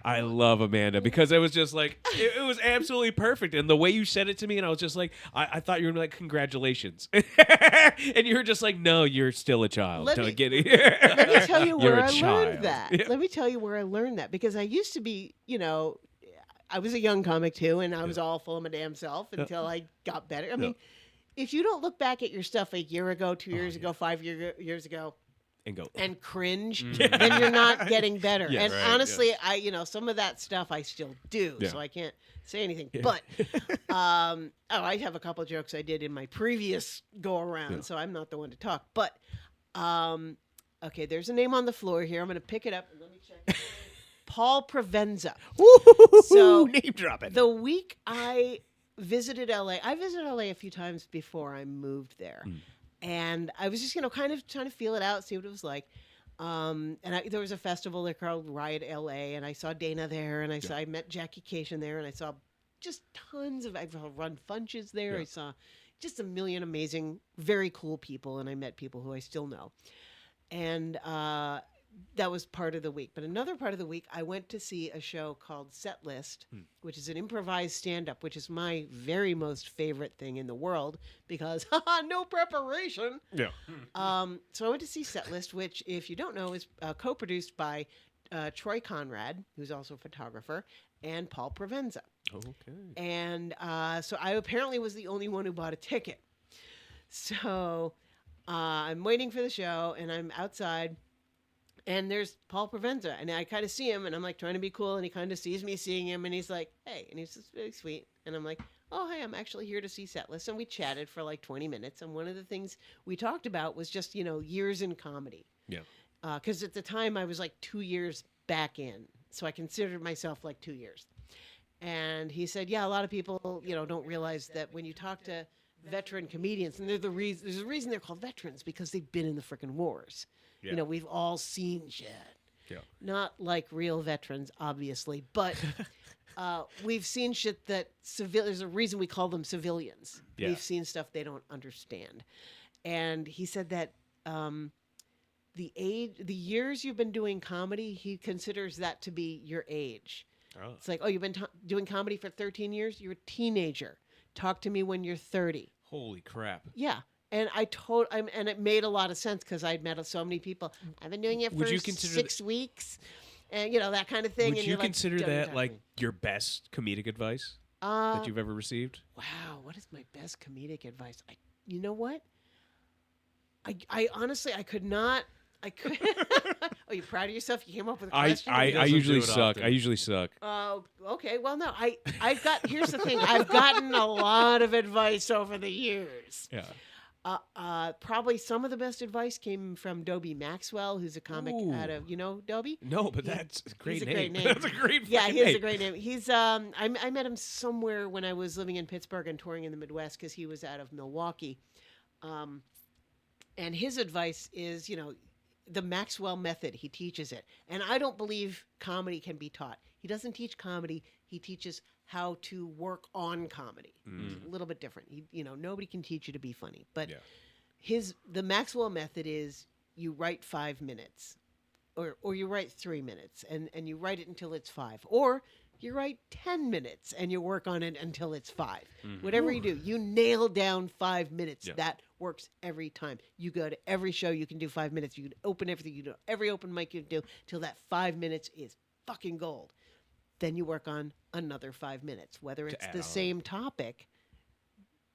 I love Amanda because it was just like it was absolutely perfect, and the way you said it to me, and I was just like, I thought you were like, congratulations, and you were just like, no, you're still a child.
Let
Don't
me-
get it.
Let me tell you
You're
where
a
I
child.
learned that.
Yeah.
Let me tell you where I learned that because I used to be, I was a young comic too, and I was all full of my damn self until I got better. I mean, if you don't look back at your stuff a year ago, 2 years ago, 5 years ago,
And go.
and cringe, then you're not getting better.
Yes.
And
Right,
honestly, some of that stuff I still do,
Yeah.
so I can't say anything.
Yeah.
But I have a couple of jokes I did in my previous go around,
Yeah.
so I'm not the one to talk. But okay, there's a name on the floor here. I'm going to pick it up and let me check. Paul Provenza. So,
name dropping.
The week I visited LA, I visited LA a few times before I moved there. And I was just, kind of trying to feel it out, see what it was like. There was a festival there called Riot LA, and I saw Dana there, and I met Jackie Cation there, and I saw just tons of, I've run funches there.
Yeah.
I saw just a million amazing, very cool people, and I met people who I still know. And that was part of the week. But another part of the week, I went to see a show called Set List, which is an improvised stand-up, which is my very most favorite thing in the world because, no preparation.
Yeah.
So I went to see Set List, which, if you don't know, is co-produced by Troy Conrad, who's also a photographer, and Paul Provenza.
Okay.
And so I apparently was the only one who bought a ticket. So I'm waiting for the show, and I'm outside. And there's Paul Provenza, and I kind of see him, and I'm like trying to be cool, and he kind of sees me seeing him, and he's like, "Hey," and he's just very sweet, and I'm like, "Oh, hey, I'm actually here to see Set List," and we chatted for like 20 minutes, and one of the things we talked about was just years in comedy,
Yeah.
because at the time I was like 2 years back in, so I considered myself like 2 years, and he said, "Yeah, a lot of people don't realize that when you talk to veteran comedians, and there's a reason they're called veterans because they've been in the frickin' wars."
Yeah.
We've all seen shit.
Yeah.
Not like real veterans, obviously, but we've seen shit that there's a reason we call them civilians.
Yeah.
We've seen stuff they don't understand. And he said that the years you've been doing comedy, he considers that to be your age.
Oh.
It's like, oh, you've been doing comedy for 13 years? You're a teenager. Talk to me when you're 30.
Holy crap.
Yeah. And and it made a lot of sense because I'd met so many people. I've been doing it for
Would you consider
6 weeks, and that kind of thing.
Would
and
you
you're like,
consider
"Don't
that
talk
like
to me."
your best comedic advice that you've ever received?
Wow, what is my best comedic advice? You know what? I honestly, I could not. I could. Oh, you proud of yourself? You came up with a question.
I
doesn't
usually
do it
suck.
often.
I usually suck.
Oh, okay. Well, no, I've got. Here's the thing. I've gotten a lot of advice over the years.
Yeah.
Probably some of the best advice came from Dobie Maxwell, who's a comic
Ooh.
out of Dobie.
No, but that's a great
He's a
name.
great name.
That's a great
Yeah,
fucking
he has
name.
a great name. He's I met him somewhere when I was living in Pittsburgh and touring in the Midwest because he was out of Milwaukee. And his advice is, the Maxwell method. He teaches it. And I don't believe comedy can be taught. He doesn't teach comedy. He teaches how to work on comedy. It's a little bit different. Nobody can teach you to be funny. But
Yeah.
the Maxwell method is you write 5 minutes or you write 3 minutes and you write it until it's 5. Or you write 10 minutes and you work on it until it's 5. Whatever you do, you nail down 5 minutes.
Yeah.
That works every time. You go to every show, you can do 5 minutes. You can open everything. You do every open mic you do till that 5 minutes is fucking gold. Then you work on another 5 minutes, whether it's
add
the
on.
same topic.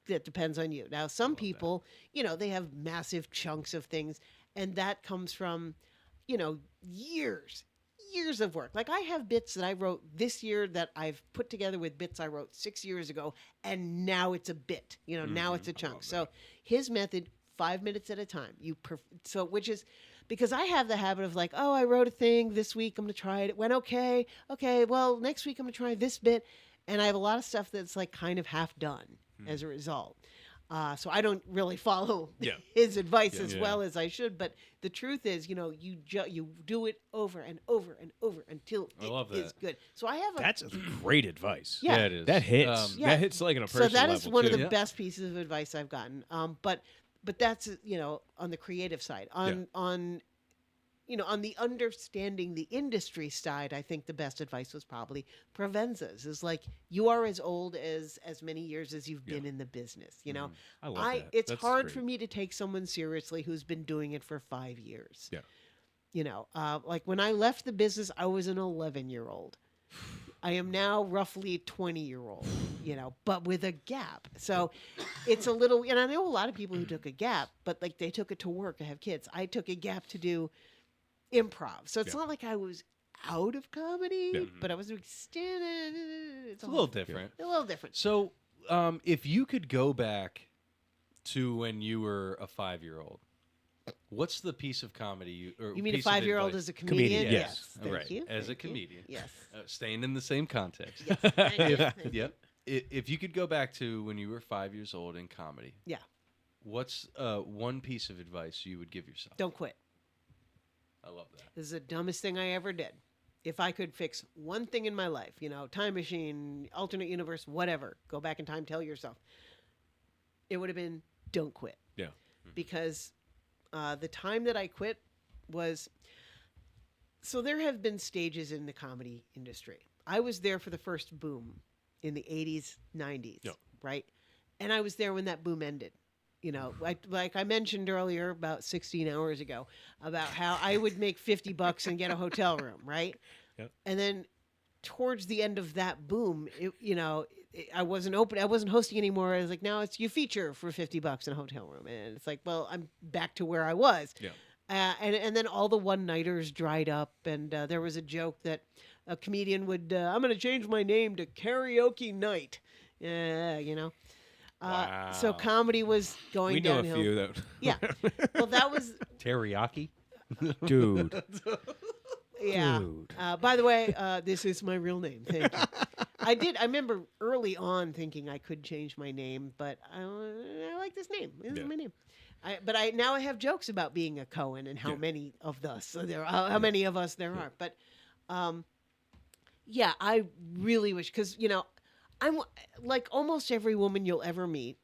That depends on you. Now, some people, they have massive chunks of things, and that comes from, years of work. Like I have bits that I wrote this year that I've put together with bits I wrote 6 years ago, and now it's a bit. Now it's a chunk. So his method, 5 minutes at a time. Which is because I have the habit of like, oh, I wrote a thing this week. I'm going to try it. It went okay. Okay, well, next week I'm going to try this bit, and I have a lot of stuff that's like kind of half done as a result. So I don't really follow his advice as well as I should. But the truth is, you do it over and over and over until
I love
it is
that.
good. So I have
That's great advice.
Yeah.
Yeah, it is.
That hits.
Yeah.
That hits like on a
so
personal
that is
level
one
too.
of the
Yeah.
best pieces of advice I've gotten. But that's on the creative side. On the understanding the industry side, I think the best advice was probably Provenza's. Is like you are as old as many years as you've been in the business.
I love that.
It's
That's
hard
great.
for me to take someone seriously who's been doing it for 5 years.
Yeah.
Like when I left the business, I was an 11-year-old. I am now roughly a 20-year-old, but with a gap. So it's a little, and I know a lot of people who took a gap, but like they took it to work to have kids. I took a gap to do improv. So it's not like I was out of comedy, but I was doing stand. It's
a little different.
A little different.
So, if you could go back to when you were a 5-year-old, what's the piece of comedy
You mean a
piece of
5-year-old
advice-
as a comedian?
Comedian, yes.
Thank
Right.
you.
As a
Thank you.
comedian.
Yes.
Staying in the same context.
Yes. Thank you. Thank you.
Yep. If you could go back to when you were 5 years old in comedy,
Yeah.
what's one piece of advice you would give yourself?
Don't quit.
I love that.
This is the dumbest thing I ever did. If I could fix one thing in my life, time machine, alternate universe, whatever, go back in time, tell yourself, it would have been don't quit.
Yeah.
Because the time that I quit was, so there have been stages in the comedy industry. I was there for the first boom in the 80s, 90s,
Yeah.
right? And I was there when that boom ended. Like I mentioned earlier about 16 hours ago about how I would make $50 and get a hotel room, right?
Yep.
And then towards the end of that boom, I wasn't hosting anymore. I was like, now it's you feature for $50 in a hotel room. And it's like, well, I'm back to where I was.
Yeah.
And then all the one-nighters dried up, and there was a joke that a comedian would, I'm going to change my name to Karaoke Night. So
Wow.
comedy was going
We know
downhill.
a few that.
Yeah. Well, that was,
Teriyaki?
Dude.
yeah.
Dude.
By the way, this is my real name. Thank you. I remember early on thinking I could change my name, but I like this name. This
Yeah.
is my name. But I now I have jokes about being a Cohen and how many of us there are, how many of us there are. But yeah, I really wish, because I'm like almost every woman you'll ever meet.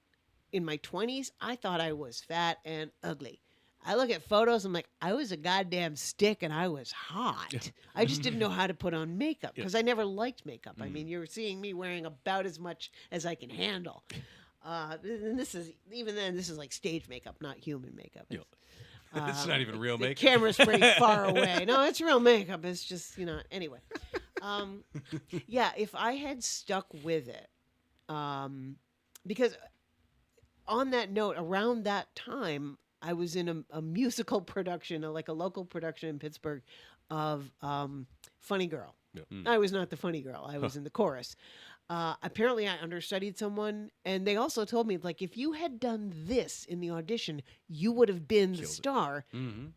In my 20s, I thought I was fat and ugly. I look at photos, I'm like, I was a goddamn stick and I was hot. I just didn't know how to put on makeup because I never liked makeup. I mean, you're seeing me wearing about as much as I can handle. And this is like stage makeup, not human makeup.
It's not even real
The
makeup.
camera's pretty far away. No, it's real makeup. It's just, anyway. Yeah, if I had stuck with it, because on that note, around that time, I was in a musical production, like a local production in Pittsburgh of Funny Girl. I was not the funny girl. I was in the chorus. Apparently, I understudied someone, and they also told me, like, if you had done this in the audition, you would have been the star.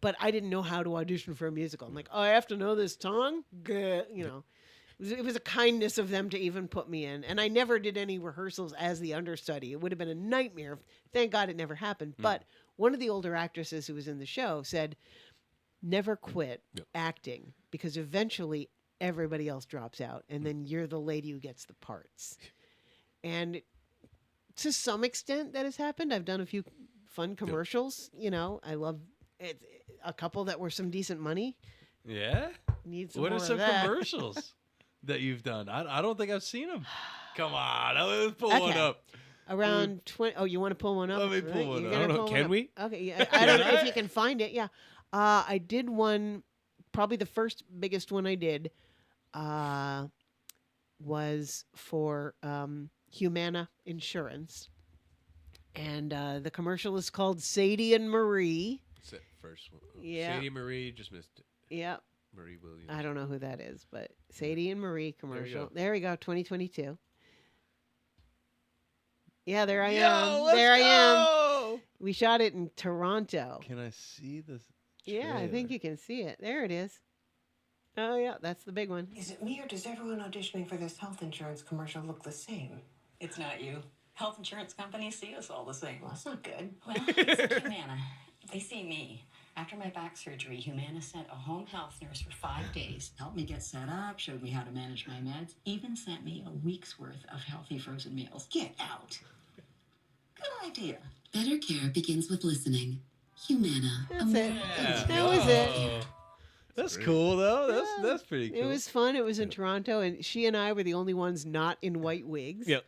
But I didn't know how to audition for a musical. I'm like, oh, I have to know this song? It was a kindness of them to even put me in. And I never did any rehearsals as the understudy. It would have been a nightmare. Thank God it never happened. But one of the older actresses who was in the show said, never quit acting, because eventually everybody else drops out, and then you're the lady who gets the parts. And to some extent that has happened. I've done a few fun commercials. I love it. A couple that were some decent money.
Yeah?
Need some
What
more
are
of
some
that.
commercials that you've done? I don't think I've seen them. Come on, let's pull one
Okay.
up.
Around 20. Oh, you want to pull one up?
Let me pull one
You're
up.
gonna
I don't know,
pull one
can
up?
we?
Okay. Yeah, I don't know if you can find it. Yeah. I did one. Probably the first biggest one I did was for Humana Insurance. And the commercial is called Sadie and Marie.
That's it, first one.
Yeah.
Sadie Marie, just missed it.
Yeah.
Marie Williams.
I don't know who that is, but Sadie and Marie commercial.
go.
There we go, 2022. Yeah, there I
Yo,
am.
let's
There I am.
go!
We shot it in Toronto.
Can I see this?
Yeah, I think you can see it. There it is. Oh, yeah, that's the big one.
Is it me, or does everyone auditioning for this health insurance commercial look the same?
It's not you. Health insurance companies see us all the same.
Well, that's not good.
Well, it's like Humana. They see me. After my back surgery, Humana sent a home health nurse for 5 days, helped me get set up, showed me how to manage my meds, even sent me a week's worth of healthy frozen meals. Get out. Good idea.
Better care begins with listening. Humana.
That's it. That was it.
That's cool though. That's pretty cool.
It was fun. It was in Toronto, and she and I were the only ones not in white wigs.
Yep.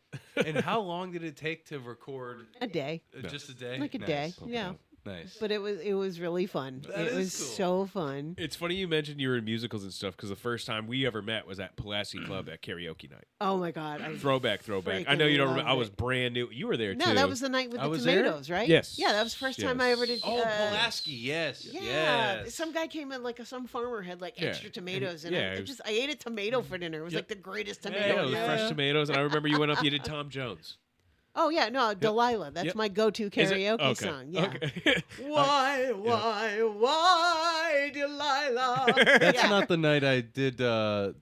And how long did it take to record?
A day.
Just a day.
Like a
Nice.
day. Yeah.
Nice.
But it was really fun.
That
It
is
was
cool.
so fun.
It's funny you mentioned you were in musicals and stuff, because the first time we ever met was at Pulaski Club at karaoke night.
Oh my God.
Throwback. I know you don't remember. I was
it.
brand new. You were there too.
No, that was the night with
I
the
was there?
tomatoes, right?
Yes.
Yeah, that was the first time I ever did.
Oh, Pulaski. Yes.
Yeah,
Yes.
some guy came in, like some farmer had like
Yeah,
extra tomatoes,
and-
and
yeah,
I
it was-
I ate a tomato for dinner. It was like the greatest tomato.
Yeah, it was
ever.
fresh tomatoes, and I remember you went up. You did Tom Jones.
Oh yeah, no, Delilah. That's
Yep.
my go-to
Is it?
karaoke
Okay.
song. Yeah.
Okay.
Why, Delilah?
That's
Yeah.
not the night I did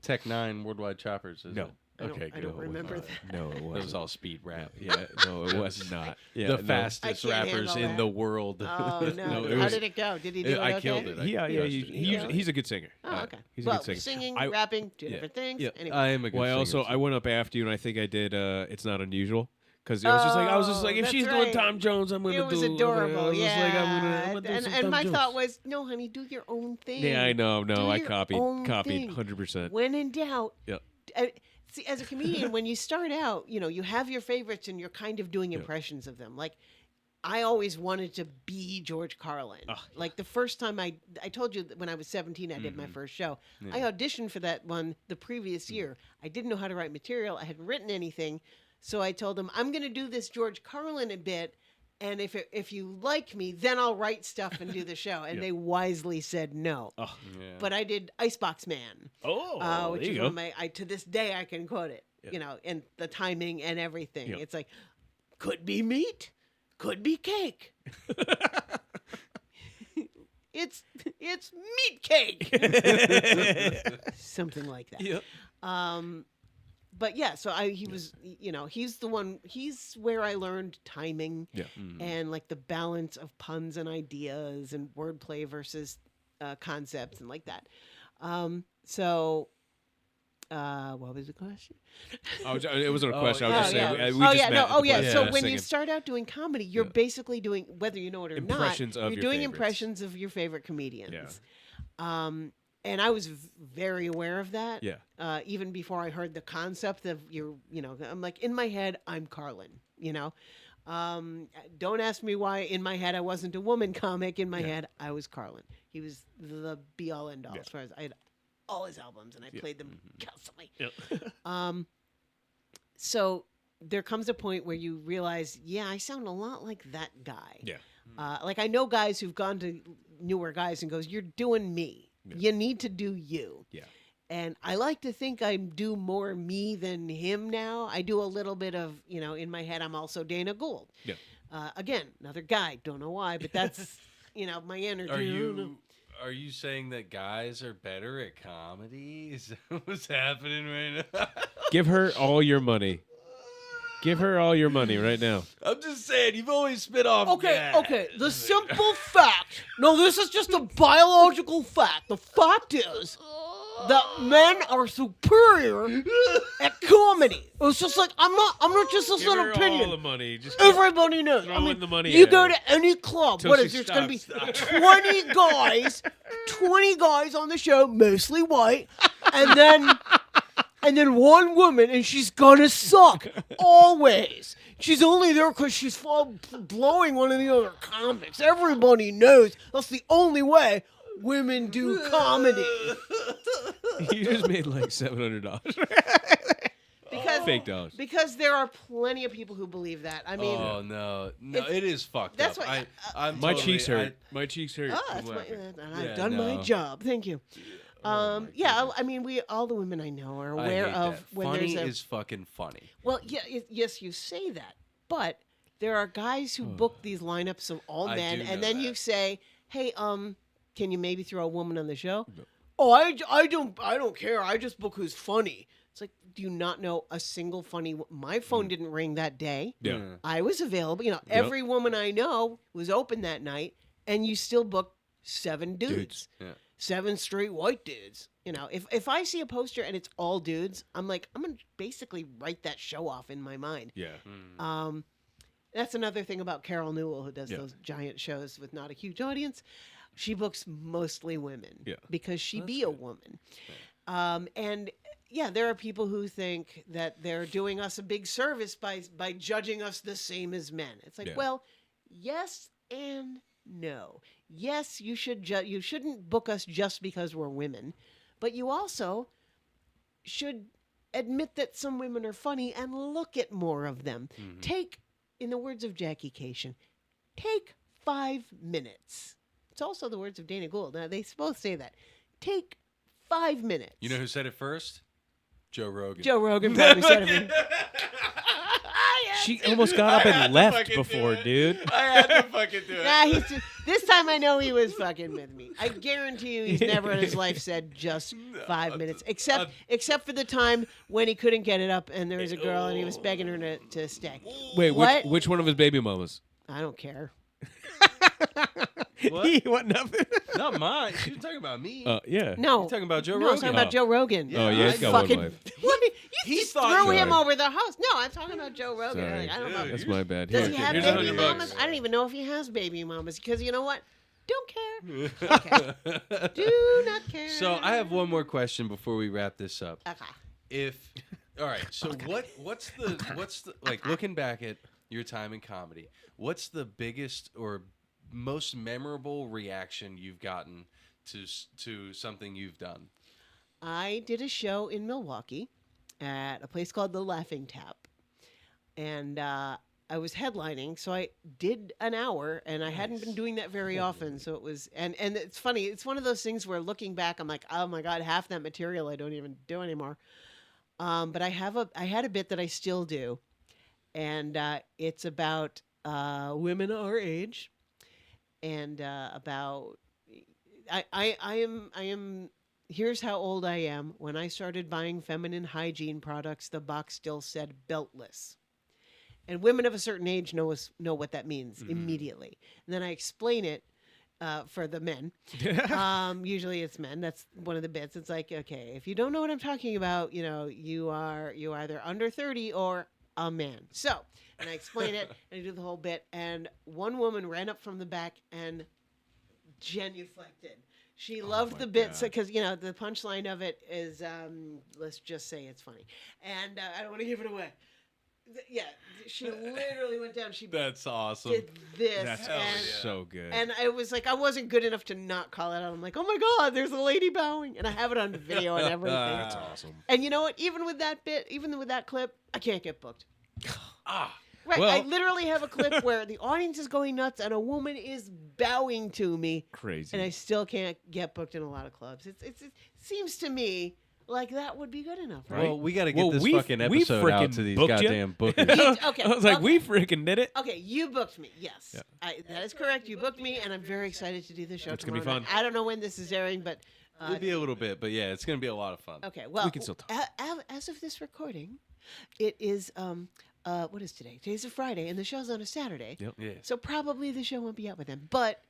Tech 9 Worldwide Choppers, is
No.
it?
I don't-
Okay,
I don't
good.
remember
All
that.
No, it
It
wasn't.
was all speed rap.
Yeah, no, it was not. Yeah,
The
no.
fastest
I can't
rappers
handle
in
that.
the world.
Oh no!
No, it
How
was-
did it go? Did he do it
I
okay?
killed it.
Yeah,
crushed it.
he's a good singer.
Oh, okay.
He's a
well,
good singer.
singing,
I-
rapping, two
yeah.
different things.
Yeah.
Anyway.
I am a good
Well,
singer.
I went up after you, and I think I did. It's Not Unusual. Because I was just like, if
that's
she's
right.
doing Tom Jones, I'm gonna do.
It was adorable.
I was just like,
yeah.
I'm gonna do some
and
Tom
my
Jones.
thought was, no, honey, do your own thing.
Yeah, I know.
Do
No, I
your
copied
own thing.
100%.
When in doubt.
Yep.
See, as a comedian, when you start out, you have your favorites and you're kind of doing
Yep.
impressions of them. Like, I always wanted to be George Carlin. Like the first time I told you that when I was 17, I did my first show. I auditioned for that one the previous year. I didn't know how to write material. I hadn't written anything. So I told him, I'm going to do this George Carlin a bit. And if you like me, then I'll write stuff and do the show. And they wisely said no.
Oh,
Yeah.
But I did Icebox Man. Which
there
is
you
one
go.
of my, to this day I can quote it, and the timing and everything.
Yep.
It's like, could be meat, could be cake. it's meat cake. Something like that.
Yep.
but yeah, so he was, he's the one. He's where I learned timing, and like the balance of puns and ideas and wordplay versus concepts and like that. So. What was the question?
It wasn't a question. I was just
yeah.
saying. We just met at the place.
So
Yeah.
when you
Singing.
start out doing comedy, you're basically doing, whether you know it or
Impressions
not,
of
you're
your
doing
favorites.
impressions of your favorite comedians. And I was very aware of that.
Yeah.
Even before I heard the concept of I'm like, in my head, I'm Carlin. Don't ask me why in my head I wasn't a woman comic. In my head, I was Carlin. He was the be all end all as far as I had all his albums and I played them constantly. So there comes a point where you realize, I sound a lot like that guy.
Yeah.
Like I know guys who've gone to newer guys and goes, you're doing me. Yeah. You need to do you.
Yeah.
And I like to think I do more me than him now. I do a little bit of, in my head, I'm also Dana Gould.
Yeah.
Again, another guy. Don't know why, but that's, my energy.
Are you saying that guys are better at comedy? Is that what's happening right now?
Give her all your money. Give her all your money right now.
I'm just saying, you've always spit off.
Okay. The simple fact. No, this is just a biological fact. The fact is that men are superior at comedy. It's just like I'm not just
Give
an
her
opinion.
all the money. Just
Everybody knows.
throwing the money
you
at
go
her.
to any club.
Till
What
she
is there? It's going to be
stops.
20 guys on the show, mostly white, and then one woman, and she's gonna suck always. She's only there because she's blowing one of the other comics. Everybody knows that's the only way women do comedy.
You just made like $700. Fake dollars.
Because there are plenty of people who believe that. I mean,
oh no, it is fucked
that's
up.
what
My cheeks hurt. My cheeks hurt.
That's
Yeah,
I've done my job. Thank you. I mean, all the women I know are aware of when
funny
there's a.
is fucking funny.
Well, yes, you say that, but there are guys who book these lineups of all
I
men,
do
and
know
then
that.
you say, "Hey, can you maybe throw a woman on the show?" No. Oh, I don't care. I just book who's funny. It's like, do you not know a single funny? My phone didn't ring that day.
Yeah.
I was available. Every woman I know was open that night, and you still book 7 dudes.
Yeah.
7 straight white dudes. If I see a poster and it's all dudes, I'm like, I'm gonna basically write that show off in my mind.
Yeah.
That's another thing about Carol Newell, who does those giant shows with not a huge audience. She books mostly women because she be a woman. And there are people who think that they're doing us a big service by judging us the same as men. It's like, well, yes and no. Yes, you shouldn't book us just because we're women, but you also should admit that some women are funny and look at more of them.
Mm-hmm.
Take, in the words of Jackie Cation, take 5 minutes. It's also the words of Dana Gould. Now, they both say that. Take 5 minutes.
You know who said it first? Joe Rogan.
Joe Rogan probably said it.
She almost got up and left before, dude.
I had to fucking do it.
Nah, this time I know he was fucking with me. I guarantee you he's never in his life said just 5 minutes. Except for the time when he couldn't get it up and there was a girl and he was begging her to stay.
Wait,
What?
which one of his baby mamas?
I don't care.
What?
He want nothing.
Not mine. She was talking about me.
Yeah.
No.
You're talking about Joe
No, I'm
Rogan.
talking about Joe Rogan.
Oh, yeah, he's got one
fucking,
wife.
you
He
just
thought-
threw him
Sorry.
over the house. No, I'm talking about Joe Rogan.
Sorry.
I don't know.
That's my bad.
Does
Here,
he have
here's
baby
$100.
mamas? I don't even know if he has baby mamas because you know what? Don't care. Okay. Do not care.
So I have one more question before we wrap this up.
Okay.
All right. So what's the like looking back at your time in comedy? What's the biggest or most memorable reaction you've gotten to something you've done?
I did a show in Milwaukee at a place called The Laughing Tap. And I was headlining, so I did an hour, and I hadn't been doing that very often. So it was, and it's funny, it's one of those things where looking back, I'm like, oh my God, half that material I don't even do anymore. But I had a bit that I still do, and it's about women our age, and about I am Here's how old I am. When I started buying feminine hygiene products, the box still said beltless. And women of a certain age know what that means immediately. And then I explain it for the men. Usually it's men. That's one of the bits. It's like, okay, if you don't know what I'm talking about, you're either under 30 or a man. So, and I explain it and I do the whole bit. And one woman ran up from the back and genuflected. She loved the bits because, the punchline of it is, let's just say it's funny. And I don't want to give it away. Yeah, she literally went down. She
That's awesome.
did this.
That's so good.
And I was like, I wasn't good enough to not call it out. I'm like, oh my God, there's a lady bowing. And I have it on video and everything.
That's awesome.
And you know what? Even with that bit, even with that clip, I can't get booked. Right.
Well-
I literally have a clip where the audience is going nuts and a woman is bowing to me.
Crazy.
And I still can't get booked in a lot of clubs. It seems to me like that would be good enough, right?
Well, we got to get
Well,
this
we
fucking episode
frickin'
out to these
booked ya.
goddamn bookers.
Okay.
I was like,
okay.
we freaking did it.
Okay, you booked me. Yes, that is correct. You booked me, and I'm very excited to do the show.
It's gonna be
tomorrow night.
fun.
I don't know when this is airing, but
It'll be a little bit, but yeah, it's gonna be a lot of fun.
okay. Well,
We can still talk.
As of this recording, it is what is today? Today's a Friday, and the show's on a Saturday.
Yep.
Yeah.
So probably the show won't be out by then. But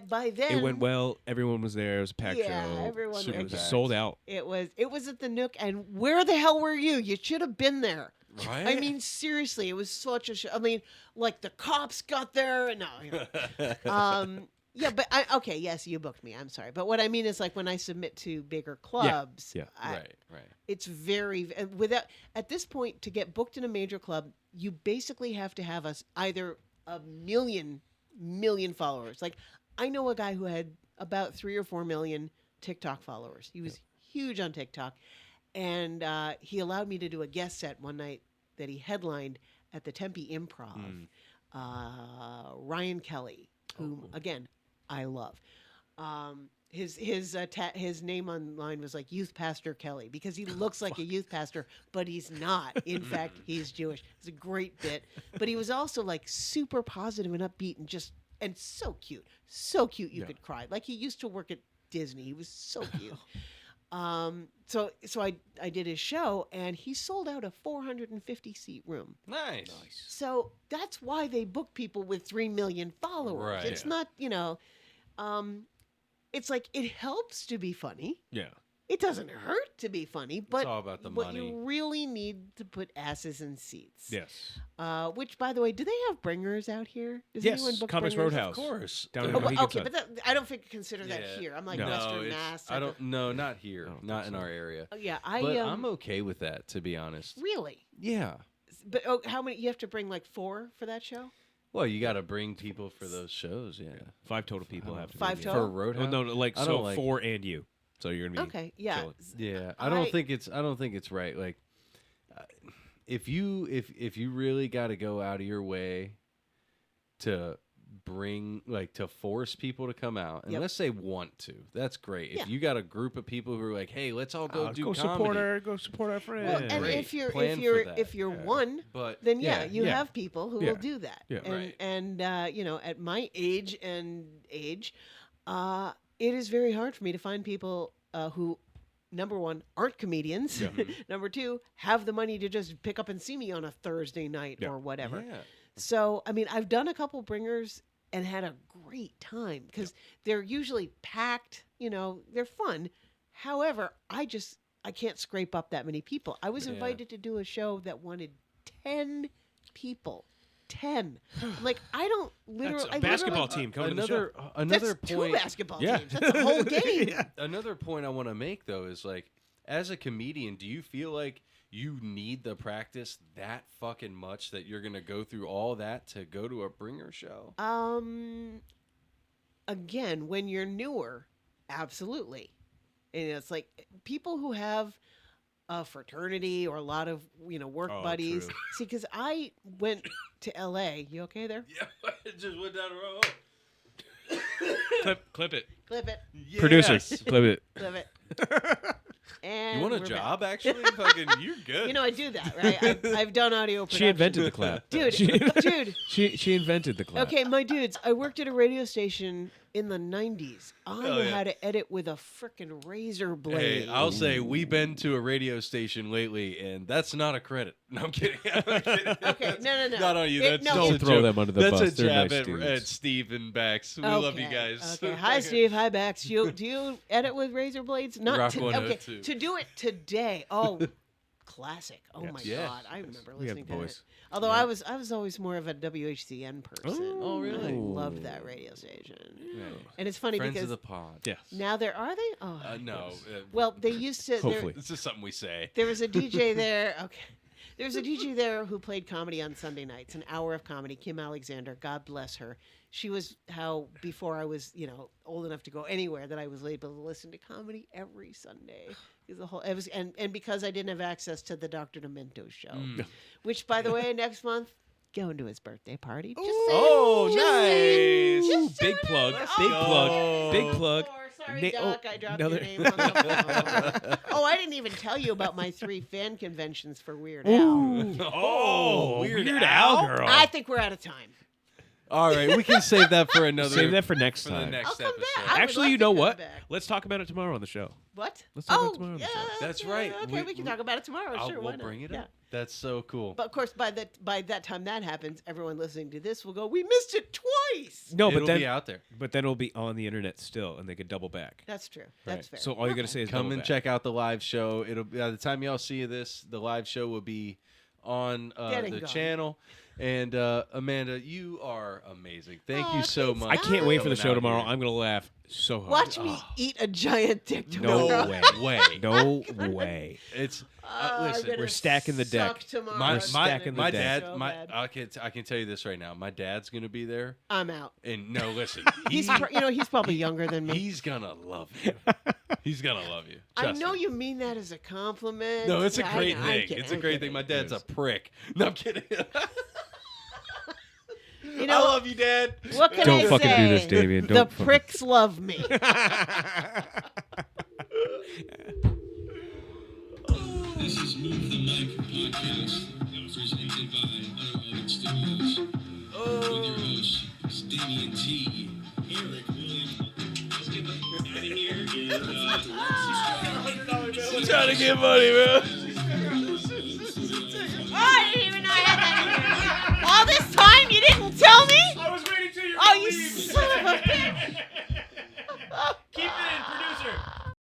by then
It went well. Everyone was there. It was a packed
Yeah,
show.
everyone
It
was
was
there.
sold out.
It was at the Nook, and where the hell were you? You should have been there.
Right?
I mean, seriously, it was such a show. I mean, like the cops got there, and yeah, but okay, yes, you booked me. I'm sorry, but what I mean is like when I submit to bigger clubs,
yeah.
right.
it's very at this point to get booked in a major club, you basically have to have us either a million followers. Like I know a guy who had about 3 or 4 million TikTok followers. He was huge on TikTok, and he allowed me to do a guest set one night that he headlined at the Tempe Improv. Ryan Kelly, who again I love. His name online was like Youth Pastor Kelly because he looks like a youth pastor, but he's not. In fact, he's Jewish. It's a great bit, but he was also like super positive and upbeat and so cute you could cry. Like he used to work at Disney. He was so cute. So I did his show and he sold out a 450 seat room.
Nice.
So that's why they book people with 3 million followers.
Right.
It's not, it's like it helps to be funny.
Yeah.
It doesn't hurt to be funny, but
all about the
but
money.
you really need to put asses in seats.
Yes.
Which, by the way, do they have bringers out here? Does
Yes.
anyone book
Comics
bringers?
Roadhouse.
Of course.
Down in
Oh, well,
Mohegan
okay,
Sun.
but I don't consider that
Yeah.
here. I'm like
No.
Western
it's-
Mass.
I don't. No, not here.
don't
Not
think
in
so.
our area.
Oh, yeah,
But I'm okay with that, to be honest.
really.
Yeah.
But how many? You have to bring like 4 for that show.
Well, you got to bring people for those shows. Yeah.
5 total people have to
5
be
total?
For Roadhouse.
Well, no, like
I
so
don't like-
4 and you. So you're gonna be
Okay, yeah.
chilling.
Yeah, I don't think it's right. Like, if you really got to go out of your way to bring to force people to come out, unless they want to, that's great.
Yeah.
If you got a group of people who are like, hey, let's all go do
go
comedy.
support our friends.
Well, and
Great.
if you're
Plan for that.
if you're one,
But
then
Yeah,
you
yeah.
have people who
Yeah.
will do that.
Yeah.
And
Right.
at my age, it is very hard for me to find people who, number one, aren't comedians. Number two, have the money to just pick up and see me on a Thursday night or whatever.
Yeah.
So, I mean, I've done a couple bringers and had a great time because they're usually packed. They're fun. However, I can't scrape up that many people. I was invited to do a show that wanted 10 people. 10. Like, I don't literally.
That's a basketball team coming to the show.
Another
That's
point.
2 basketball
Yeah.
teams. That's a whole game.
Another point I want to make though is like, as a comedian, do you feel like you need the practice that fucking much that you're gonna go through all that to go to a bringer show?
Again, when you're newer, absolutely. And it's like people who have a fraternity or a lot of work buddies.
true.
See, because I went to L.A. You okay there?
Yeah, it just went down the road.
Clip it.
Clip it.
Producer,
Yes.
clip it.
Clip it. And
You want a
we're
job?
back.
Actually, fucking, you're good.
I do that, right? I've done audio production.
She invented the clap.
Dude,
She-
dude.
She invented the clap.
Okay, my dudes, I worked at a radio station in the 90s. I
Oh,
know
yeah.
how to edit with a frickin' razor blade.
Hey, I'll say we've been to a radio station lately, and that's not a credit. No, I'm kidding. I'm kidding.
Okay, no.
Not on you.
It-
That's
no,
just
Don't
a
throw
joke.
them under the
That's
bus.
a
They're
jab
nice
at
dudes.
Steve and Bax. We love you
Okay,
guys.
Okay. Hi, Steve. Hi, Bax. Do you edit with razor blades? Not
Rock
to,
102.
okay. To do it today. Oh, classic. Oh
Yes.
my
Yeah.
God, I remember
We have
listening
the
to
voice.
it. Although I was always more of a WHCN person.
Oh, really?
I loved that radio station. And it's funny
Friends
because
of the pod.
Yes.
now are they? Oh,
No.
well, they used to. there-
Hopefully.
This is something we say.
There was a DJ there. Okay. There was a DJ there who played comedy on Sunday nights, an hour of comedy. Kim Alexander, God bless her. She was how before I was, old enough to go anywhere that I was able to listen to comedy every Sunday. And because I didn't have access to the Dr. Demento show, which by the way, next month going to his birthday party. Just saying.
Oh,
Just saying.
nice.
Just
Big
saying.
plug.
Oh,
Big
go.
plug. Big plug.
Sorry,
Na-
Doc,
oh,
I dropped
another-
your name on the phone. Oh, I didn't even tell you about my 3 fan conventions for Weird Al.
Oh,
Weird
Weird
Al?
Al, girl.
I think we're out of time.
All right, we can save that for another.
Save that for next
for the
time.
next
I'll come
episode.
back. I would
Actually,
love
you
to
know
come
what?
back.
Let's talk about it tomorrow on the show.
What?
Let's talk about
Oh,
it tomorrow on the
yeah,
show.
That's
okay,
right.
Okay, we can talk about it tomorrow. Sure, why
We'll
not?
bring it
Yeah.
up. That's so cool.
But of course, by that time that happens, everyone listening to this will go, "We missed it twice."
No,
It'll
but then
be out there.
it'll be on the internet still, and they could double back.
That's true. That's
Right.
fair.
So all you got to
Okay.
say is
Come
double
and
back.
check out the live show. It'll by the time y'all see this, the live show will be on
Getting
the
gone.
channel. And Amanda, you are amazing. Thank you
Oh,
so
thanks,
much.
I can't wait for the
coming
show
out
tomorrow.
here.
I'm gonna laugh so hard.
Watch me eat a giant dick
No
tomorrow.
way.
way.
No way.
It's
I'm
listen.
gonna
we're stacking the deck.
suck tomorrow.
My,
It's
my,
gonna
stacking
be
the
my
deck.
dad,
so
my
bad.
I can tell you this right now. My dad's gonna be there,
I'm out.
and no, listen,
He's he's probably younger than me.
he's gonna love you. He's gonna love you.
I
Trust
know
me.
you mean that as a compliment.
No, it's a
Yeah,
great
I'm
thing.
kidding,
It's a
I'm
great thing.
kidding.
My dad's
It
a
is.
prick. No, I'm kidding.
You know,
I love you, Dad.
what can
Don't
I
fucking
say?
do this, Damien.
The
Don't fucking-
pricks love me.
This is Move the Mic podcast, presented by Underwood Studios. With your hosts, Damien T, Eric Williams. Let's get the out of here and
Trying to get money, bro.
Oh, I didn't even know I had that in here. All this